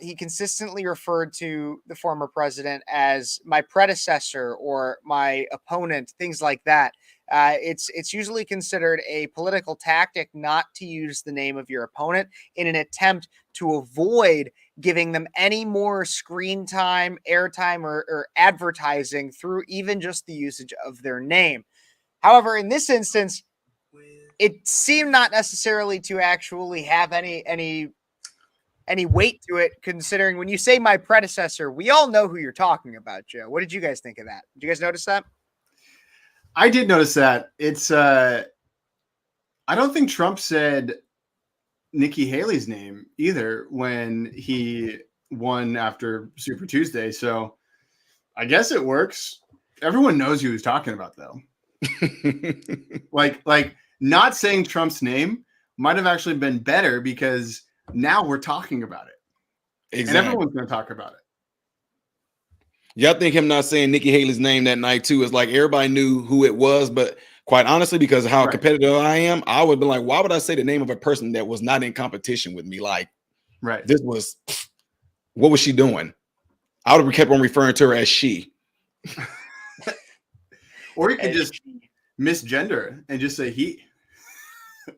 he consistently referred to the former president as my predecessor or my opponent, things like that. It's usually considered a political tactic not to use the name of your opponent in an attempt to avoid giving them any more screen time, airtime, or advertising through even just the usage of their name. However, in this instance, it seemed not necessarily to actually have any weight to it, considering when you say my predecessor, we all know who you're talking about, Joe. What did you guys think of that? Did you guys notice that? I did notice that. It's I don't think Trump said Nikki Haley's name either when he won after Super Tuesday. So I guess it works. Everyone knows who he's talking about, though. like not saying Trump's name might have actually been better because now we're talking about it. Exactly. And everyone's going to talk about it. Yeah, I think him not saying Nikki Haley's name that night too is like everybody knew who it was, but quite honestly, because of how competitive I am, I would be like, why would I say the name of a person that was not in competition with me? Like, this was, what was she doing? I would have kept on referring to her as she. Or you could just misgender and just say he.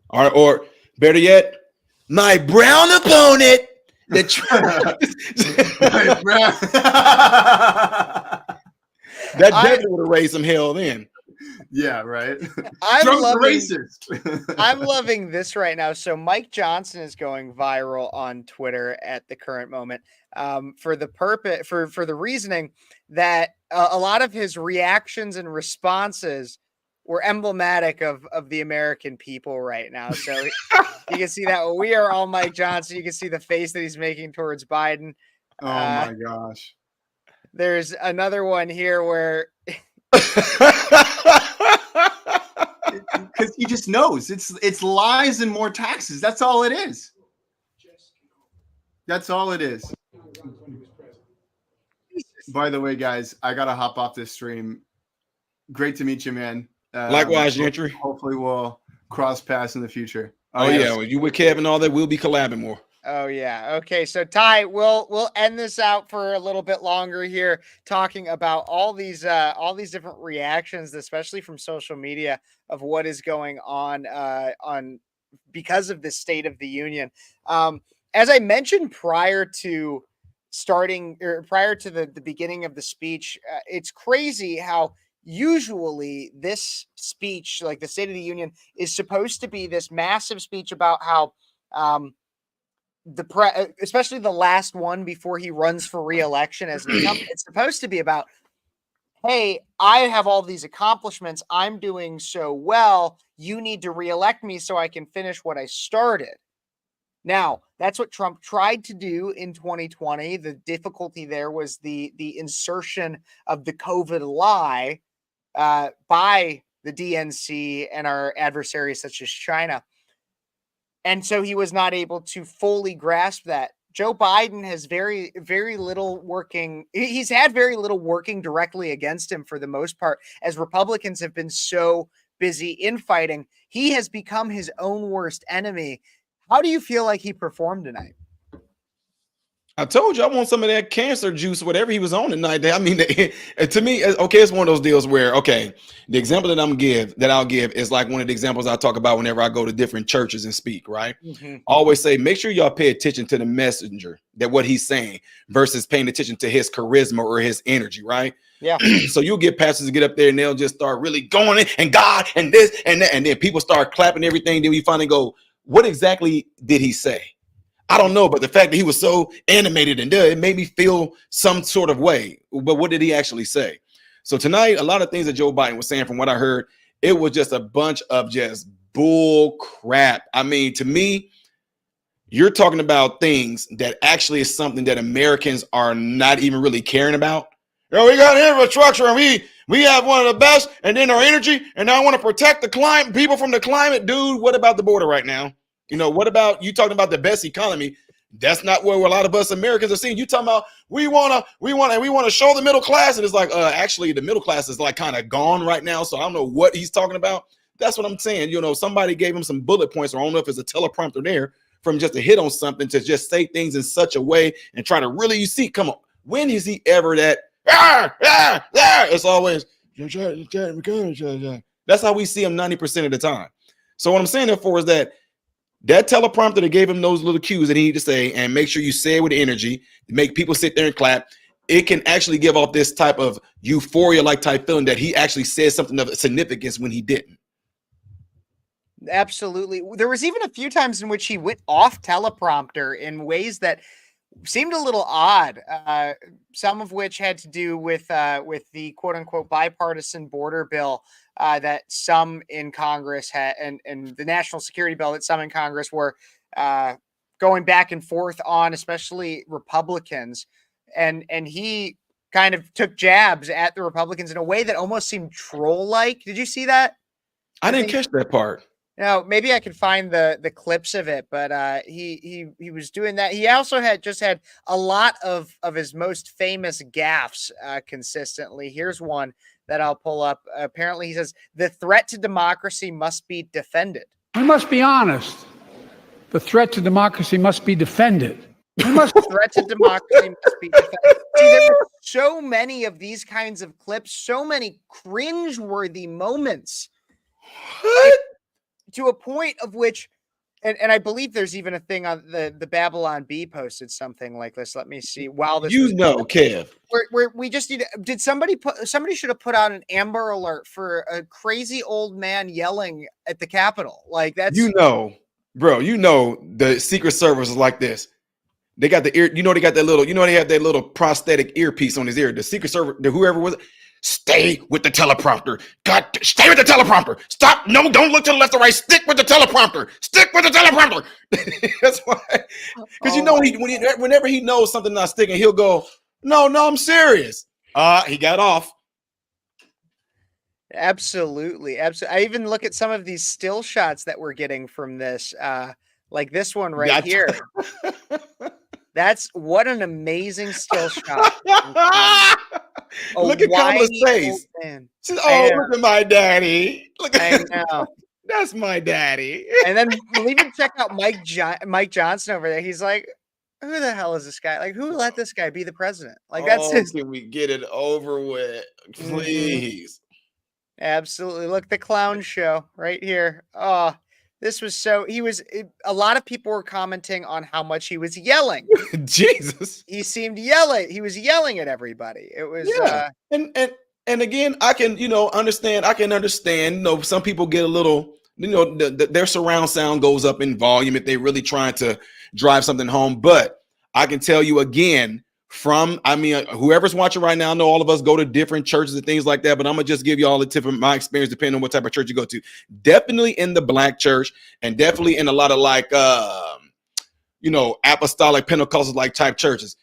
Or better yet, my brown opponent. That definitely would have raised some hell then. Yeah, right. I'm loving this right now. So Mike Johnson is going viral on Twitter at the current moment for the reasoning that a lot of his reactions and responses were emblematic of the American people right now. So you can see that we are all Mike Johnson. You can see the face that he's making towards Biden. Oh my gosh. There's another one here where because he just knows it's lies and more taxes. That's all it is. That's all it is. By the way, guys, I gotta hop off this stream. Great to meet you, man. Likewise, Gentry. Hopefully we'll cross paths in the future. Oh, yeah. Well, you with Kev and all that, we'll be collabing more. Oh yeah. Okay. So Ty, we'll end this out for a little bit longer here, talking about all these different reactions, especially from social media, of what is going on because of this State of the Union. As I mentioned prior to starting or prior to the beginning of the speech, it's crazy how usually this speech, like the State of the Union, is supposed to be this massive speech about how especially the last one before he runs for re-election as an incumbent, it's supposed to be about, hey, I have all these accomplishments, I'm doing so well, you need to re-elect me so I can finish what I started. Now, that's what Trump tried to do in 2020. The difficulty there was the insertion of the COVID lie by the DNC and our adversaries such as China. And so he was not able to fully grasp that. Joe Biden has very, very little working. He's had very little working directly against him for the most part, as Republicans have been so busy infighting. He has become his own worst enemy. How do you feel like he performed tonight? I told you I want some of that cancer juice, whatever he was on tonight. I mean, to me, okay, it's one of those deals where, okay, the example that I'll give is like one of the examples I talk about whenever I go to different churches and speak, right? Mm-hmm. I always say, make sure y'all pay attention to the messenger, that what he's saying, versus paying attention to his charisma or his energy, right? Yeah. So you'll get pastors to get up there and they'll just start really going in and God and this and that, and then people start clapping everything. Then we finally go, what exactly did he say? I don't know, but the fact that he was so animated and it made me feel some sort of way. But what did he actually say? So tonight, a lot of things that Joe Biden was saying, from what I heard, it was just a bunch of just bull crap. I mean, to me, you're talking about things that actually is something that Americans are not even really caring about. You know, we got infrastructure and we have one of the best, and then our energy, and I want to protect the climate, people from the climate. Dude, what about the border right now? You know, what about you talking about the best economy? That's not where a lot of us Americans are seeing. You talking about we want to show the middle class, and it's like actually the middle class is like kind of gone right now. So I don't know what he's talking about. That's what I'm saying. You know, somebody gave him some bullet points, or I don't know if it's a teleprompter there from just to hit on something, to just say things in such a way and try to really, you see, come on, when is he ever that? It's always that's how we see him 90% of the time. So what I'm saying therefore is that teleprompter that gave him those little cues that he needed to say, and make sure you say it with energy, make people sit there and clap. It can actually give off this type of euphoria-like type feeling that he actually said something of significance when he didn't. Absolutely. There was even a few times in which he went off teleprompter in ways that seemed a little odd. Some of which had to do with the quote unquote bipartisan border bill that some in Congress had, and the national security bill that some in Congress were going back and forth on, especially Republicans. And he kind of took jabs at the Republicans in a way that almost seemed troll-like. Did you see that? I didn't catch that part. No, maybe I could find the clips of it, but he was doing that. He also had a lot of his most famous gaffes consistently. Here's one that I'll pull up. Apparently, he says the threat to democracy must be defended. We must be honest. The threat to democracy must be defended. Threat to democracy must be defended. See, there were so many of these kinds of clips, so many cringeworthy moments. What? To a point of which, and I believe there's even a thing on the Babylon Bee posted something like this. Let me see. While this Kev, where we just need. Did somebody should have put out an Amber Alert for a crazy old man yelling at the Capitol? Like that's bro. The Secret Service is like this. They got the ear. They got that little. They have that little prosthetic earpiece on his ear. The Secret Service, whoever was it. Stay with the teleprompter. God, stay with the teleprompter. Stop. No, don't look to the left or right. Stick with the teleprompter. Stick with the teleprompter. That's why. Because whenever he knows something not sticking, he'll go, no, I'm serious. He got off. Absolutely. I even look at some of these still shots that we're getting from this, like this one right here. That's what an amazing still shot. Look at Kamala's face. She's, look at my daddy. Look at I know. That's my daddy. And then we'll even check out Mike Johnson over there. He's like, who the hell is this guy? Like, who let this guy be the president? Like, that's his. Can we get it over with, please? Absolutely. Look, the clown show right here. Oh, this was so. A lot of people were commenting on how much he was yelling. Jesus. He seemed yelling. He was yelling at everybody. It was. And again, I can, understand. I can understand. Some people get a little, their surround sound goes up in volume if they're really trying to drive something home. But I can tell you again, whoever's watching right now, I know all of us go to different churches and things like that, but I'm gonna just give you all a tip of my experience, depending on what type of church you go to. Definitely in the Black church, and definitely in a lot of apostolic Pentecostal like type churches.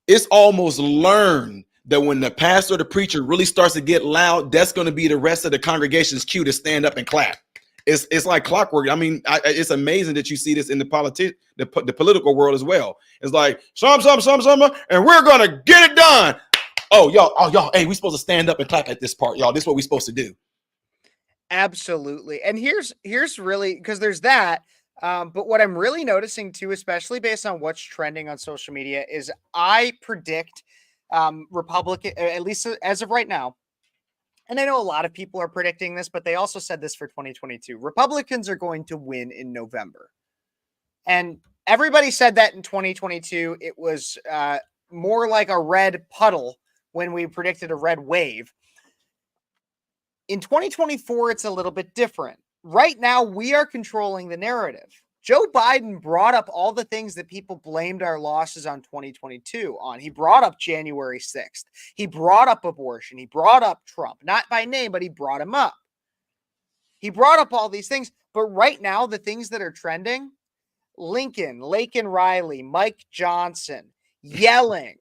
It's almost learned that when the pastor or the preacher really starts to get loud, that's going to be the rest of the congregation's cue to stand up and clap. It's like clockwork. I mean, it's amazing that you see this in the political world as well. It's like some, and we're gonna get it done. Oh, y'all, hey, we supposed to stand up and clap at this part, y'all. This is what we're supposed to do. Absolutely. And here's really, because there's that. But what I'm really noticing too, especially based on what's trending on social media, is I predict Republican, at least as of right now, and I know a lot of people are predicting this, but they also said this for 2022. Republicans are going to win in November. And everybody said that in 2022. It was more like a red puddle when we predicted a red wave. In 2024, it's a little bit different. Right now, we are controlling the narrative. Joe Biden brought up all the things that people blamed our losses on 2022 on. He brought up January 6th. He brought up abortion. He brought up Trump, not by name, but he brought him up. He brought up all these things. But right now, the things that are trending, Lincoln, Laken Riley, Mike Johnson, yelling,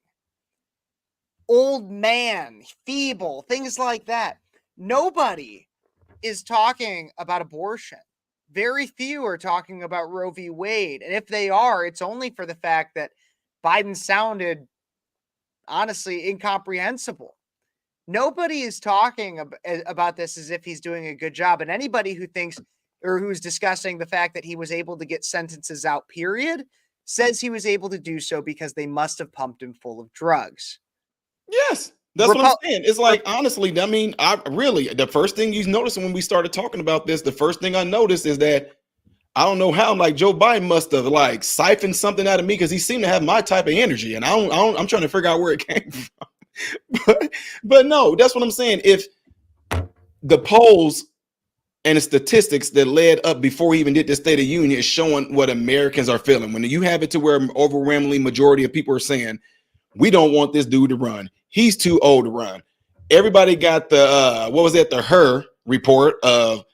old man, feeble, things like that. Nobody is talking about abortion. Very few are talking about Roe v. Wade. And if they are, it's only for the fact that Biden sounded, honestly, incomprehensible. Nobody is talking about this as if he's doing a good job. And anybody who thinks or who's discussing the fact that he was able to get sentences out, period, says he was able to do so because they must have pumped him full of drugs. Yes. That's what I'm saying. It's like, honestly, I mean, the first thing you noticed when we started talking about this, the first thing I noticed is that I don't know how, like, Joe Biden must have like siphoned something out of me because he seemed to have my type of energy, and I'm trying to figure out where it came from. but no, that's what I'm saying. If the polls and the statistics that led up before we even did the State of Union is showing what Americans are feeling, when you have it to where overwhelmingly majority of people are saying, we don't want this dude to run. He's too old to run. Everybody got the the Her report of,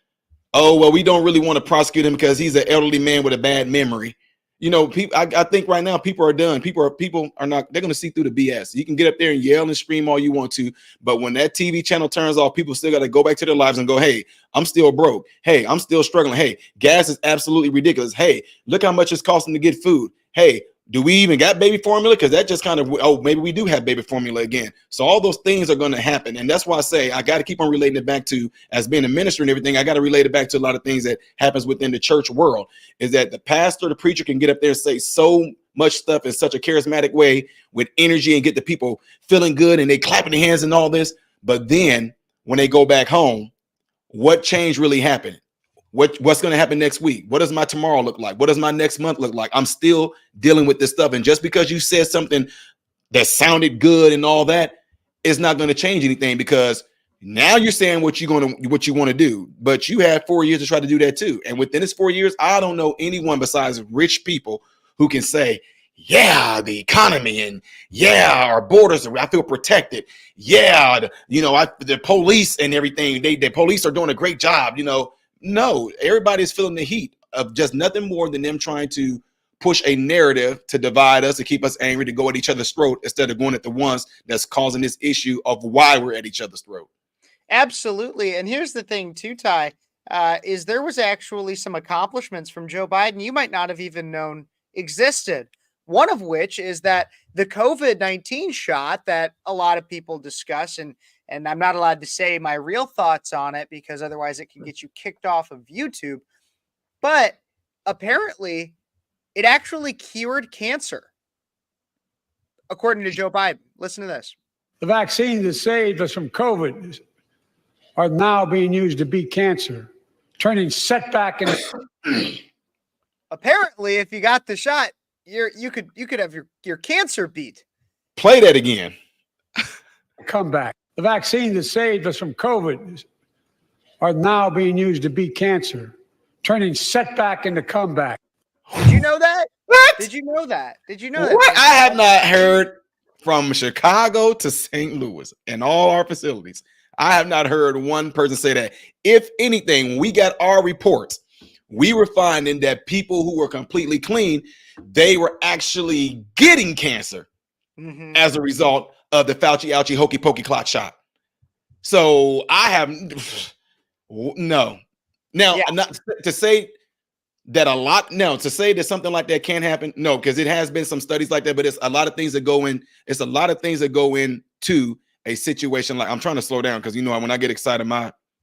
oh, well, we don't really want to prosecute him because he's an elderly man with a bad memory. People. I think right now people are done. People are not. They're going to see through the BS. You can get up there and yell and scream all you want to, but when that TV channel turns off, people still got to go back to their lives and go, hey, I'm still broke. Hey, I'm still struggling. Hey, gas is absolutely ridiculous. Hey, look how much it's costing to get food. Hey, do we even got baby formula? Because that just kind of, maybe we do have baby formula again. So all those things are going to happen. And that's why I say I got to keep on relating it back to, as being a minister and everything, I got to relate it back to a lot of things that happens within the church world, is that the pastor, the preacher can get up there and say so much stuff in such a charismatic way with energy and get the people feeling good and they clapping their hands and all this. But then when they go back home, what change really happened? What's going to happen next week? What does my tomorrow look like? What does my next month look like? I'm still dealing with this stuff. And just because you said something that sounded good and all that is not going to change anything, because now you're saying what you want to do, but you had 4 years to try to do that too. And within this 4 years, I don't know anyone besides rich people who can say, yeah, the economy, and yeah, our borders, I feel protected. Yeah, the police and everything, the police are doing a great job, No, everybody's feeling the heat of just nothing more than them trying to push a narrative to divide us, to keep us angry, to go at each other's throat instead of going at the ones that's causing this issue of why we're at each other's throat. Absolutely. And here's the thing too, Ty, is there was actually some accomplishments from Joe Biden you might not have even known existed. One of which is that the COVID-19 shot that a lot of people discuss and And I'm not allowed to say my real thoughts on it because otherwise it can get you kicked off of YouTube. But apparently, it actually cured cancer, according to Joe Biden. Listen to this. The vaccines that saved us from COVID are now being used to beat cancer, turning setback into Apparently, if you got the shot, you could have your cancer beat. Play that again. comeback. The vaccines that saved us from COVID are now being used to beat cancer, turning setback into comeback. Did you know that? What? Did you know that? Did you know What? that? I have not heard from Chicago to St. Louis and all our facilities. I have not heard one person say that. If anything, when we got our reports, we were finding that people who were completely clean, they were actually getting cancer as a result of the Fauci ouchie hokey pokey clot shot. So I have no. Now, not to say that a lot, no, to say that something like that can't happen, no, because it has been some studies like that, but it's a lot of things that go in, it's a lot of things that go into a situation like, I'm trying to slow down because you know when I get excited,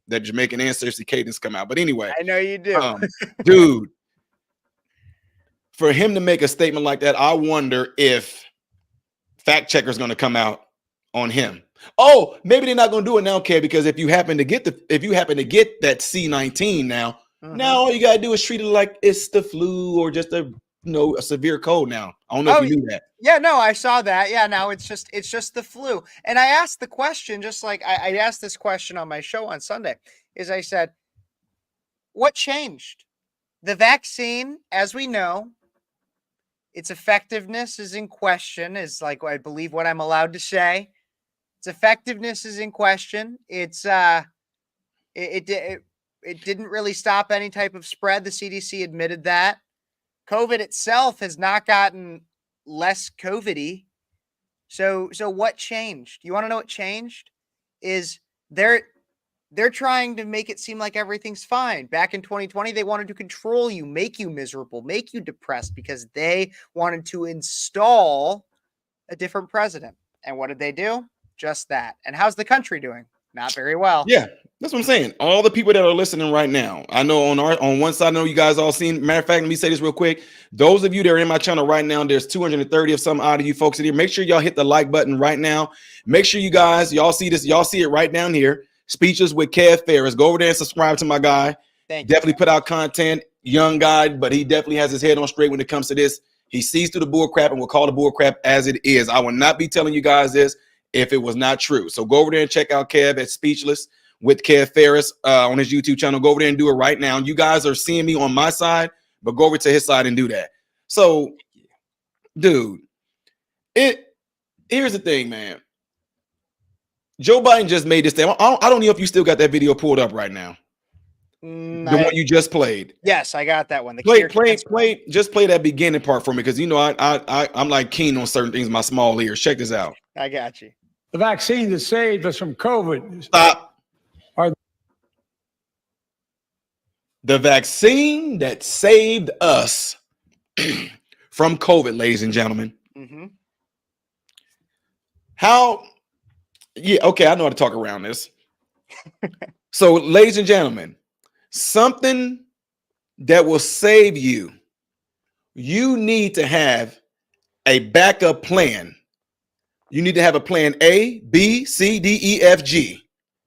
that Jamaican ancestry cadence come out. But anyway, I know you do. Dude, for him to make a statement like that, I wonder if fact checkers going to come out on him. Oh, maybe they're not going to do it now, Kev, because if you happen to get that C19 now, now all you got to do is treat it like it's the flu or just a severe cold now. I don't know if you knew that. Yeah, no, I saw that. Yeah, now it's just the flu. And I asked the question, just like I asked this question on my show on Sunday, is I said, what changed? The vaccine, as we know, its effectiveness is in question, is like, I believe what I'm allowed to say. Its effectiveness is in question. It didn't really stop any type of spread. The CDC admitted that. COVID itself has not gotten less COVID-y. So what changed? You want to know what changed? Is they're trying to make it seem like everything's fine. Back in 2020, they wanted to control you, make you miserable, make you depressed because they wanted to install a different president. And what did they do? Just that. And how's the country doing? Not very well. Yeah, that's what I'm saying. All the people that are listening right now, I know on one side, I know you guys all seen. Matter of fact, let me say this real quick. Those of you that are in my channel right now, there's 230 of some odd of you folks in here. Make sure y'all hit the like button right now. Make sure you guys, y'all see this, y'all see it right down here. Speeches with Kev Phares. Go over there and subscribe to my guy. Definitely put out content. Young guy, but he definitely has his head on straight when it comes to this. He sees through the bull crap and will call the bull crap as it is. I will not be telling you guys this if it was not true. So go over there and check out Kev at Speechless with Kev Phares on his YouTube channel. Go over there and do it right now. You guys are seeing me on my side, but go over to his side and do that. So, dude, here's the thing, man. Joe Biden just made this thing. I don't know if you still got that video pulled up right now. The one you just played. Yes, I got that one. Just play that beginning part for me because you know I'm like keen on certain things in my small ears. Check this out. I got you. The vaccine that saved us from COVID. Stop. The vaccine that saved us from COVID, ladies and gentlemen. How? Yeah, okay, I know how to talk around this. So, ladies and gentlemen, something that will save you, you need to have a backup plan. You need to have a plan A, B, C, D, E, F, G,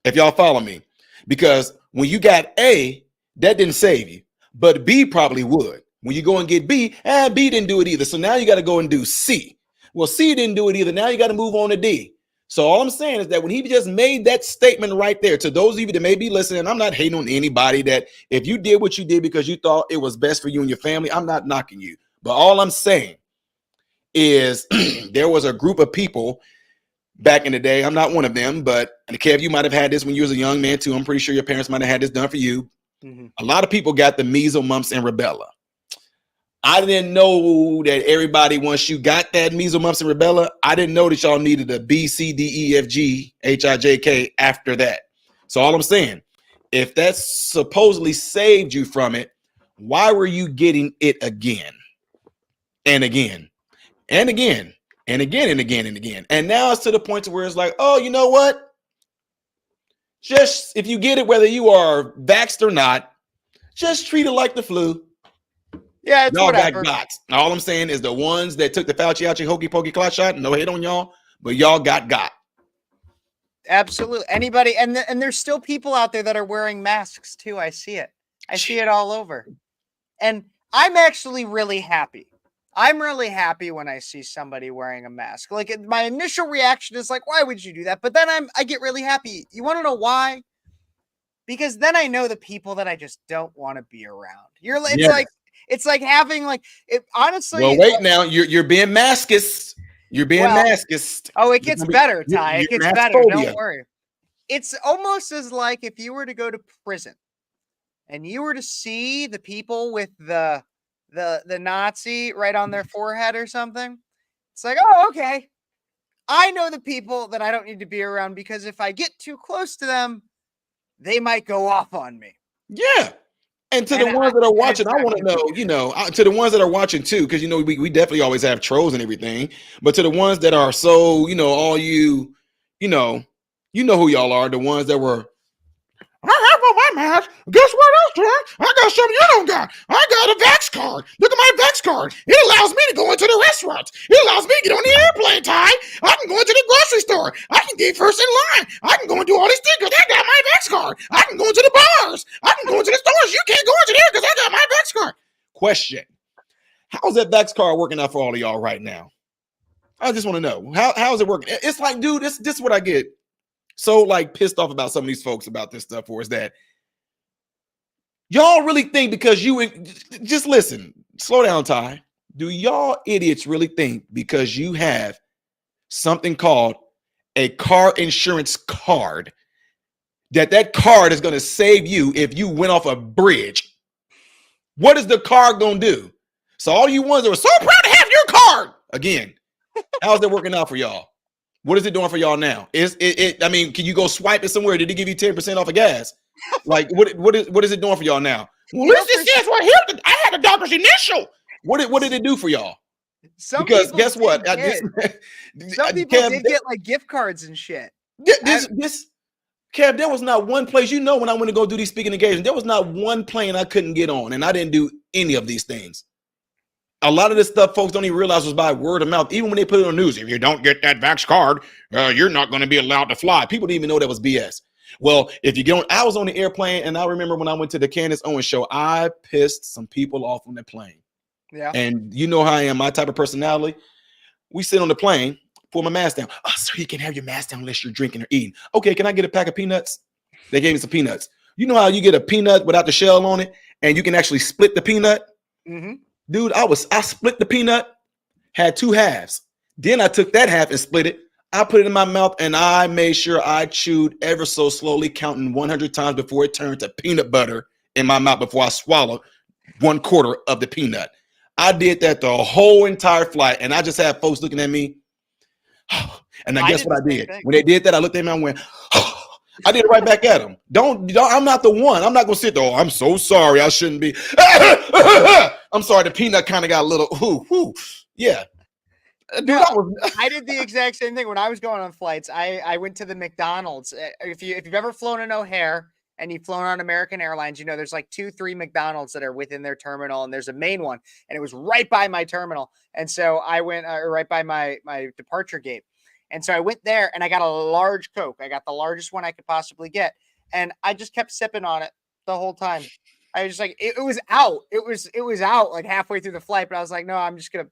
if y'all follow me. Because when you got A, that didn't save you, but B probably would. When you go and get B, B didn't do it either. So now you got to go and do C. Well, C didn't do it either. Now you got to move on to D. So all I'm saying is that when he just made that statement right there, to those of you that may be listening, I'm not hating on anybody that if you did what you did because you thought it was best for you and your family, I'm not knocking you. But all I'm saying is there was a group of people back in the day. I'm not one of them, but Kev, you might have had this when you was a young man too. I'm pretty sure your parents might have had this done for you. A lot of people got the measles, mumps, and rubella. I didn't know that everybody, once you got that measles, mumps, and rubella, I didn't know that y'all needed a B, C, D, E, F, G, H, I, J, K after that. So all I'm saying, if that supposedly saved you from it, why were you getting it again and again and again and again and again and again? And now it's to the point to where it's like, oh, you know what? Just if you get it, whether you are vaxxed or not, just treat it like the flu. Yeah, it's Y'all whatever. got. All I'm saying is the ones that took the Fauci hokey pokey clot shot, no hate on y'all, but y'all got. Absolutely. Anybody, and there's still people out there that are wearing masks too. I see it. I see it all over. And I'm actually really happy. I'm really happy when I see somebody wearing a mask. Like my initial reaction is like, why would you do that? But then I get really happy. You want to know why? Because then I know the people that I just don't want to be around. It's like having like it honestly. Well, wait now. You're being maskist. You're being maskist. Oh, it gets better, Ty. It gets better. Don't worry. It's almost as like if you were to go to prison and you were to see the people with the Nazi right on their forehead or something. It's like, oh, okay. I know the people that I don't need to be around because if I get too close to them, they might go off on me. Yeah. And to the ones that are watching, I want to know, to the ones that are watching too, because, we definitely always have trolls and everything. But to the ones that are so, all you, who y'all are, the ones that were, I have on my mask. Guess what else, John? I got something you don't got. I got a Vax card. Look at my Vax card. It allows me to go into the restaurant. It allows me to get on the airplane, Ty. I can go into the grocery store. I can get first in line. I can go and do all these things because I got my Vax card. I can go into the bars. I can go into the stores. You can't go into there because I got my Vax card. Question. How's that Vax card working out for all of y'all right now? I just want to know. How is it working? It's like, dude, this is what I get so like pissed off about some of these folks about this stuff for is that y'all really think because you just listen, slow down, Ty. Do y'all idiots really think because you have something called a car insurance card that card is going to save you if you went off a bridge? What is the card going to do? So all you ones that were so proud to have your card again, how's that working out for y'all? What is it doing for y'all now? I mean, can you go swipe it somewhere? Did it give you 10% off of gas? Like, what is it doing for y'all now? Well, this is right here. I had a doctor's initial. What did it do for y'all? Because guess what? Some people did get like gift cards and shit. Kev, there was not one place, when I went to go do these speaking engagements, there was not one plane I couldn't get on, and I didn't do any of these things. A lot of this stuff folks don't even realize was by word of mouth. Even when they put it on the news, if you don't get that Vax card, you're not going to be allowed to fly. People didn't even know that was BS. Well, if you get on, I was on the airplane, and I remember when I went to the Candace Owens show, I pissed some people off on the plane. Yeah. And you know how I am, my type of personality. We sit on the plane, pull my mask down. Oh, sir, you can't have your mask down unless you're drinking or eating. Okay, can I get a pack of peanuts? They gave me some peanuts. You know how you get a peanut without the shell on it, and you can actually split the peanut? Mm-hmm. Dude, I split the peanut, had two halves. Then I took that half and split it. I put it in my mouth and I made sure I chewed ever so slowly, counting 100 times before it turned to peanut butter in my mouth before I swallowed 1/4 of the peanut. I did that the whole entire flight, and I just had folks looking at me. And I guess what I did? When they did that, I looked at them and went, I did it right back at them. Don't, I'm not the one. I'm not going to sit there. Oh, I'm so sorry. I shouldn't be. I'm sorry. The peanut kind of got a little, yeah. Dude, I did the exact same thing when I was going on flights. I went to the McDonald's. If you've ever flown in O'Hare and you've flown on American Airlines, there's like 2-3 McDonald's that are within their terminal, and there's a main one, and it was right by my terminal. And so I went right by my departure gate. And so I went there and I got a large Coke. I got the largest one I could possibly get. And I just kept sipping on it the whole time. I was just like, it was out. It was out like halfway through the flight, but I was like, no, I was just going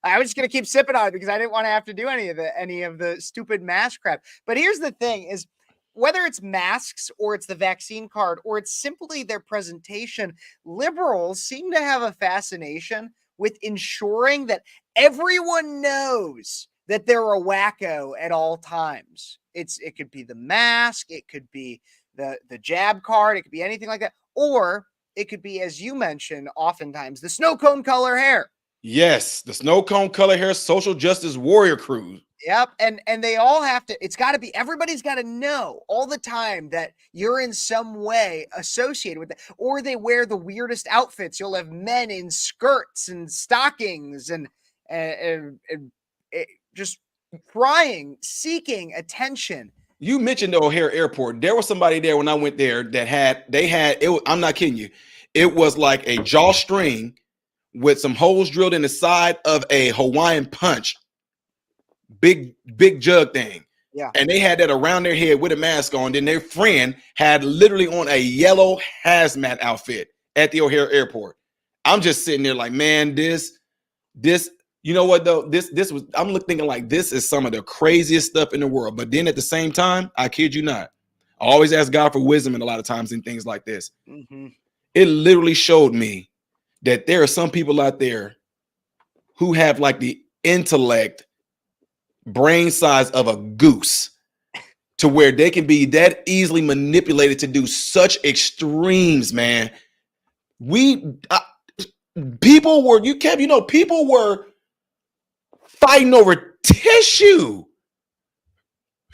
to keep sipping on it because I didn't want to have to do any of the stupid mask crap. But here's the thing is, whether it's masks or it's the vaccine card or it's simply their presentation, liberals seem to have a fascination with ensuring that everyone knows that they're a wacko at all times. It could be the mask, it could be the jab card, it could be anything like that. Or it could be, as you mentioned, oftentimes the snow cone color hair. Yes, the snow cone color hair social justice warrior crew. Yep. And they all have to, everybody's got to know all the time that you're in some way associated with that. Or they wear the weirdest outfits. You'll have men in skirts and stockings and just crying, seeking attention You mentioned the O'Hare Airport. There was somebody there when I went there that had it. I'm not kidding you. It was like a drawstring with some holes drilled in the side of a Hawaiian punch, big jug thing. Yeah. And they had that around their head with a mask on. Then their friend had literally on a yellow hazmat outfit at the O'Hare Airport. I'm just sitting there like, man, this, you know what though? This was, I'm thinking like, this is some of the craziest stuff in the world. But then at the same time, I kid you not, I always ask God for wisdom and a lot of times in things like this. Mm-hmm. It literally showed me that there are some people out there who have like the intellect, brain size of a goose, to where they can be that easily manipulated to do such extremes, man. People were fighting over tissue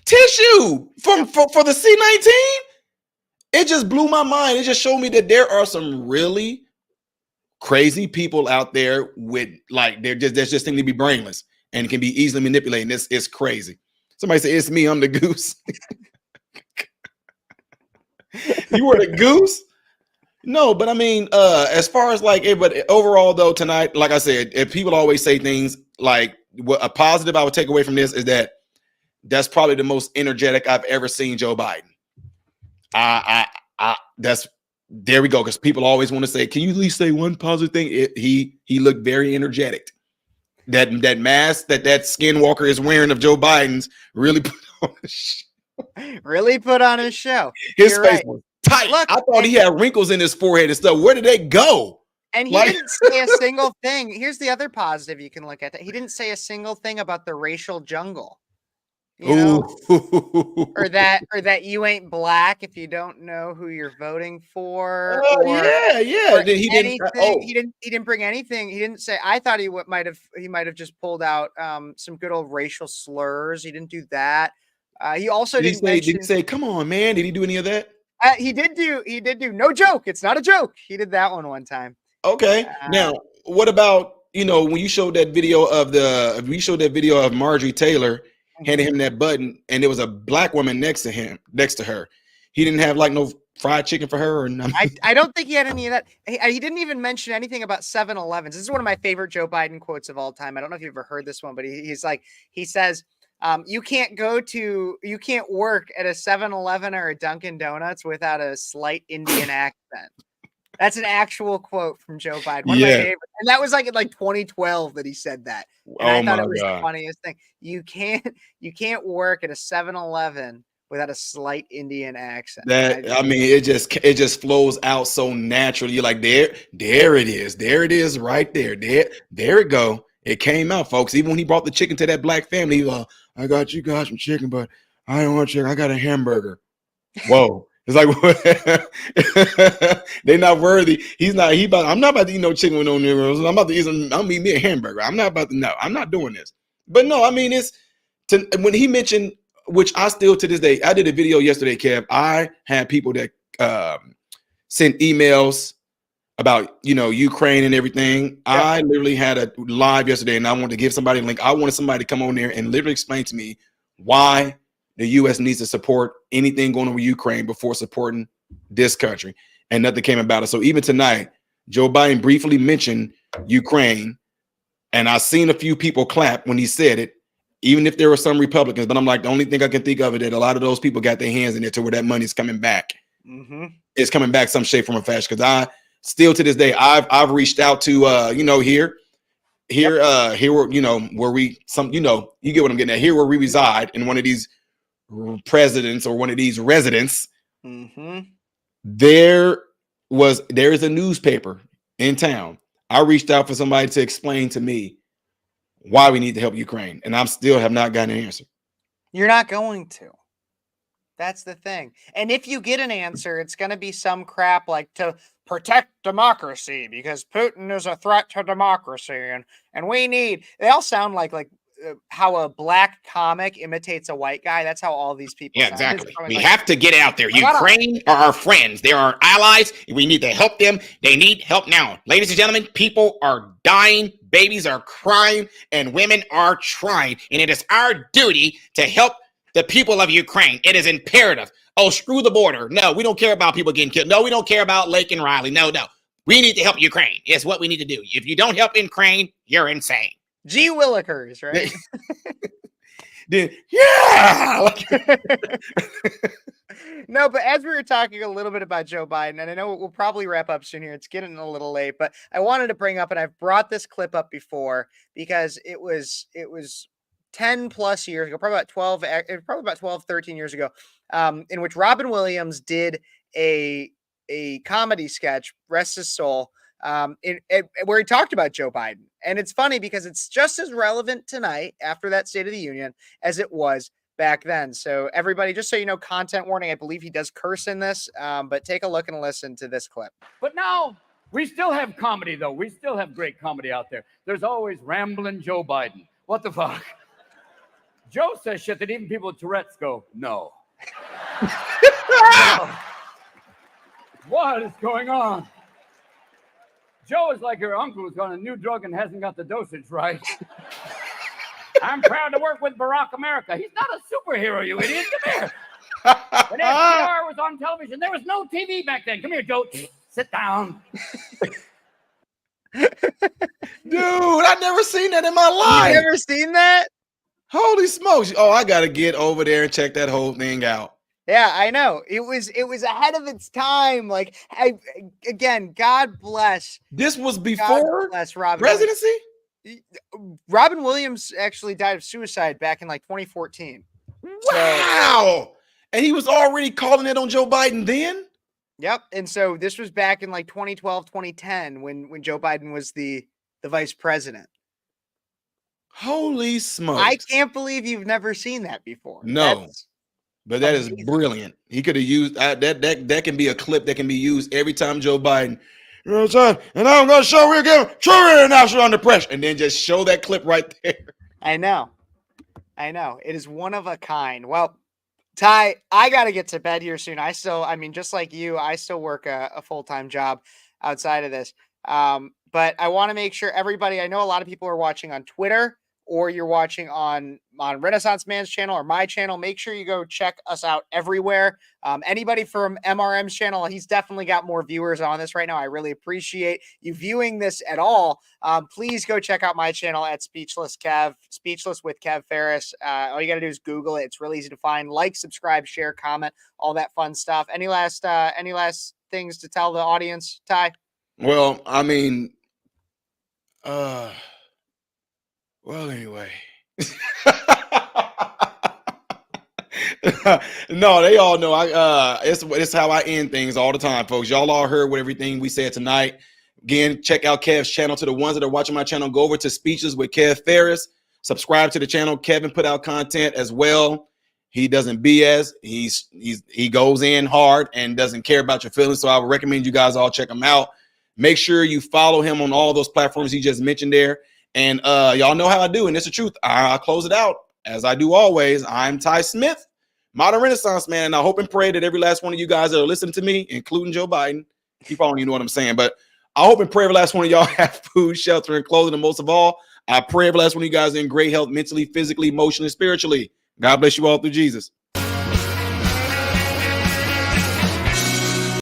for the C-19. It just blew my mind. It just showed me that there are some really crazy people out there with like they're just seem to be brainless and can be easily manipulated. It's crazy. Somebody say it's me. I'm the goose. You were the goose? No, but I mean, as far as like, but overall though, tonight, like I said, if people always say things like what a positive I would take away from this is that that's probably the most energetic I've ever seen Joe Biden. That's there we go. Because people always want to say, can you at least say one positive thing? He looked very energetic. That mask that skinwalker is wearing of Joe Biden's really put on a show. Really put on a show. His You're face right. was tight. Look, I thought he had wrinkles in his forehead and stuff. Where did they go? And he didn't say a single thing. Here's the other positive you can look at. He didn't say a single thing about the racial jungle. You know, or that you ain't black if you don't know who you're voting for. Yeah. He didn't bring anything. He didn't say. I thought he might have just pulled out some good old racial slurs. He didn't do that. He also didn't mention. Did he say, "Come on, man"? Did he do any of that? He did do. No joke. It's not a joke. He did that one time. Okay. Now, what about when you showed that video of Marjorie Taylor handing him that button, and there was a black woman next to her. He didn't have like no fried chicken for her, or nothing. I don't think he had any of that. He didn't even mention anything about 7-Elevens. This is one of my favorite Joe Biden quotes of all time. I don't know if you've ever heard this one, but he says, you can't work at a 7-Eleven or a Dunkin' Donuts without a slight Indian accent. That's an actual quote from Joe Biden. One of my favorites. And that was like in 2012 that he said that. And I thought it was the funniest thing. You can't work at a 7-Eleven without a slight Indian accent. It just flows out so naturally. You're like, there it is. There it is right there. There it go. It came out, folks. Even when he brought the chicken to that black family, he was, I got you guys some chicken, but I don't want chicken. I got a hamburger. Whoa. It's like they're not worthy. I'm not about to eat no chicken with no noodles. I'm about to eat me a hamburger. I'm not doing this. But no, I mean, when he mentioned, which I still to this day, I did a video yesterday, Kev. I had people that sent emails about Ukraine and everything. Yeah. I literally had a live yesterday, and I wanted to give somebody a link. I wanted somebody to come on there and literally explain to me why the U.S. needs to support anything going on with Ukraine before supporting this country, and nothing came about it. So even tonight, Joe Biden briefly mentioned Ukraine, and I seen a few people clap when he said it, even if there were some Republicans. But I'm like, the only thing I can think of is that a lot of those people got their hands in it to where that money's coming back. Mm-hmm. It's coming back some shape, form, or fashion. Because I still to this day, I've reached out to here where we you get what I'm getting at, here where we reside in one of these presidents or one of these residents. Mm-hmm. There is a newspaper in town. I reached out for somebody to explain to me why we need to help Ukraine, and I still have not gotten an answer. You're not going to. That's the thing. And if you get an answer, it's going to be some crap like to protect democracy because Putin is a threat to democracy, and we need. They all sound like how a black comic imitates a white guy. That's how all these people sound. Exactly. We have to get out there. Ukraine are our friends. They're our allies. We need to help them. They need help now. Ladies and gentlemen, people are dying, babies are crying, and women are trying. And it is our duty to help the people of Ukraine. It is imperative. Oh, screw the border. No, we don't care about people getting killed. No, we don't care about Lake and Riley. No. We need to help Ukraine. It's what we need to do. If you don't help Ukraine, you're insane. G. Willikers, right? Then, yeah. No, but as we were talking a little bit about Joe Biden, and I know we'll probably wrap up soon here. It's getting a little late, but I wanted to bring up, and I've brought this clip up before because it was 10 plus years ago, probably about 12, 13 years ago, in which Robin Williams did a comedy sketch, rest his soul, where he talked about Joe Biden. And it's funny because it's just as relevant tonight after that State of the Union as it was back then. So everybody, just so you know, content warning, I believe he does curse in this, but take a look and listen to this clip. But now we still have comedy, though. We still have great comedy out there. There's always rambling Joe Biden. What the fuck? Joe says shit that even people with Tourette's go, no. What is going on? Joe is like your uncle who's on a new drug and hasn't got the dosage right. I'm proud to work with Barack America. He's not a superhero, you idiot. Come here. When FDR was on television, there was no TV back then. Come here, Joe. Sit down. Dude, I never seen that in my life. You never seen that? Holy smokes. Oh, I got to get over there and check that whole thing out. Yeah, I know. It was ahead of its time. Like, again, God bless. This was before Robin presidency? Robin Williams actually died of suicide back in like 2014. Wow. And he was already calling it on Joe Biden then? Yep. And so this was back in like 2012, 2010 when Joe Biden was the vice president. Holy smokes. I can't believe you've never seen that before. No. But that is brilliant. He could have used that can be a clip that can be used every time Joe Biden, you know what I'm saying? And I'm going to show we're giving true international under pressure. And then just show that clip right there. I know. It is one of a kind. Well, Ty, I got to get to bed here soon. Just like you, I still work a full-time job outside of this. But I want to make sure everybody, I know a lot of people are watching on Twitter, or you're watching on Renaissance Man's channel or my channel. Make sure you go check us out everywhere. Anybody from MRM's channel, he's definitely got more viewers on this right now. I really appreciate you viewing this at all. Please go check out my channel at Speechless with Kev Phares. All you got to do is Google it. It's really easy to find. Like, subscribe, share, comment, all that fun stuff. Any last things to tell the audience, Ty? Well, I mean, well, anyway. No, they all know it's how I end things all the time, folks. Y'all all heard what everything we said tonight. Again, check out Kev's channel. To the ones that are watching my channel, go over to Speeches with Kev Phares. Subscribe to the channel. Kevin put out content as well. He doesn't BS. He goes in hard and doesn't care about your feelings. So I would recommend you guys all check him out. Make sure you follow him on all those platforms he just mentioned there. And y'all know how I do, and it's the truth. I'll close it out, as I do always. I'm Ty Smith, modern Renaissance man, and I hope and pray that every last one of you guys that are listening to me, including Joe Biden, you probably know what I'm saying, but I hope and pray every last one of y'all have food, shelter, and clothing, and most of all, I pray every last one of you guys are in great health, mentally, physically, emotionally, spiritually. God bless you all through Jesus.